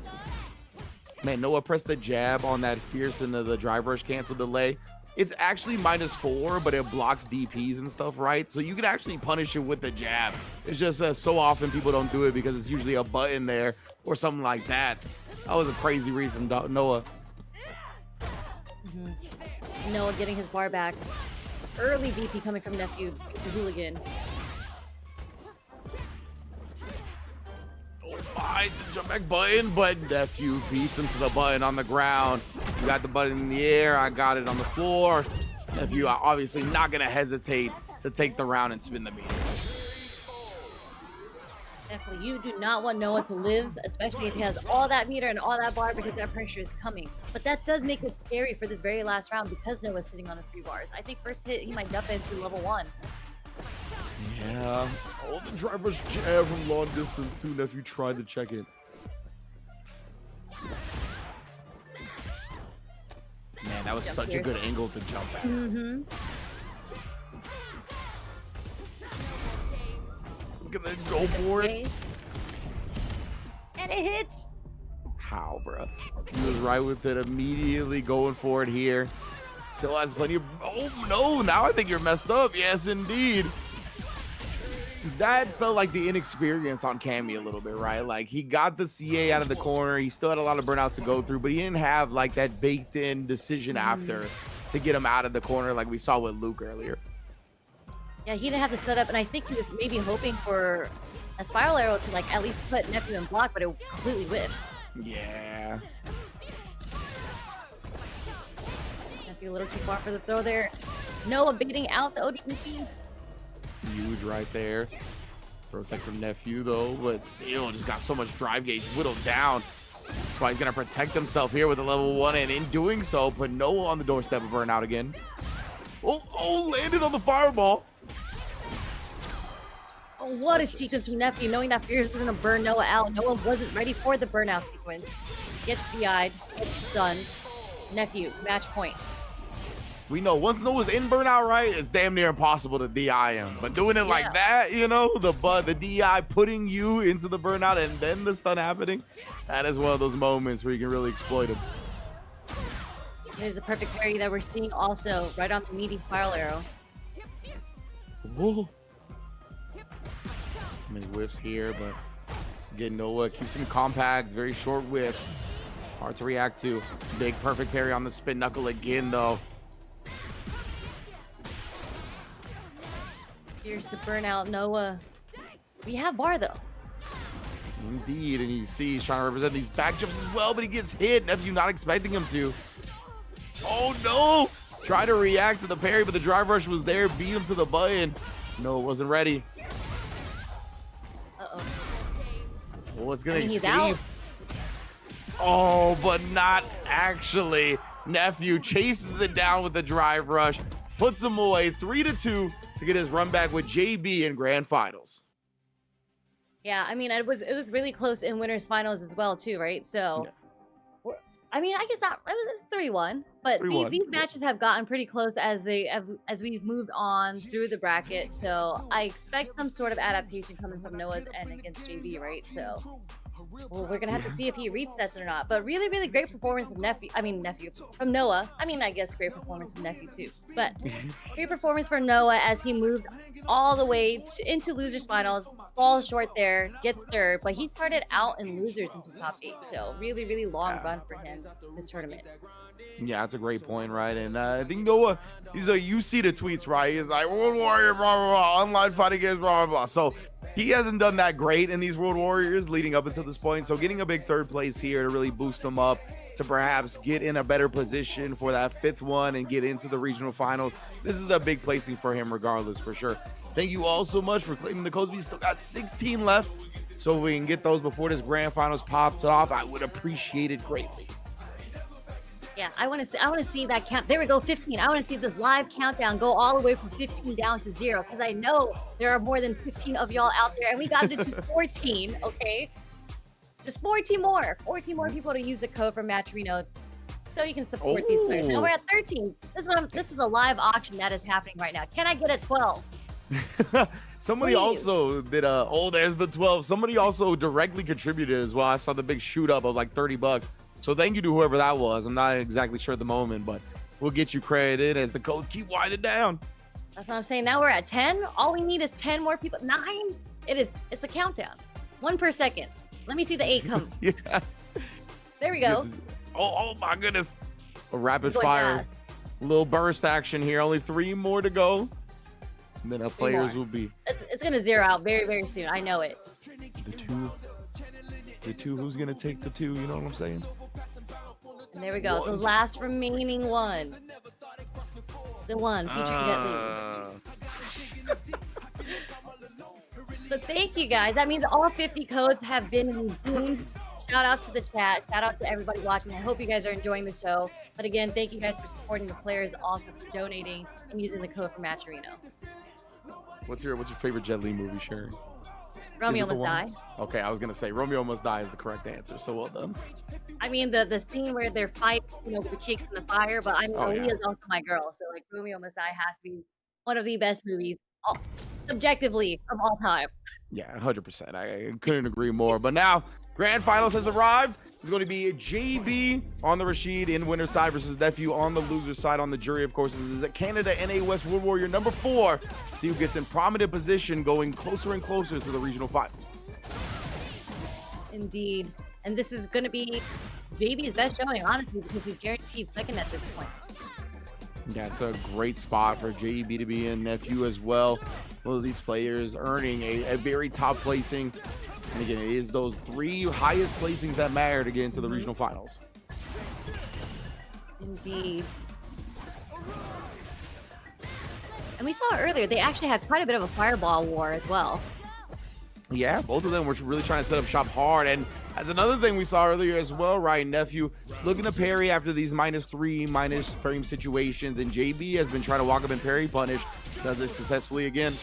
[SPEAKER 1] Man, Noah pressed the jab on that fierce into the drive rush cancel delay. It's actually -4, but it blocks DPs and stuff, right? So you can actually punish it with the jab. It's just so often people don't do it because it's usually a button there or something like that. That was a crazy read from Noah.
[SPEAKER 2] Noah getting his bar back. Early DP coming from Nephew, the hooligan.
[SPEAKER 1] Oh my, the jump back button, but Nephew beats him to the button on the ground. You got the button in the air, I got it on the floor. Nephew obviously not gonna hesitate to take the round and spin the meter.
[SPEAKER 2] Definitely, you do not want Noah to live, especially if he has all that meter and all that bar, because that pressure is coming. But that does make it scary for this very last round because Noah's sitting on the 3 bars. I think first hit, he might dump into level 1.
[SPEAKER 1] Yeah. Oh, the driver's jab from long distance too. Nephew tried to check it. Man, that was such a good angle to jump at. Gonna go for it.
[SPEAKER 2] And it hits.
[SPEAKER 1] How, bro? He was right with it, immediately going for it here. Still has plenty of. Oh no! Now I think you're messed up. Yes, indeed. That felt like the inexperience on Cammy a little bit, right? Like, he got the CA out of the corner. He still had a lot of burnout to go through, but he didn't have like that baked in decision after to get him out of the corner like we saw with Luke earlier.
[SPEAKER 2] Yeah, he didn't have the setup, and I think he was maybe hoping for a spiral arrow to like at least put Nephew in block, but it completely whiffed.
[SPEAKER 1] Yeah.
[SPEAKER 2] Nephew a little too far for the throw there. Noah baiting out the ODP.
[SPEAKER 1] Huge right there. Throw tech from Nephew though, but still just got so much drive gauge whittled down. That's why he's gonna protect himself here with a level 1, and in doing so, put Noah on the doorstep of burnout again. Oh, landed on the fireball.
[SPEAKER 2] Oh, what a sequence from Nephew, knowing that Fierce was gonna burn Noah out. Noah wasn't ready for the burnout sequence. Gets DI'd, gets done. Nephew, match point.
[SPEAKER 1] We know once Noah's in burnout, right, it's damn near impossible to DI him. But doing it like that, you know, the DI putting you into the burnout and then the stun happening, that is one of those moments where you can really exploit him.
[SPEAKER 2] There's a perfect parry that we're seeing also right on the meaty spiral arrow.
[SPEAKER 1] Whoa. Too many whiffs here, but again, Noah keeps him compact, very short whiffs. Hard to react to. Big perfect parry on the spin knuckle again, though.
[SPEAKER 2] Here's to burn out Noah. We have Bar though.
[SPEAKER 1] Indeed, and you see he's trying to represent these back jumps as well, but he gets hit. Nephew not expecting him to. Oh no! Try to react to the parry, but the drive rush was there, beat him to the button. No, it wasn't ready.
[SPEAKER 2] Uh-oh.
[SPEAKER 1] Oh, it's gonna
[SPEAKER 2] he's
[SPEAKER 1] escape.
[SPEAKER 2] out.
[SPEAKER 1] Oh, but not actually. Nephew chases it down with the drive rush, puts him away 3-2 to get his run back with JB in grand finals.
[SPEAKER 2] Yeah, I mean, it was really close in winners finals as well too, right? So,
[SPEAKER 1] Yeah.
[SPEAKER 2] I mean, I guess it was 3-1, but
[SPEAKER 1] 3-1.
[SPEAKER 2] these matches have gotten pretty close as we've moved on through the bracket. So I expect some sort of adaptation coming from Noah's end against JB, right? So, well, we're gonna have to see if he resets it or not. But really, really great performance from nephew from Noah. I mean, I guess great performance from nephew too. But great performance for Noah as he moved all the way into losers finals. Falls short there, gets third, but he started out in losers into top 8. So really, really long run for him this tournament.
[SPEAKER 1] Yeah, that's a great point, right? And I think Noah, you see the tweets, right? He's like, World Warrior, blah, blah, blah, online fighting games, blah, blah, blah. So he hasn't done that great in these World Warriors leading up until this point. So getting a big third place here to really boost him up to perhaps get in a better position for that 5th one and get into the regional finals. This is a big placing for him regardless, for sure. Thank you all so much for claiming the codes. We still got 16 left. So if we can get those before this grand finals pops off, I would appreciate it greatly.
[SPEAKER 2] Yeah, I want to see that count. There we go, 15. I want to see this live countdown go all the way from 15 down to 0 because I know there are more than 15 of y'all out there, and we got to do 14. Okay, just 14 more. 14 more people to use the code for Matcherino, so you can support these players. Now we're at 13. This is a live auction that is happening right now. Can I get a 12?
[SPEAKER 1] Somebody
[SPEAKER 2] Please.
[SPEAKER 1] also did there's the 12. Somebody also directly contributed as well. I saw the big shoot up of like $30. So thank you to whoever that was. I'm not exactly sure at the moment, but we'll get you credited as the codes keep winding down.
[SPEAKER 2] That's what I'm saying. Now we're at 10. All we need is 10 more people. 9. It's a countdown. 1 per second. Let me see the 8 come.
[SPEAKER 1] Yeah.
[SPEAKER 2] There we go.
[SPEAKER 1] Oh my goodness. A rapid
[SPEAKER 2] It's going
[SPEAKER 1] fire.
[SPEAKER 2] fast.
[SPEAKER 1] Little burst action here. Only 3 more to go. And then our
[SPEAKER 2] 3
[SPEAKER 1] players
[SPEAKER 2] more.
[SPEAKER 1] will be
[SPEAKER 2] It's gonna zero out very, very soon. I know it.
[SPEAKER 1] the two. Who's gonna take the 2? You know what I'm saying?
[SPEAKER 2] And there we go. The last remaining one. The one featuring Jet Li. But thank you guys. That means all 50 codes have been redeemed. Shout outs to the chat. Shout out to everybody watching. I hope you guys are enjoying the show. But again, thank you guys for supporting the players, also for donating and using the code for Matcherino.
[SPEAKER 1] What's your favorite Jet Li movie, Sharon?
[SPEAKER 2] Romeo Must Die.
[SPEAKER 1] Okay, I was gonna say Romeo Must Die is the correct answer. So well done.
[SPEAKER 2] I mean, the scene where they're fighting, with the cakes in the fire, but I mean, Aaliyah is also my girl. So, like, Romeo Must Die has to be one of the best movies, subjectively, of all time.
[SPEAKER 1] Yeah, 100%. I couldn't agree more. But now, grand finals has arrived. It's going to be JB on the Rashid in winner side versus Nephew on the loser side. On the jury, of course, this is a Canada NA West World Warrior number 4. See who gets in prominent position going closer and closer to the regional finals.
[SPEAKER 2] Indeed. And this is going to be JB's best showing, honestly, because he's guaranteed second at this point.
[SPEAKER 1] Yeah, it's a great spot for JB to be in. Nephew as well. One of these players earning a very top placing. And again, it is those 3 highest placings that matter to get into the regional finals.
[SPEAKER 2] Indeed. And we saw earlier, they actually had quite a bit of a fireball war as well.
[SPEAKER 1] Yeah, both of them were really trying to set up shop hard. And that's another thing we saw earlier as well, right? Nephew looking to parry after these -3 frame situations. And JB has been trying to walk up and parry punish. Does it successfully again.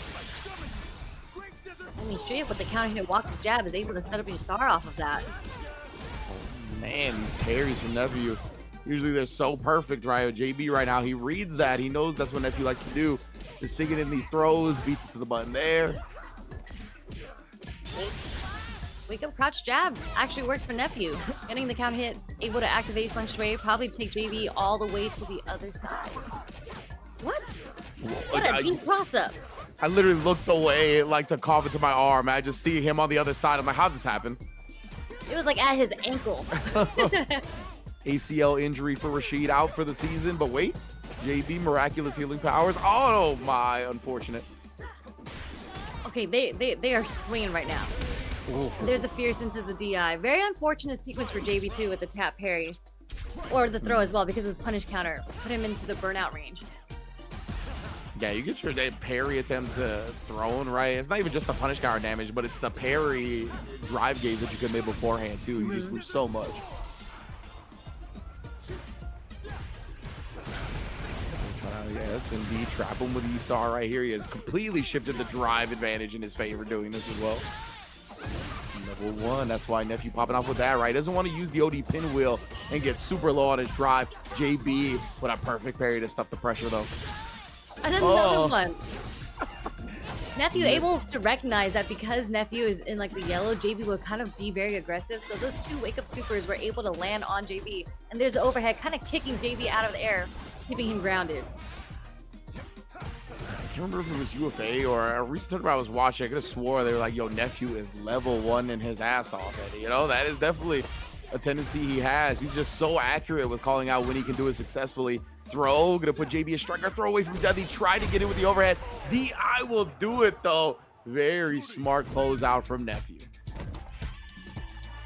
[SPEAKER 2] I mean, straight up with the counter hit walk and jab is able to set up your star off of that.
[SPEAKER 1] Oh, man, these parries from Nephew. Usually they're so perfect, right? JB right now, he reads that. He knows that's what Nephew likes to do. Just sticking in these throws, beats it to the button there.
[SPEAKER 2] Wake up crouch jab actually works for Nephew. Getting the counter hit, able to activate feng shui, probably take JB all the way to the other side. What? What a deep cross up.
[SPEAKER 1] I literally looked away like to cough into my arm. I just see him on the other side. I'm like, how'd this happen?
[SPEAKER 2] It was like at his ankle.
[SPEAKER 1] ACL injury for Rashid, out for the season. But wait, JB miraculous healing powers. Oh my, unfortunate.
[SPEAKER 2] Okay, they are swinging right now.
[SPEAKER 1] Ooh.
[SPEAKER 2] And there's a fierce into the DI. Very unfortunate sequence for JB2 with the tap parry. Or the throw as well, because it was punish counter. Put him into the burnout range.
[SPEAKER 1] Yeah, you get your parry attempt thrown, right? It's not even just the punish counter damage, but it's the parry drive gauge that you could make beforehand, too. You just lose so much. Yes, indeed. Trap him with Esau right here. He has completely shifted the drive advantage in his favor doing this as well. Level 1. That's why Nephew popping off with that, right? Doesn't want to use the OD pinwheel and get super low on his drive. JB with a perfect parry to stuff the pressure, though.
[SPEAKER 2] And another one. Nephew able to recognize that because Nephew is in like the yellow, JB will kind of be very aggressive. So those two wake up supers were able to land on JB. And there's an overhead kind of kicking JB out of the air, keeping him grounded.
[SPEAKER 1] I can't remember if it was UFA or a recent tournament I was watching. I could have swore they were like, yo, Nephew is level 1 in his ass off. And, you know, that is definitely a tendency he has. He's just so accurate with calling out when he can do it successfully. Throw, gonna put JB a striker throw away from Death. He tried to get in with the overhead. DI will do it though. Very smart closeout from Nephew.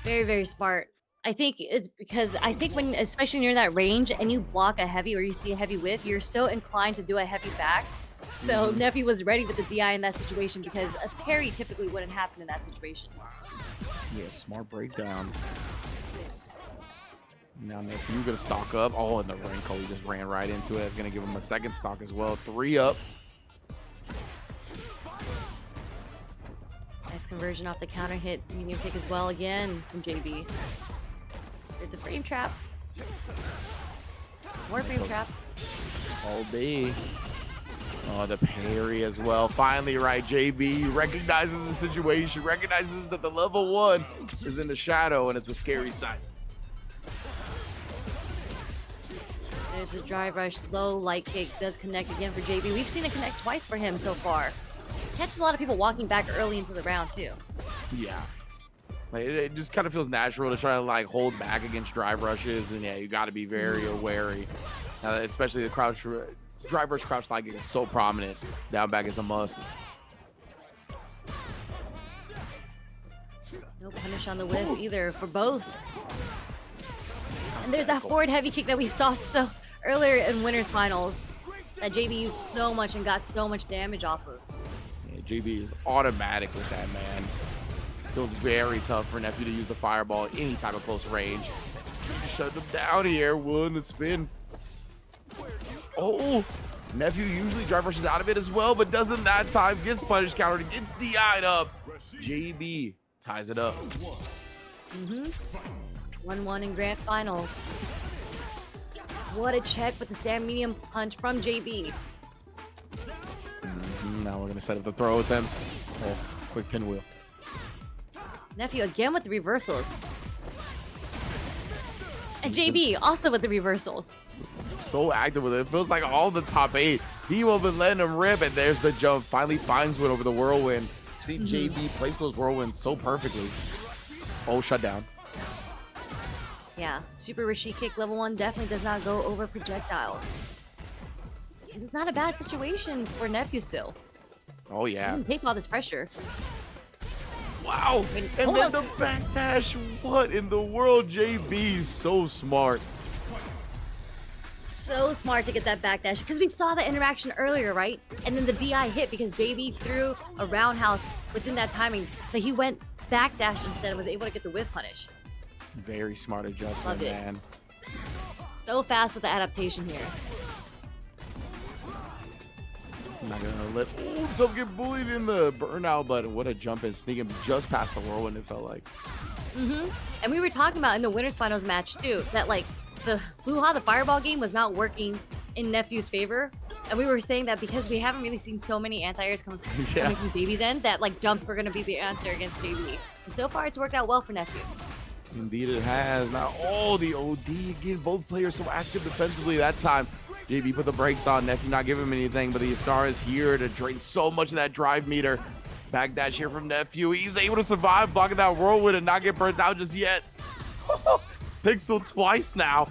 [SPEAKER 2] Very, very smart. I think it's because I think when, especially near that range and you block a heavy or you see a heavy whiff, you're so inclined to do a heavy back. So Nephew was ready with the DI in that situation because a parry typically wouldn't happen in that situation.
[SPEAKER 1] Yeah, smart breakdown. Now Nephew gonna stock up. Oh, and the Renko, he just ran right into it. It's gonna give him a second stock as well. 3 up.
[SPEAKER 2] Nice conversion off the counter hit. Medium pick as well again from JB. There's the frame trap. More frame traps.
[SPEAKER 1] All day. Oh, the parry as well. Finally, right, JB recognizes the situation, recognizes that the level 1 is in the shadow, and it's a scary sight.
[SPEAKER 2] There's a drive rush, low light kick, does connect again for JB. We've seen it connect twice for him so far. Catches a lot of people walking back early into the round too.
[SPEAKER 1] Yeah. Like, it just kind of feels natural to try to like hold back against drive rushes, and yeah, you got to be very wary, especially the crouch. Drive rush crouch light kick is so prominent. Down back is a must.
[SPEAKER 2] No punish on the whiff either for both. And there's that forward heavy kick that we saw so earlier in winners finals that JB used so much and got so much damage off of.
[SPEAKER 1] Yeah, JB is automatic with that, man. Feels very tough for Nephew to use the fireball at any type of close range. Shut him down here, willing to spin. Oh, Nephew usually drive rushes out of it as well, but doesn't that time. Gets punish countered, gets DI'd up. JB ties it up.
[SPEAKER 2] 1-1 in grand finals. What a check with the stand medium punch from JB.
[SPEAKER 1] Now we're gonna set up the throw attempt. Oh, quick pinwheel.
[SPEAKER 2] Nephew again with the reversals. And JB also with the reversals.
[SPEAKER 1] So active with it. It feels like all the top 8 people have been letting him rip, and there's the jump. Finally finds one over the whirlwind. See JB place those whirlwinds so perfectly. Oh, shut down.
[SPEAKER 2] Yeah, super Rishi kick level 1 definitely does not go over projectiles. It's not a bad situation for Nephew still.
[SPEAKER 1] Oh yeah.
[SPEAKER 2] Take all this pressure.
[SPEAKER 1] Wow. And then the backdash. What in the world? JB is so smart.
[SPEAKER 2] So smart to get that backdash because we saw the interaction earlier, right? And then the DI hit because JB threw a roundhouse within that timing, but he went backdash instead and was able to get the whiff punish.
[SPEAKER 1] Very smart adjustment, man.
[SPEAKER 2] So fast with the adaptation here.
[SPEAKER 1] I'm not gonna let himself get bullied in the burnout, but what a jump and sneak him just past the whirlwind, it felt like.
[SPEAKER 2] And we were talking about in the winners finals match too, that like the Bluha, the fireball game was not working in Nephew's favor. And we were saying that because we haven't really seen so many anti-airs coming from JB's end, that like jumps were gonna be the answer against JB. And so far it's worked out well for Nephew.
[SPEAKER 1] Indeed it has. Now, the OD again. Both players so active defensively that time. JB put the brakes on. Nephew not giving him anything, but the Asara is here to drain so much of that drive meter. Backdash here from Nephew. He's able to survive blocking that whirlwind and not get burnt out just yet. Pixel twice now.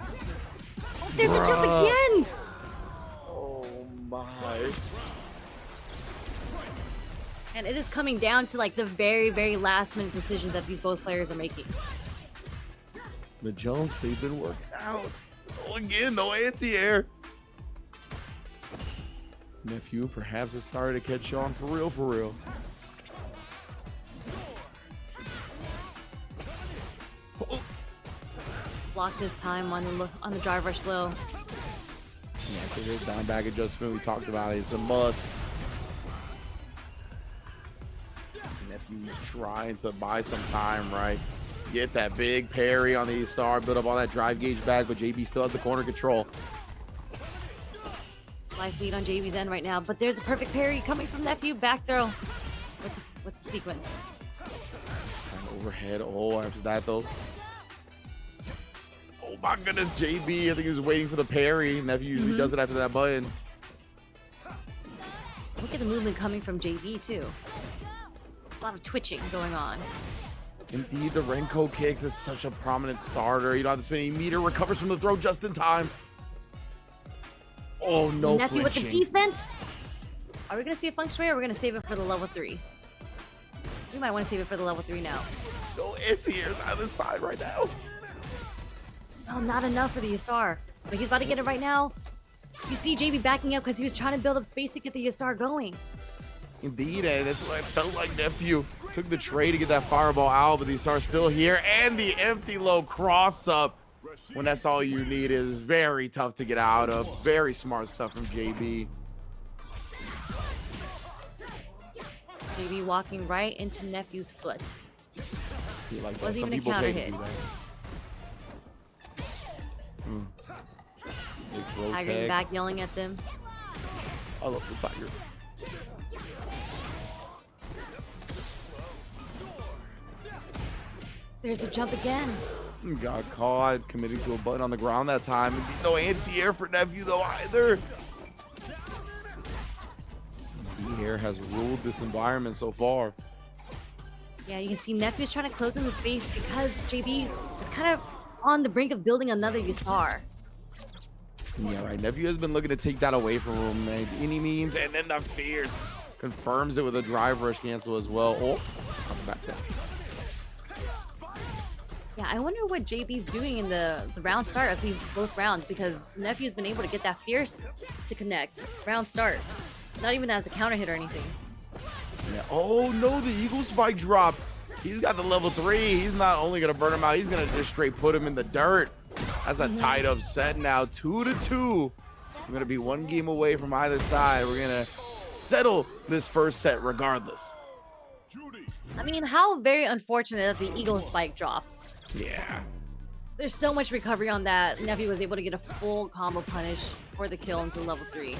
[SPEAKER 2] There's a jump again.
[SPEAKER 1] Oh my.
[SPEAKER 2] And it is coming down to like the very, very last minute decisions that these both players are making.
[SPEAKER 1] The jumps, they've been working out. Oh, again, no anti-air. Nephew perhaps has started to catch on for real, for real. Oh.
[SPEAKER 2] Block this time on the drive rush low.
[SPEAKER 1] Yeah, so his down back adjustment, we talked about it. It's a must. Nephew trying to buy some time, right? Get that big parry on the SR, build up all that drive gauge back, but JB still has the corner control.
[SPEAKER 2] Life lead on JB's end right now, but there's a perfect parry coming from Nephew. Back throw. What's the sequence?
[SPEAKER 1] Overhead. Oh, after that though. Oh my goodness, JB. I think he was waiting for the parry. Nephew usually does it after that button.
[SPEAKER 2] Look at the movement coming from JB too. There's a lot of twitching going on.
[SPEAKER 1] Indeed, the Renko kicks is such a prominent starter. You don't have to spin any meter, recovers from the throw just in time. Oh, no
[SPEAKER 2] Nephew
[SPEAKER 1] flinching.
[SPEAKER 2] with the defense. Are we going to see a funk sway or are we going to save it for the level 3? We might want to save it for the level 3 now.
[SPEAKER 1] No anti-airs either side right now.
[SPEAKER 2] Oh, not enough for the Yasar. But he's about to get it right now. You see JB backing up because he was trying to build up space to get the Yasar going.
[SPEAKER 1] Indeed, and that's what I felt like. Nephew took the trade to get that fireball out, but these are still here. And the empty low cross up. When that's all you need is very tough to get out of. Very smart stuff from JB.
[SPEAKER 2] JB walking right into Nephew's foot.
[SPEAKER 1] Like
[SPEAKER 2] Wasn't
[SPEAKER 1] some
[SPEAKER 2] even a
[SPEAKER 1] people
[SPEAKER 2] counter
[SPEAKER 1] can't
[SPEAKER 2] hit.
[SPEAKER 1] do that. Big throw
[SPEAKER 2] Tiger in the
[SPEAKER 1] tag.
[SPEAKER 2] back yelling at them.
[SPEAKER 1] I love the Tiger.
[SPEAKER 2] There's the jump again.
[SPEAKER 1] Got caught committing to a button on the ground that time. No anti-air for Nephew though either. D-Air has ruled this environment so far.
[SPEAKER 2] Yeah, you can see Nephew's trying to close in the space because JB is kind of on the brink of building another Yasar.
[SPEAKER 1] Yeah, right. Nephew has been looking to take that away from him, man. Any means, and then the Fierce confirms it with a drive rush cancel as well. Oh, come back down.
[SPEAKER 2] Yeah, I wonder what JB's doing in the round start of these both rounds because Nephew's been able to get that Fierce to connect. Round start. Not even as a counter hit or anything.
[SPEAKER 1] Yeah. Oh no, the Eagle Spike drop. He's got the level 3. He's not only gonna burn him out, he's gonna just straight put him in the dirt. That's a tied up set now, 2-2. We're gonna be one game away from either side. We're gonna settle this first set regardless.
[SPEAKER 2] I mean, how very unfortunate that the Eagle Spike dropped.
[SPEAKER 1] Yeah.
[SPEAKER 2] There's so much recovery on that. Nephew was able to get a full combo punish for the kill into level 3.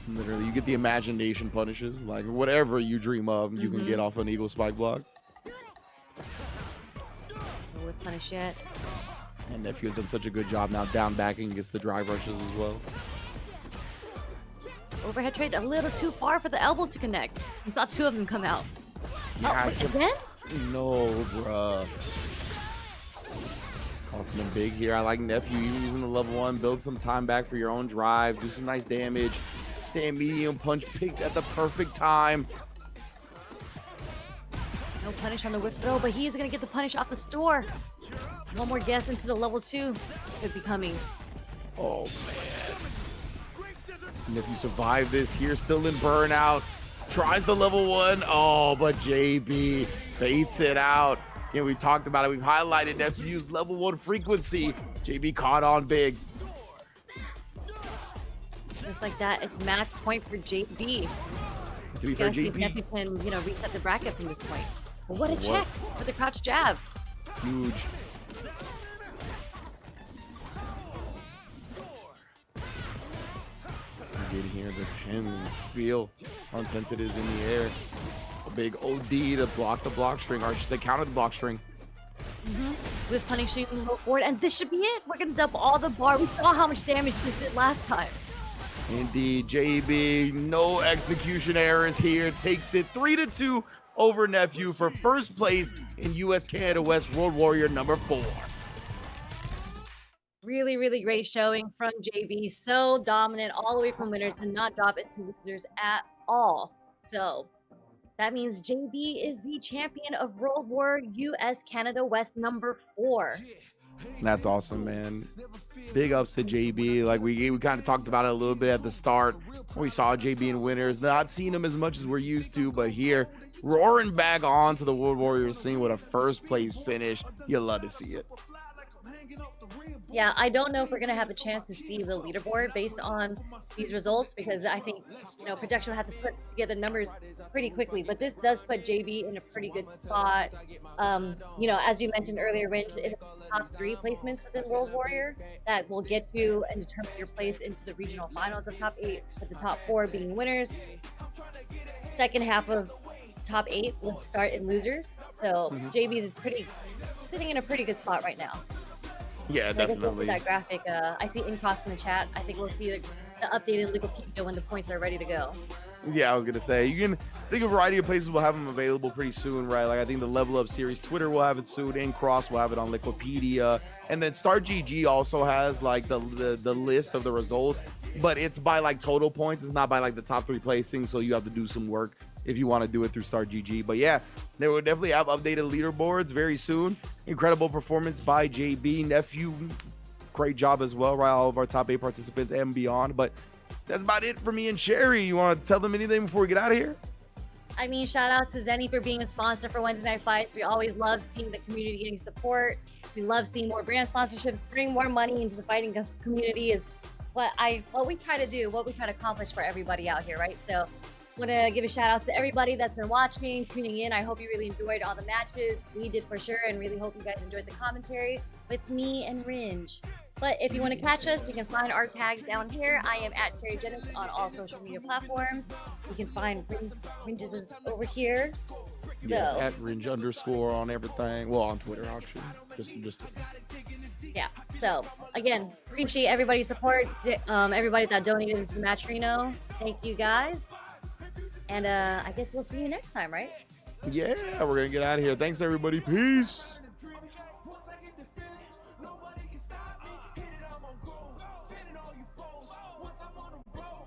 [SPEAKER 1] Literally, you get the imagination punishes. Like, whatever you dream of, you can get off an Eagle Spike block.
[SPEAKER 2] No with punish yet.
[SPEAKER 1] And Nephew has done such a good job now down backing against the drive rushes as well.
[SPEAKER 2] Overhead trade a little too far for the elbow to connect. We saw 2 of them come out.
[SPEAKER 1] Yeah,
[SPEAKER 2] Oh, wait, again?
[SPEAKER 1] No, bruh. Costing him big here. I like Nephew even using the level 1. Build some time back for your own drive. Do some nice damage. Stand medium punch picked at the perfect time.
[SPEAKER 2] No punish on the whip throw, but he's gonna get the punish off the store. One more guess into the level 2 could be coming.
[SPEAKER 1] Oh, man. Nephew survived this here, still in burnout. Tries the level 1. Oh, but JB baits it out. Yeah, we talked about it. We've highlighted Nephew's level 1 frequency. JB caught on big.
[SPEAKER 2] Just like that, it's match point for JB.
[SPEAKER 1] To be fair,
[SPEAKER 2] Gotta see if
[SPEAKER 1] JB,
[SPEAKER 2] Nephew can, reset the bracket from this point. But what a check with the crouch jab.
[SPEAKER 1] huge. You can hear the pen feel how intense it is in the air. A big OD to block the block string, or I should say counter the block string.
[SPEAKER 2] With punishing low forward, and this should be it. We're gonna dump all the bar. We saw how much damage this did last time.
[SPEAKER 1] Indeed, JB, no execution errors here. Takes it 3-2 over Nephew for first place in US Canada West World Warrior number 4.
[SPEAKER 2] Really, really great showing from JB. So dominant all the way from winners. Did not drop into losers at all. So That means JB is the champion of World War US Canada West number 4.
[SPEAKER 1] That's awesome, man. Big ups to JB. Like we kind of talked about it a little bit at the start. We saw JB in winners. Not seeing him as much as we're used to, but here roaring back onto the World Warriors scene with a first place finish. You love to see it.
[SPEAKER 2] Yeah, I don't know if we're going to have a chance to see the leaderboard based on these results because I think, production will have to put together numbers pretty quickly. But this does put JB in a pretty good spot. As you mentioned earlier, Ringe, in the top 3 placements within World Warrior that will get you and determine your place into the regional finals of top 8, with the top 4 being winners. Second half of top 8 will start in losers. So JB's is sitting in a pretty good spot right now.
[SPEAKER 1] Yeah, definitely.
[SPEAKER 2] That graphic, I see Incross in the chat. I think we'll see the updated Wikipedia when the points are ready to go.
[SPEAKER 1] Yeah, I was gonna say you can think a variety of places will have them available pretty soon, right? Like I think the Level Up series Twitter will have it soon, Incross will have it on Wikipedia, and then StarGG also has like the list of the results, but it's by like total points. It's not by like the top 3 placings, so you have to do some work if you want to do it through StarGG. But yeah, they will definitely have updated leaderboards very soon. Incredible performance by JB Nephew. Great job as well, right? All of our top 8 participants and beyond. But that's about it for me and Sherry. You want to tell them anything before we get out of here?
[SPEAKER 2] I mean, shout out to Zenny for being a sponsor for Wednesday Night Fights. We always love seeing the community getting support. We love seeing more brand sponsorship, bring more money into the fighting community is what we try to do, what we try to accomplish for everybody out here, right? So I want to give a shout out to everybody that's been watching, tuning in. I hope you really enjoyed all the matches. We did for sure, and really hope you guys enjoyed the commentary with me and Ringe. But if you want to catch us, you can find our tags down here. I am at Terrygenics on all social media platforms. You can find Ringe's is over here.
[SPEAKER 1] Yes, at Ringe _ on everything. Well, on Twitter, actually. Just
[SPEAKER 2] yeah. So again, appreciate everybody's support. Everybody that donated to the Matcherino. Thank you guys. And I guess we'll see you next time, right?
[SPEAKER 1] Yeah, we're gonna get out of here. Thanks everybody. Peace.